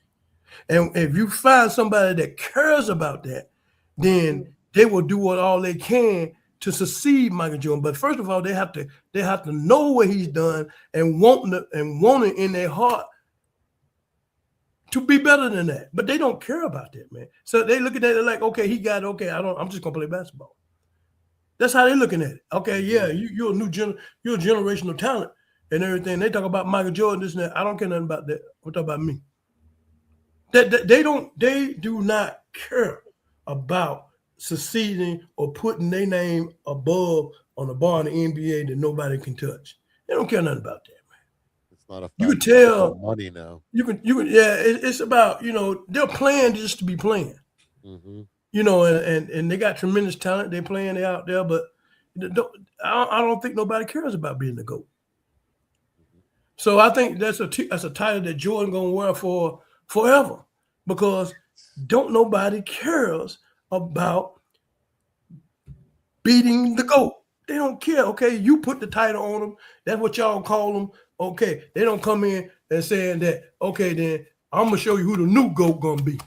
And if you find somebody that cares about that, then they will do all they can to succeed Michael Jordan. But first of all, they have to know what he's done and want it in their heart to be better than that. But they don't care about that, man. So they look at it like, okay, he got it. Okay, I'm just gonna play basketball. That's how they looking at it. Okay, yeah, you're a generational talent and everything. They talk about Michael Jordan, this and that. I don't care nothing about that. We're talking about me. They do not care about succeeding or putting their name above on a bar in the NBA that nobody can touch. They don't care nothing about that, man. It's not a fact. You can tell money now. You can it's about, they're playing just to be playing. Mm-hmm. And they got tremendous talent. They're playing, they're out there, but I don't think nobody cares about being the GOAT. Mm-hmm. So I think that's a title that Jordan gonna wear for forever, because don't nobody cares about beating the GOAT. They don't care. Okay, you put the title on them. That's what y'all call them. Okay, they don't come in and saying that, okay, then I'm gonna show you who the new GOAT gonna be.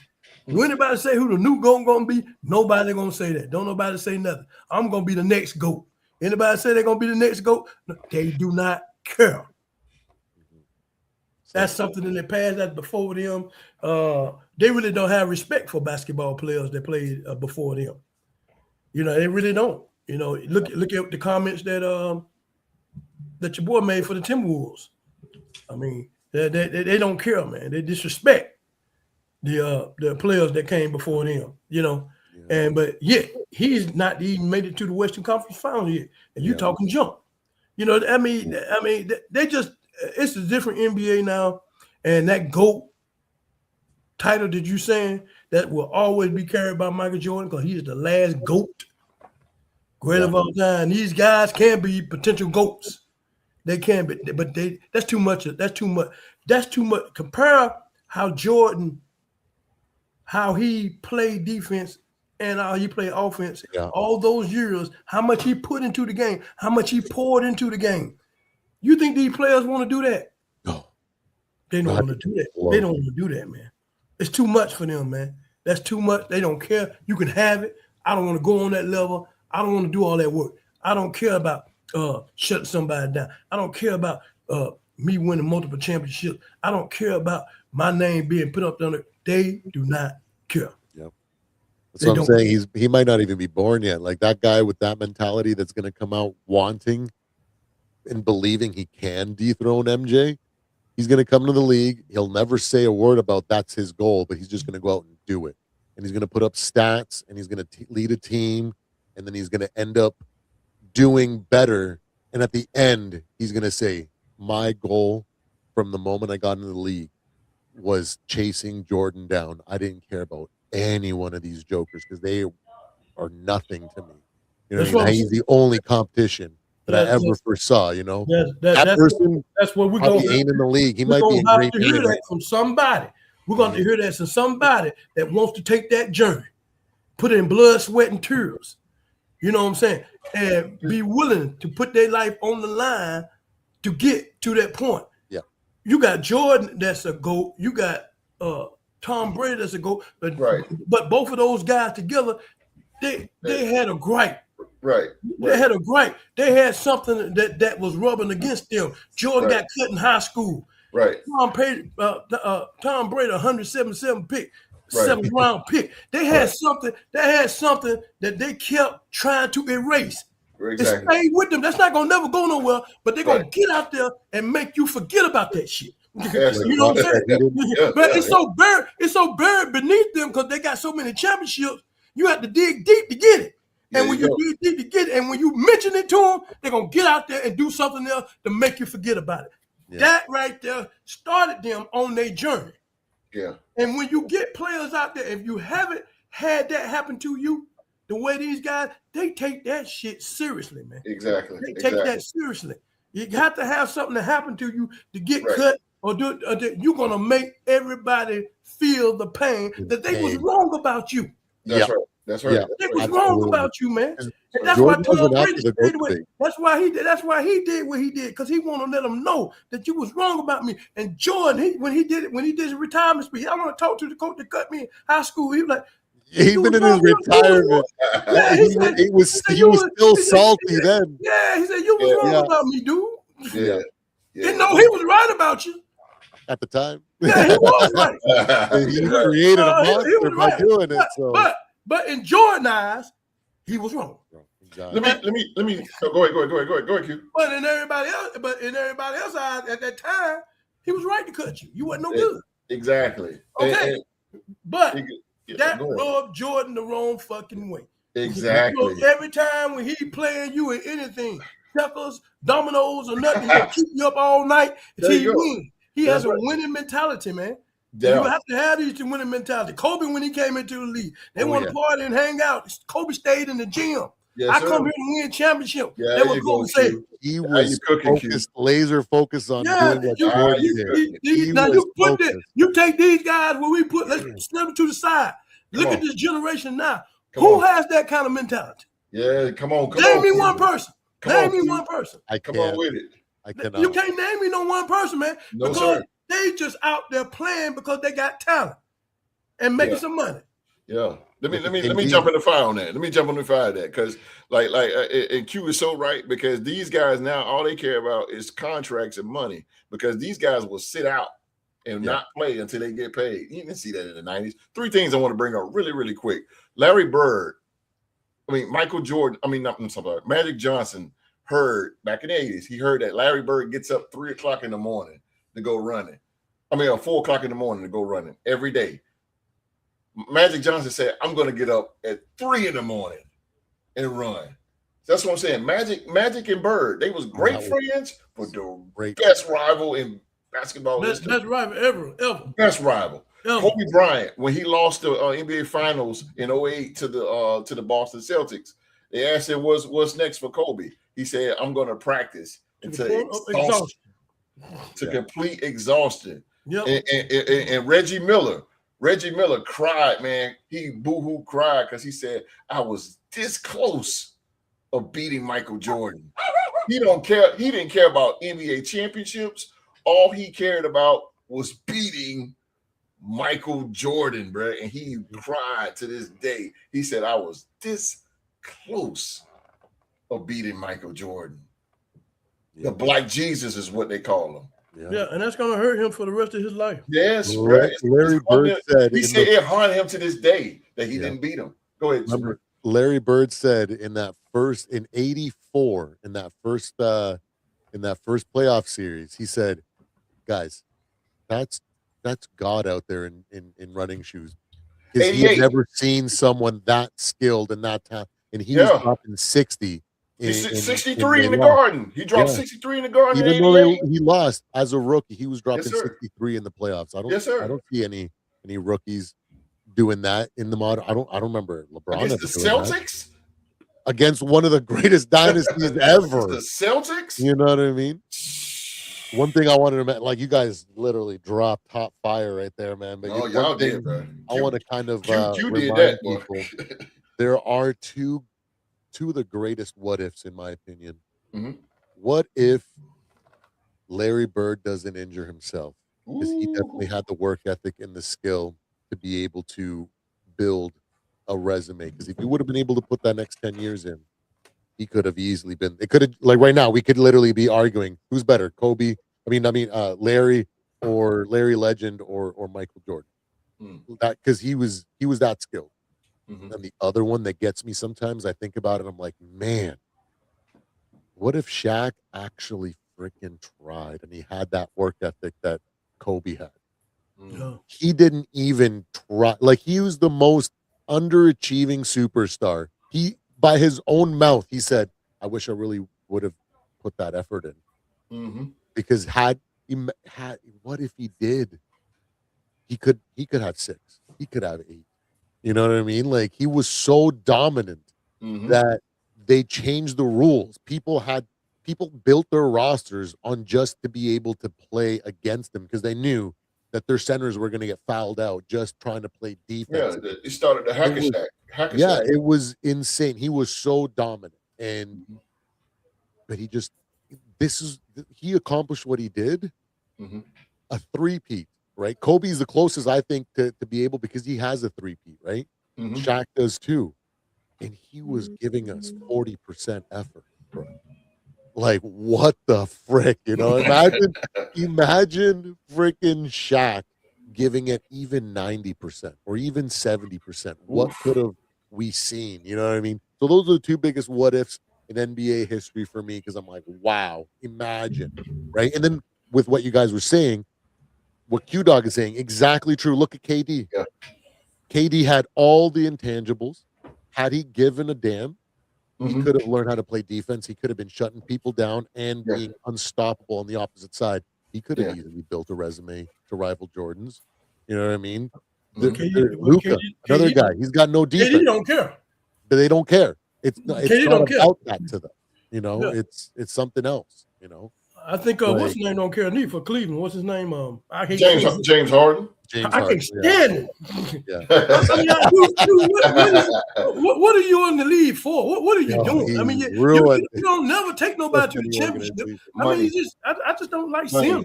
When anybody say who the new GOAT gonna be, nobody gonna say that. Don't nobody say nothing. I'm gonna be the next GOAT. Anybody say they're gonna be the next GOAT? They do not care. That's something in the past. That's before them. They really don't have respect for basketball players that played before them. They really don't. Look at the comments that your boy made for the Timberwolves. I mean, they don't care, man. They disrespect the players that came before them. But yet he's not even made it to the Western Conference Finals yet, and you talking junk. I mean, they just. It's a different NBA now, and that GOAT title that you saying that will always be carried by Michael Jordan, because he is the last GOAT, great of all time. These guys can be potential GOATs. They can be, but that's too much. That's too much. That's too much. Compare how Jordan, how he played defense and how he played offense all those years, how much he put into the game, how much he poured into the game. You think these players want to do that? No. They don't want to do that. They don't want to do that, man. It's too much for them, man. That's too much. They don't care. You can have it. I don't want to go on that level. I don't want to do all that work. I don't care about shutting somebody down. I don't care about me winning multiple championships. I don't care about my name being put up there. They do not care. Yep. That's what I'm saying. He might not even be born yet. Like that guy with that mentality that's going to come out wanting and believing he can dethrone MJ, he's going to come to the league. He'll never say a word about that's his goal, but he's just going to go out and do it. And he's going to put up stats, and he's going to lead a team, and then he's going to end up doing better. And at the end, he's going to say, my goal from the moment I got into the league was chasing Jordan down. I didn't care about any one of these jokers because they are nothing to me. You know That's what I what mean? I'm He's the only competition that I That's- ever foresaw. You know, that's that person what we're probably gonna ain't in the league. He we're might be gonna in have great to hear pain that right from somebody. We're gonna have to hear that from somebody that wants to take that journey, put it in blood, sweat, and tears. You know what I'm saying? And be willing to put their life on the line to get to that point. Yeah. You got Jordan that's a GOAT. You got Tom Brady that's a GOAT. But both of those guys together, they had a gripe. Right. They had a gripe. They had something that was rubbing against them. Jordan got cut in high school. Right. Tom Brady, 177 pick, 7th round pick. They had something. They had something that they kept trying to erase. It stayed with them. That's not gonna never go nowhere. But they're gonna get out there and make you forget about that shit. You know what I'm saying? But it's so buried beneath them because they got so many championships. You have to dig deep to get it. And when you dig deep to get it, and when you mention it to them, they're gonna get out there and do something else to make you forget about it. Yeah. That right there started them on their journey. Yeah. And when you get players out there, if you haven't had that happen to you, the way these guys, they take that shit seriously, man. Exactly. They take that seriously. You have to have something to happen to you to get cut, or you're gonna make everybody feel the pain that they was wrong about you. That's right. That's right. Yeah, they was wrong about you, man. And that's Jordan why Tom wasn't Brady stayed away. That's why he did. That's why he did what he did, because he want to let them know that you was wrong about me. And Jordan, when he did his retirement speech, I want to talk to the coach that cut me in high school. He was like, even in his retirement, he was still salty then. Yeah, he said, you was wrong about me, dude. Yeah. Didn't know he was right about you. At the time. Yeah, he was right. He created a monster by doing it. So. But in Jordan's eyes, he was wrong. Exactly. Let me go ahead, Q. But in everybody else's eyes at that time, he was right to cut you. You wasn't no good. Exactly. Okay. But that rubbed Jordan the wrong fucking way. Exactly. You know, every time when he playing you in anything, checkers, dominoes, or nothing, he'll keep you up all night until you win. He has a winning mentality, man. Yeah. You have to have these winning mentality. Kobe, when he came into the league, they want to party and hang out. Kobe stayed in the gym. I come here to win championship. Yeah, they were going to say. He was focused, laser focused on doing what Jordan did. Now you take these guys where we put, let's snap them to the side. Look at this generation now. Who has that kind of mentality? Yeah, come on. Name me one person. Name me one person. Come on with it. I cannot. You can't name me no one person, man. No, because sir. they just out there playing because they got talent and making some money. Yeah. Let me jump in the fire on that. Let me jump on the fire of that, because and Q is so right, because these guys now, all they care about is contracts and money, because these guys will sit out and not play until they get paid. You didn't see that in the 90s. Three things I want to bring up really, really quick. Larry Bird, Michael Jordan, I'm sorry, Magic Johnson heard back in the 80s, he heard that Larry Bird gets up 3 o'clock in the morning to go running. 4 o'clock in the morning to go running every day. Magic Johnson said, I'm going to get up at 3 in the morning and run. That's what I'm saying. Magic and Bird, they was great friends, but the best rival in basketball. Best rival ever. Best rival. Kobe Bryant, when he lost the NBA Finals in 2008 to the Boston Celtics, they asked him what's next for Kobe. He said, I'm going to practice until exhaustion. To complete exhaustion. Yep. And Reggie Miller cried, man. He boo-hoo cried because he said, I was this close of beating Michael Jordan. He didn't care about NBA championships. All he cared about was beating Michael Jordan, bro. And he cried to this day. He said, I was this close of beating Michael Jordan. The Black Jesus is what they call him. Yeah, and that's gonna hurt him for the rest of his life. Yes, Larry Bird said. He said it haunted him to this day that he didn't beat him. Go ahead. Remember, Larry Bird said in '84, in that first playoff series, he said, "Guys, that's God out there in running shoes." Because he had never seen someone that skilled and that talented, and he was dropping 60. 63 in the Garden. He dropped 63 in the Garden. Even though he lost as a rookie, he was dropping 63 in the playoffs. I don't see any rookies doing that in the modern. I don't remember LeBron against the Celtics. against one of the greatest dynasties ever. The Celtics? You know what I mean? One thing I wanted to mention, like you guys literally dropped top fire right there, man. But Oh, y'all did, bro. I want to kind of Q did remind that, people there are two of the greatest what ifs in my opinion. Mhm. What if Larry Bird doesn't injure himself? Because he definitely had the work ethic and the skill to be able to build a resume. Because if he would have been able to put that next 10 years in, he could have easily been. It could have, like right now, we could literally be arguing who's better, Kobe. Larry or Larry Legend or Michael Jordan. That because he was that skilled. Mhm. And the other one that gets me sometimes, I think about it, I'm like, man, what if Shaq actually freaking tried and he had that work ethic that Kobe had? Yeah. He didn't even try. Like he was the most underachieving superstar. He, by his own mouth, he said, "I wish I really would have put that effort in." Mhm. Because what if he did? He could have 6. He could have 8. You know what I mean? Like he was so dominant Mhm. that they changed the rules. People built their rosters on just to be able to play against them because they knew that their centers were going to get fouled out just trying to play defense. Yeah, he started the Yeah, it was insane. He was so dominant, and but he accomplished what he did. Mhm. A three-peat, right? Kobe's the closest I think to be able because he has a three-peat, right? Mhm. Shaq does too, and he was giving us 40% effort, bro. Like what the frick, you know? Imagine freaking Shaq giving it even 90% or even 70%. What could have we seen? You know what I mean? So those are the two biggest what ifs in NBA history for me because I'm like, wow, imagine, right? And then with what you guys were saying, what Q Dog is saying, exactly true. Look at KD. Yeah. KD had all the intangibles. Had he given a damn, he Mhm. could have learned how to play defense. He could have been shutting people down and Yeah. being unstoppable on the opposite side. He could have Yeah. easily built a resume to rival Jordan's. You know what I mean? Mhm. Luca, another guy. He's got no KD defense, don't care. but they don't care. It's not KD don't care. about that to them. You know, Yeah. it's something else. You know, I think what's his name don't care neither for Cleveland. What's his name? I hate James Harden. James I Harden. can't stand him. Yeah. I mean, what are you in the league for? What are you doing? I mean, you don't never take nobody to the championship. I mean, I just don't like seeing him.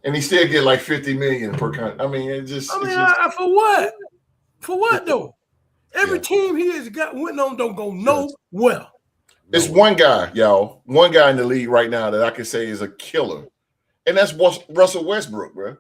And he still get like 50 million per country. I mean, it's just for what? For what though? Every team he has went on don't go nowhere. It's one guy, y'all. One guy in the league right now that I can say is a killer, and that's Russell Westbrook, bro.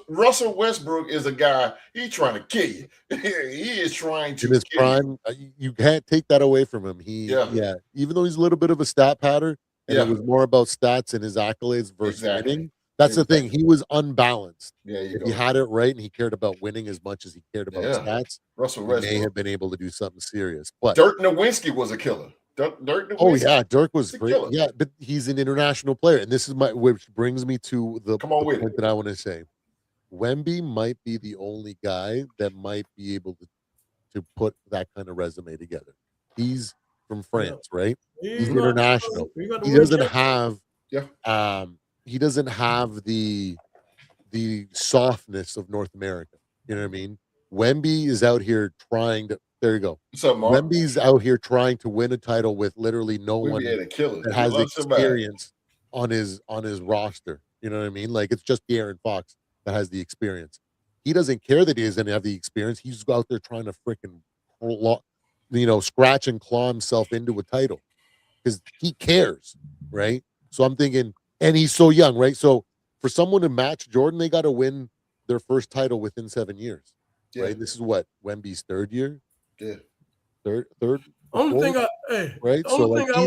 Russell Westbrook is a guy. He's trying to kill you. He is trying to in his kill prime. You can't take that away from him. Even though he's a little bit of a stat pattern, and it was more about stats and his accolades versus winning. That's the thing. He was unbalanced. If he had it right and he cared about winning as much as he cared about stats, Russell he may have been able to do something serious. But Dirk Nowitzki was a killer. Dirk Nowitzki, Dirk was great. Yeah, but he's an international player, and this is which brings me to the point that I want to say. Wemby might be the only guy that might be able to put that kind of resume together. He's from France, right? He's international. He doesn't have he doesn't have the softness of North America. You know what I mean? Wemby is out here trying to. There you go. What's up, Mark? Wemby's out here trying to win a title with literally no one that has experience on his roster. You know what I mean? Like it's just De'Aaron Fox that has the experience. He doesn't care that he doesn't have the experience. He's out there trying to freaking, scratch and claw himself into a title because he cares, right? So I'm thinking, and he's so young, right? So for someone to match Jordan, they got to win their first title within 7 years, right? This is what Wemby's third year. Yeah, third. Only thing right? Only thing I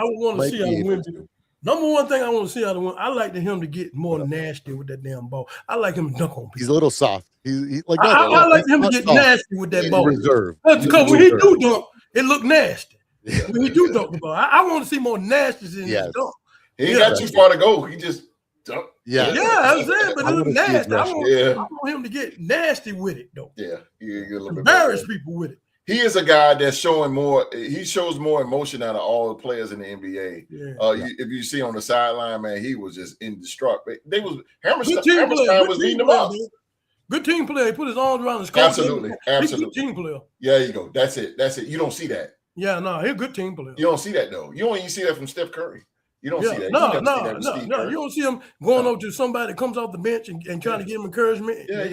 want to see out of Wemby. Number one thing I want to see out of him, I like him to get more nasty with that damn ball. I like him to dunk on people. He's a little soft. I like him to get nasty with that ball. Reserved. Because when he do dunk, it look nasty. Yeah. When he do dunk the ball, I want to see more nasties in his dunk. He ain't got too far to go. He just dunked. Yeah, I'm saying, but it look nasty. I want him to get nasty with it, though. Yeah, embarrass people with it. he is a guy that's showing more. He shows more emotion out of all the players in the NBA. Yeah. If you see on the sideline, man, he was just indestructible. They was Good team player. Hammerstein was eating him up. Good team player. He put his arms around his coach. Absolutely. He's a good team player. Yeah, you go. That's it. You don't see that. Yeah, no, he's a good team player. You don't see that though. You don't even see that from Steph Curry. You don't see that. No. You don't see him going over to somebody that comes off the bench and trying to give him encouragement. Yeah.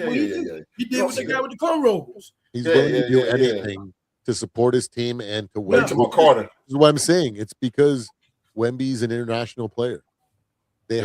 He did with the guy with the cornrows. He's willing to do anything to support his team and to win. Carter. This is what I'm saying. It's because Wemby's an international player. They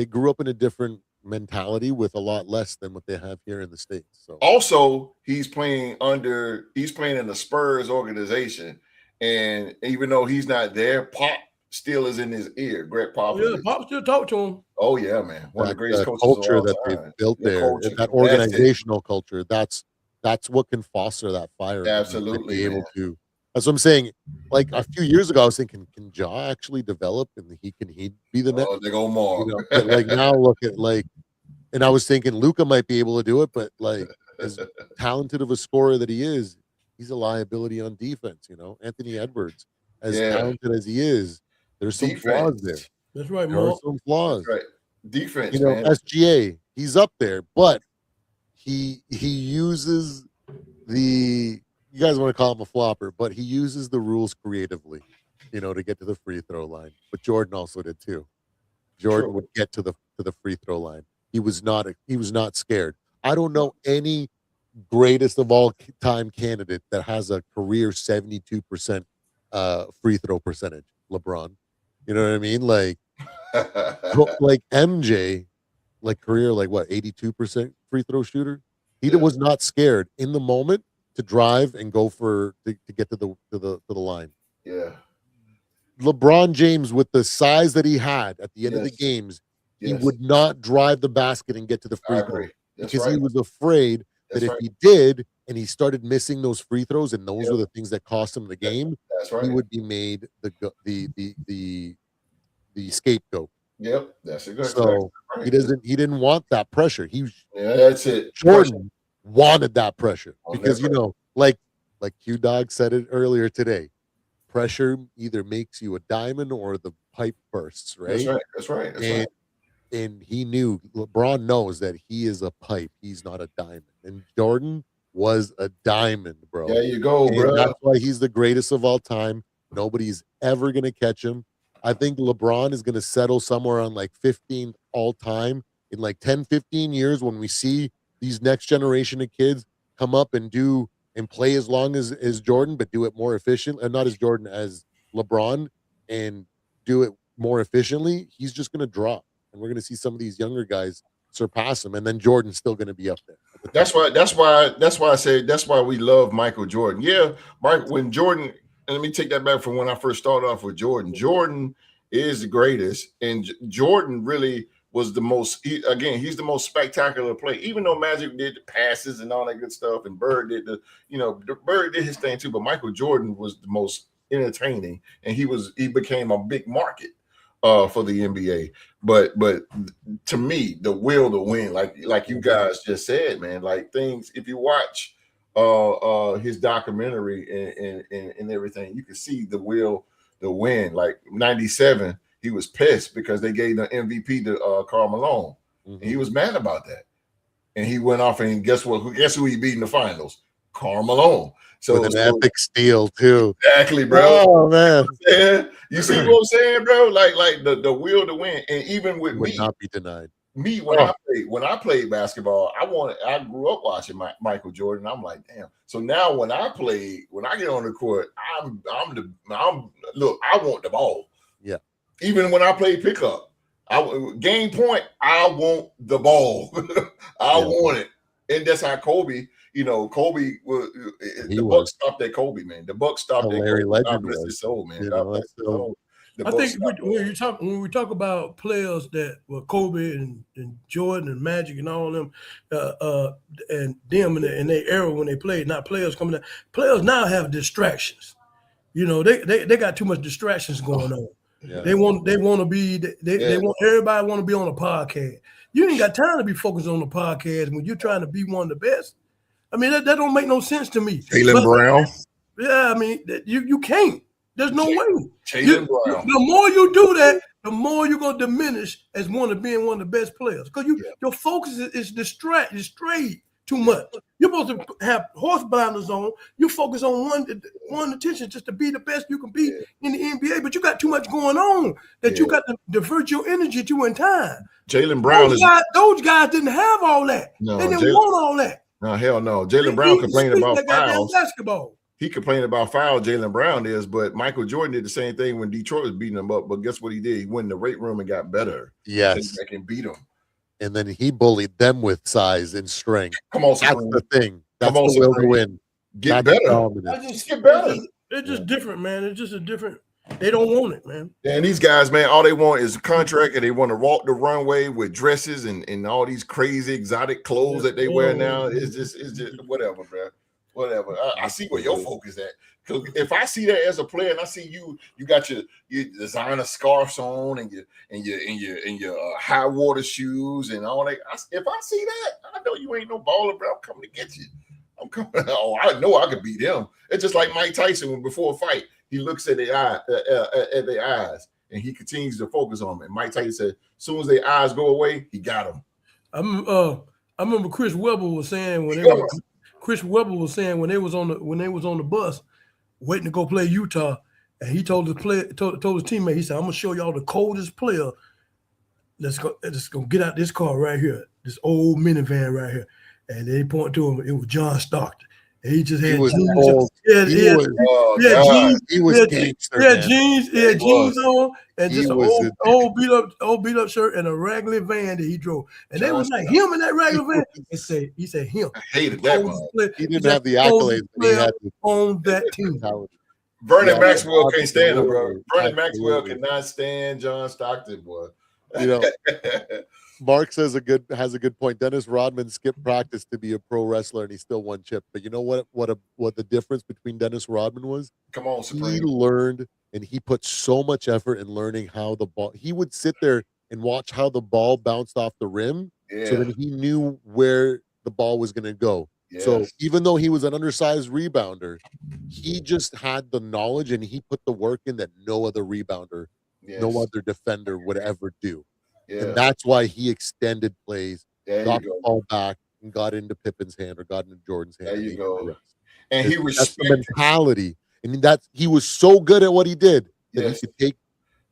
grew up in a different mentality with a lot less than what they have here in the States. So also he's playing in the Spurs organization, and even though he's not there, Pop still is in his ear. Greg Popovich. Yeah, Pop still talk to him. Oh yeah, man. One of the greatest coaches culture of all that time. they've built there, that organizational culture. That's what can foster that fire. Absolutely, be able to. That's what I'm saying. Like a few years ago, I was thinking, can Ja actually develop and he be the next? Oh, they go more. But like now, look at and I was thinking Luka might be able to do it, but like as talented of a scorer that he is, he's a liability on defense. Anthony Edwards, as talented as he is, there's some flaws there. That's right, there are some flaws. That's right. Defense, man. SGA, he's up there, but he uses you guys want to call him a flopper, but he uses the rules creatively, to get to the free throw line. But Jordan also did too. Jordan would get to the free throw line. He was not scared. I don't know any greatest of all time candidate that has a career 72% free throw percentage. LeBron, you know what I mean? Like MJ, career 82% free throw shooter. He was not scared in the moment to drive and go to get to the line. Yeah. LeBron James, with the size that he had at the end of the games, he would not drive the basket and get to the free throw because he was afraid that if he did and he started missing those free throws, and those are the things that cost him the game, he would be made the scapegoat. Yep, that's a good. So he didn't want that pressure. That's it. Jordan wanted that pressure because like Q Dog said it earlier today. Pressure either makes you a diamond or the pipe bursts, right? That's right. And he knew, LeBron knows that he is a pipe. He's not a diamond. And Jordan was a diamond, bro. There you go, bro. That's why he's the greatest of all time. Nobody's ever going to catch him. I think LeBron is going to settle somewhere on 15 all time in 10, 15 years when we see these next generation of kids come up and do and play as long as Jordan, but do it more efficient, and not as Jordan, as LeBron, and do it more efficiently. He's just going to drop, and we're going to see some of these younger guys surpass him, and then Jordan's still going to be up there. That's why I say that's why we love Michael Jordan. Yeah, when Jordan, and let me take that back from when I first started off with Jordan. Jordan is the greatest, and Jordan really was the most. He's the most spectacular play. Even though Magic did the passes and all that good stuff, and Bird did Bird did his thing too. But Michael Jordan was the most entertaining, and he became a big market for the NBA. But to me, the will to win, like you guys just said, man, things. If you watch his documentary and everything, you can see the will to win. Like 97. He was pissed because they gave the MVP to Karl Malone. And he was mad about that. And he went off and guess what? Guess who he beat in the finals? Karl Malone. So with an epic steal too. Exactly, bro. Oh man. You see what I'm saying, bro? Like the will to win. And even with would me, not be denied. Me when I played basketball, I grew up watching Michael Jordan. I'm like, damn. So now when I get on the court, I want the ball. Yeah. Even when I play pickup, game point, I want the ball. I want it. And that's how Kobe, Kobe was the Buck stopped at Kobe, man. The Buck stopped at Larry Kobe. Legend God bless his soul, man. I think when we talk about players that were Kobe and Jordan and Magic and all of them, and them in their era when they played, not players coming out. Players now have distractions. They got too much distractions going on. Yeah. They want to be. They want everybody want to be on a podcast. You ain't got time to be focused on the podcast when you're trying to be one of the best. I mean, that don't make no sense to me. Jaylen Brown. Yeah, I mean, you can't. There's no way. Jaylen Brown. The more you do that, the more you're gonna diminish as being one of the best players. Because your focus is strayed too much. You're supposed to have horse blinders on. You focus on one attention just to be the best you can be in the NBA. But you got too much going on that you got to divert your energy to in time. Jaylen Brown those guys didn't have all that. No, they didn't want all that. No, hell no. Jaylen Brown complained about fouls. Basketball. He complained about foul, Jaylen Brown is, but Michael Jordan did the same thing when Detroit was beating him up. But guess what he did? He went in the weight room and got better. Yes. Back and beat him. And then he bullied them with size and strength. Come on, Supreme. That's the thing. That's Come on, the will to win. Get better. Just get better. It's just different, man. It's just a different. They don't want it, man. And these guys, man, all they want is a contract, and they want to walk the runway with dresses and all these crazy exotic clothes that they wear now. It's just whatever, bro. Whatever. I see where your focus at. Because if I see that as a player, and I see you got your designer scarves on and your high water shoes and all that. If I see that, I know you ain't no baller, bro. I'm coming to get you. I'm coming. Oh, I know I could beat them. It's just like Mike Tyson when before a fight, he looks at their eyes and he continues to focus on them. And Mike Tyson said, as soon as their eyes go away, he got them. I remember Chris Webber was saying when they was on the bus waiting to go play Utah, and he told his teammate, he said, "I'm gonna show y'all the coldest player that's gonna get out this car right here, this old minivan right here." And they point to him. It was John Stockton. And he just had jeans. He was gangster. Jeans on, and just an old beat up shirt and a Wrangler van that he drove. And they was like him in that Wrangler van. He said him. I hated that one. He didn't have the accolades that he had on that team. Vernon Maxwell can't stand him, bro. Vernon Maxwell cannot stand John Stockton, boy. You know, Mark has a good point. Dennis Rodman skipped practice to be a pro wrestler, and he still won chip. But you know what the difference between Dennis Rodman was? Come on, Supreme. He learned, and he put so much effort in learning how the ball. He would sit there and watch how the ball bounced off the rim, so that he knew where the ball was going to go. Yes. So even though he was an undersized rebounder, he just had the knowledge, and he put the work in that no other rebounder, no other defender would ever do. Yeah. And that's why he extended plays, got the ball back, and got into Pippen's hand or got into Jordan's hand. There you go. And he respected the mentality. I mean, he was so good at what he did that he could take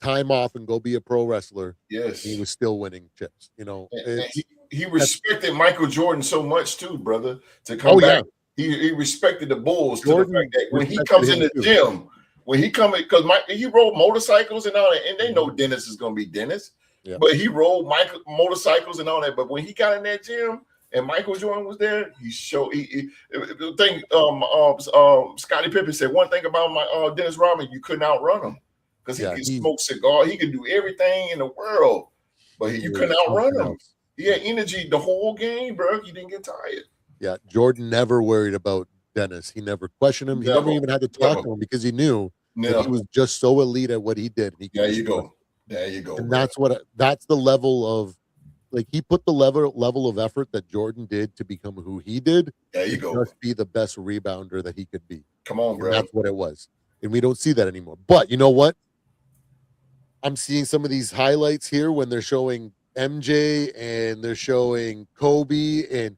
time off and go be a pro wrestler. Yes. He was still winning chips. You know, and he respected Michael Jordan so much too, brother, to come back. Yeah. He respected the Bulls to the fact that when he comes in the gym, when he come in, because he rode motorcycles and all that, and they know Dennis is gonna be Dennis. Yeah. But he rode motorcycles and all that. But when he got in that gym and Michael Jordan was there, Scottie Pippen said one thing about Dennis Rodman, you couldn't outrun him because he could smoke cigar, he could do everything in the world, but you couldn't outrun him. He had energy the whole game, bro. He didn't get tired. Yeah, Jordan never worried about Dennis. He never questioned him. He never even had to talk to him because he knew that he was just so elite at what he did. There you go. There you go. And that's the level of, like, he put the level of effort that Jordan did to become who he did. There you go. Just be the best rebounder that he could be. Come on, bro. And that's what it was. And we don't see that anymore. But you know what? I'm seeing some of these highlights here when they're showing MJ and they're showing Kobe and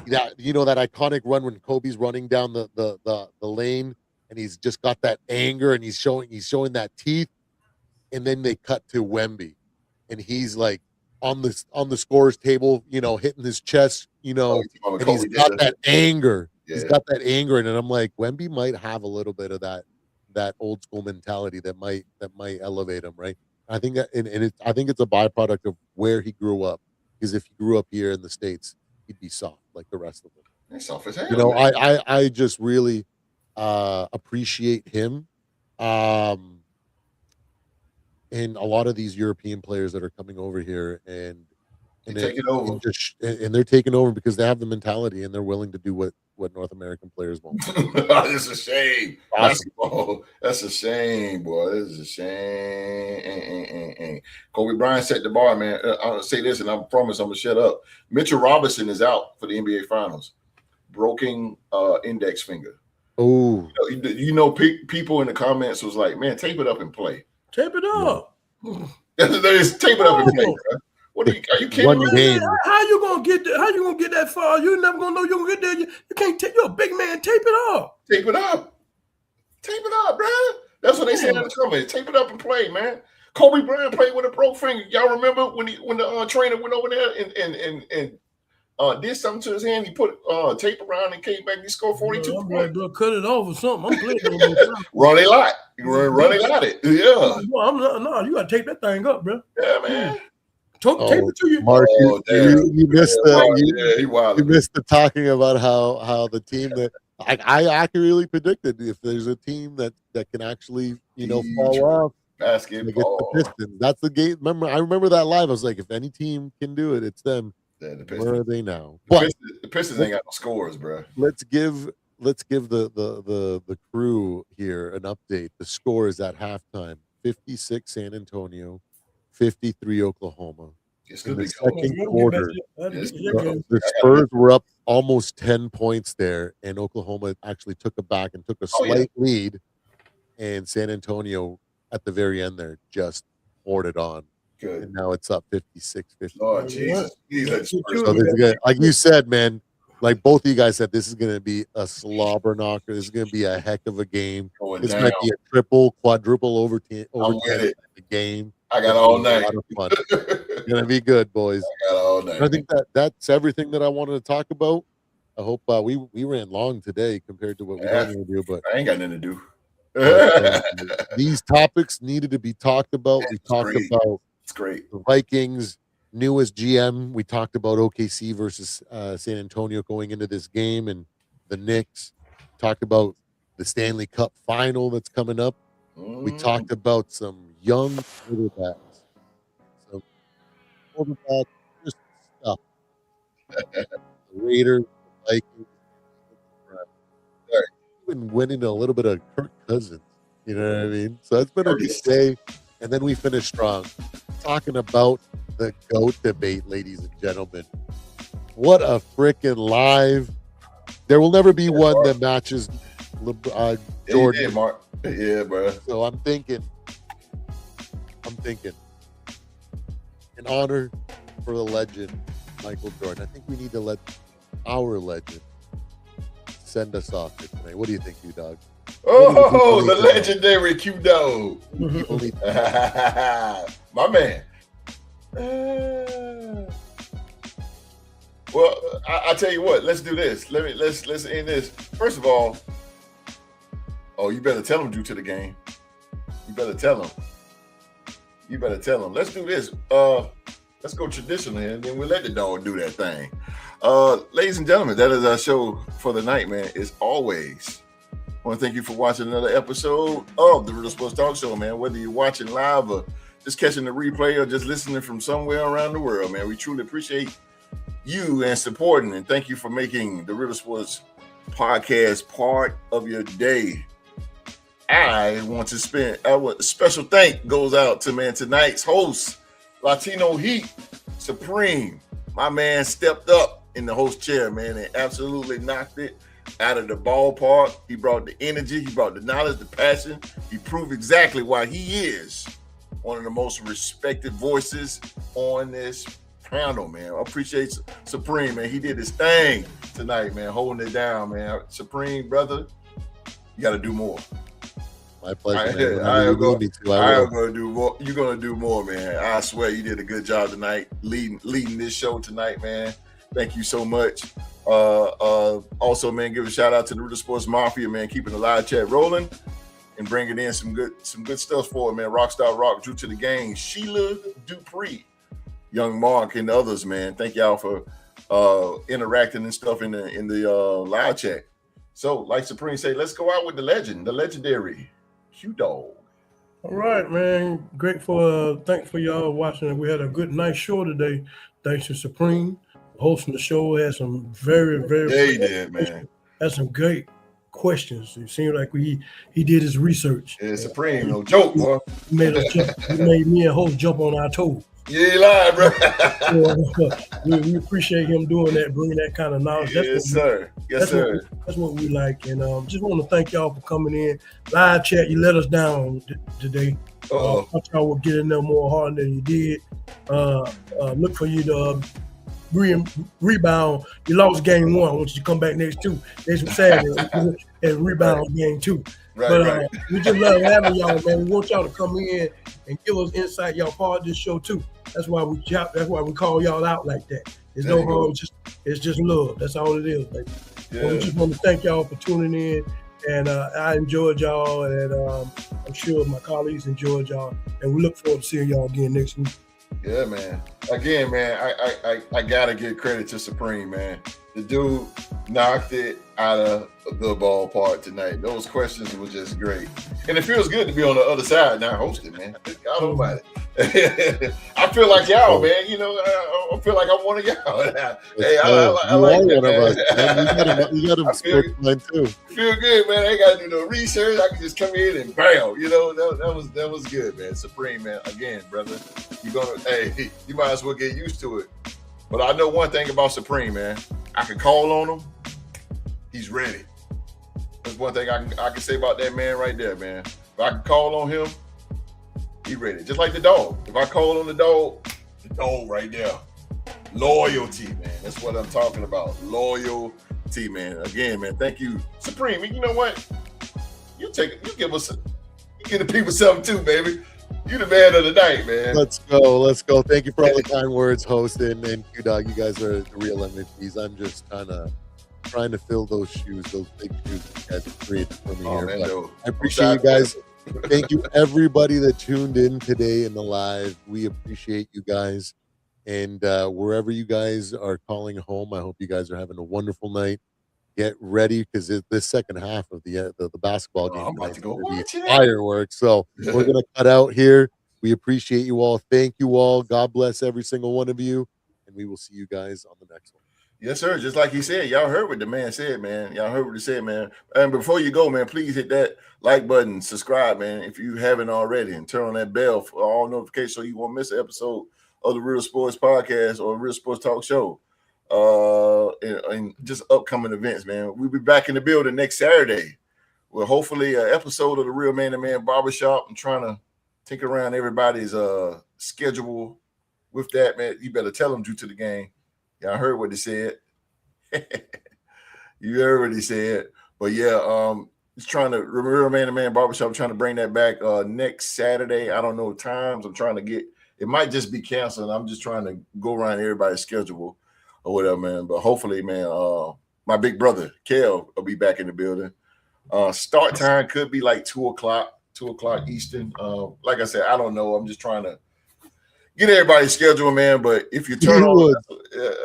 that iconic run when Kobe's running down the lane and he's just got that anger and he's showing that teeth. And then they cut to Wemby, and he's like on the scorer's table, hitting his chest, and he's got that anger. Yeah. He's got that anger, and I'm like, Wemby might have a little bit of that old school mentality that might elevate him, right? I think that, I think it's a byproduct of where he grew up. Because if he grew up here in the States, he'd be soft like the rest of them. He's soft as hell. I just really appreciate him. And a lot of these European players that are coming over here and they're taking over because they have the mentality and they're willing to do what North American players won't. It's a shame. Basketball. That's a shame, boy. This is a shame. Kobe Bryant set the bar, man. I'll say this, and I promise I'm gonna shut up. Mitchell Robinson is out for the NBA Finals. broken index finger. Oh, People in the comments was like, "Man, tape it up and play." Tape it up. There's tape it up and play, bro. What are you kidding One me? game. How you gonna get there? How you gonna get that far? You never gonna know you're gonna get there. You can't take. You're a big man. Tape it up. Tape it up. Tape it up, bro. That's what they said in the comments. Tape it up and play, man. Kobe Bryant played with a broke finger. Y'all remember when the trainer went over there and did something to his hand? He put tape around and came back and he scored 42 I'm points. like, bro, cut it off or something. I'm playing. Run a lot. Run a lot. Yeah. No, you gotta tape that thing up, bro. Yeah, man. Tape it to you. Mark, you missed You missed the talking about how the team that I accurately predicted if there's a team that can actually fall off. Basketball. The Pistons. That's the game. I remember that live. I was like, if any team can do it, it's them. Yeah, the Pistons. Where are they now? The Pistons ain't got no scores, bro. Let's give the crew here an update. The score is at halftime: 56 San Antonio, 53 Oklahoma. It's In gonna the be second quarter, Yes. the Spurs were up almost 10 points there, and Oklahoma actually took it back and took a slight lead, and San Antonio at the very end there just poured it on. Good. And now it's up 56-50. Lord Jesus. So this is good. Like you said, man, like both of you guys said, this is going to be a slobber knocker. This is going to be a heck of a game. This might be a triple, quadruple overtime game. I got all night. A lot of fun. It's going to be good, boys. I got all night. I think that's everything that I wanted to talk about. I hope we ran long today compared to what we normally do, but I ain't got nothing to do. These topics needed to be talked about. We talked about it's great. The Vikings' newest GM. We talked about OKC versus San Antonio going into this game, and the Knicks. Talked about the Stanley Cup final that's coming up. We talked about some young quarterbacks, some quarterback stuff. The Raiders, the Vikings, even winning a little bit of Kirk Cousins. You know what I mean? So it's been a good day. And then we finished strong. Talking about the GOAT debate, ladies and gentlemen. What a freaking live. There will never be one that matches Jordan. Yeah, Mark. Yeah, bro. So I'm thinking, in honor for the legend, Michael Jordan, I think we need to let our legend send us off here tonight. What do you think, Q-Dog? Oh, the legendary Q-Dog. My man. Well, I tell you what, let's do this. Let's end this. First of all, you better tell him due to the game. You better tell him. Let's do this. Let's go traditional here, and then we'll let the dog do that thing. Ladies and gentlemen, that is our show for the night, man. As always, I want to thank you for watching another episode of the Real Sports Talk Show, man. Whether you're watching live or just catching the replay or just listening from somewhere around the world, man, we truly appreciate you and supporting, and thank you for making the Real Sports Podcast part of your day. I want to special thank goes out to, man, tonight's host, Latino Heat Supreme. My man stepped up in the host chair, man, and absolutely knocked it out of the ballpark. He brought the energy, he brought the knowledge, the passion. He proved exactly why he is one of the most respected voices on this panel, man. I appreciate Supreme, man. He did his thing tonight, man, holding it down, man. Supreme, brother, you got to do more. My pleasure. I am going to do more. You're going to do more, man. I swear you did a good job tonight, leading this show tonight, man. Thank you so much. Also, man, give a shout out to the Real Sports Mafia, man, keeping the live chat rolling and bringing in some good stuff for it, man. Rockstar Rock, Drew to the Gang, Sheila Dupree, Young Mark, and others, man. Thank y'all for interacting and stuff in the live chat. So, like Supreme say, let's go out with the legend, the legendary Q-Dog. All right, man. Grateful. Thanks for y'all watching. We had a good, nice show today. Thanks to Supreme hosting the show. Had some very he did, man. Had some great questions. It seemed like he did his research. Yeah, Supreme, no joke, boy. He made me and host jump on our toes. You ain't lying, bro. We appreciate him doing that, bringing that kind of knowledge. Yes, sir. Yes, sir. That's what we like. And just want to thank y'all for coming in. Live chat, you let us down today. I thought y'all would get in there more hard than you did. Look for you to rebound. You lost game 1. I want you to come back next Saturday and rebound game 2. Right. We just love having y'all, man. We want y'all to come in and give us insight. Y'all part of this show too. That's why we call y'all out like that. There's no harm. It's just love. That's all it is, baby. Yeah. So we just want to thank y'all for tuning in. And I enjoyed y'all, and I'm sure my colleagues enjoyed y'all. And we look forward to seeing y'all again next week. Yeah, man. Again, man, I gotta give credit to Supreme, man. The dude knocked it out of the ballpark tonight. Those questions were just great. And it feels good to be on the other side now hosting, man. I don't know about it. I feel like y'all, man. You know, I feel like I'm one of y'all. Hey, I like that, man. You got him sportsman too. Feel good, man. I ain't got to do no research. I can just come in and bam. You know, that was good, man. Supreme, man. Again, brother, you might as well get used to it. But I know one thing about Supreme, man. I can call on him. He's ready. That's one thing I can say about that man right there, man. If I can call on him, he ready. Just like the dog. If I call on the dog right there. Loyalty, man. That's what I'm talking about. Loyalty, man. Again, man. Thank you, Supreme. You know what? You give the people something too, baby. You the man of the night, man. Let's go. Thank you for all the kind words, host and Q-Dog. You guys are the real MVPs. I'm just trying to fill those shoes, those big shoes that you guys have created for me here. Man, I appreciate you guys. Thank you, everybody that tuned in today in the live. We appreciate you guys. And wherever you guys are calling home, I hope you guys are having a wonderful night. Get ready because this second half of the basketball game I'm about to go watch it. Fireworks. So we're gonna cut out here. We appreciate you all. Thank you all. God bless every single one of you, and we will see you guys on the next one. Yes, sir. Just like he said, y'all heard what the man said, man. Y'all heard what he said, man. And before you go, man, please hit that like button, subscribe, man, if you haven't already, and turn on that bell for all notifications so you won't miss an episode of the Real Sports Podcast or Real Sports Talk Show. And just upcoming events, man. We'll be back in the building next Saturday with hopefully an episode of the Real Man to Man Barbershop. I'm trying to tinker around everybody's schedule with that, man. You better tell them due to the game. Y'all heard what he said. You heard what he said. But yeah, it's trying to Real Man to Man Barbershop. I'm trying to bring that back next Saturday. I don't know times. I'm trying to get it might just be canceled. I'm just trying to go around everybody's schedule or whatever, man. But hopefully, man, my big brother, Kel, will be back in the building. Start time could be like 2:00 Eastern. Like I said, I don't know. I'm just trying to get everybody's schedule, man. But if you turn on,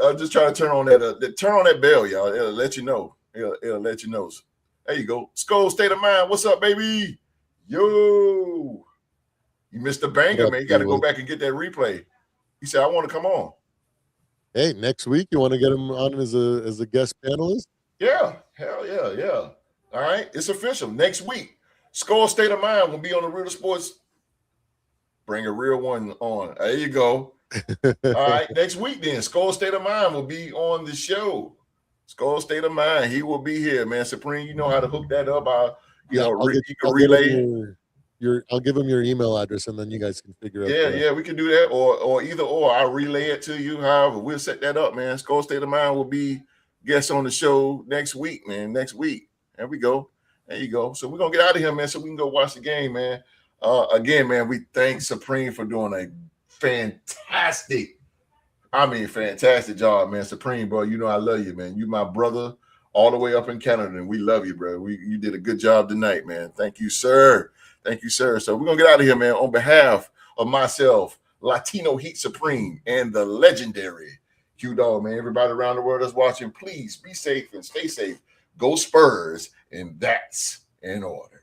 I'm just trying to turn on that bell, y'all. It'll let you know. It'll let you know. There you go. Skull State of Mind. What's up, baby? Yo. You missed the banger, man. You got to go back and get that replay. He said, I want to come on. Hey, next week you want to get him on as a guest panelist? Yeah, hell yeah. All right, it's official. Next week, Skull State of Mind will be on the Real Sports. Bring a real one on. There you go. All right, next week then, Skull State of Mind will be on the show. Skull State of Mind, he will be here, man. Supreme, you know how to hook that up. I'll relay. I'll give him your email address, and then you guys can figure out. Yeah, we can do that, or either or. I'll relay it to you. However, we'll set that up, man. Skull State of Mind will be guest on the show next week, man. Next week. There we go. There you go. So we're gonna get out of here, man, so we can go watch the game, man. Again, man, we thank Supreme for doing a fantastic job, man. Supreme, bro. You know I love you, man. You my brother all the way up in Canada, and we love you, bro. You did a good job tonight, man. Thank you, sir. Thank you, sir. So we're going to get out of here, man. On behalf of myself, Latino Heat Supreme, and the legendary Q-Dog, man. Everybody around the world that's watching, please be safe and stay safe. Go Spurs, and that's in order.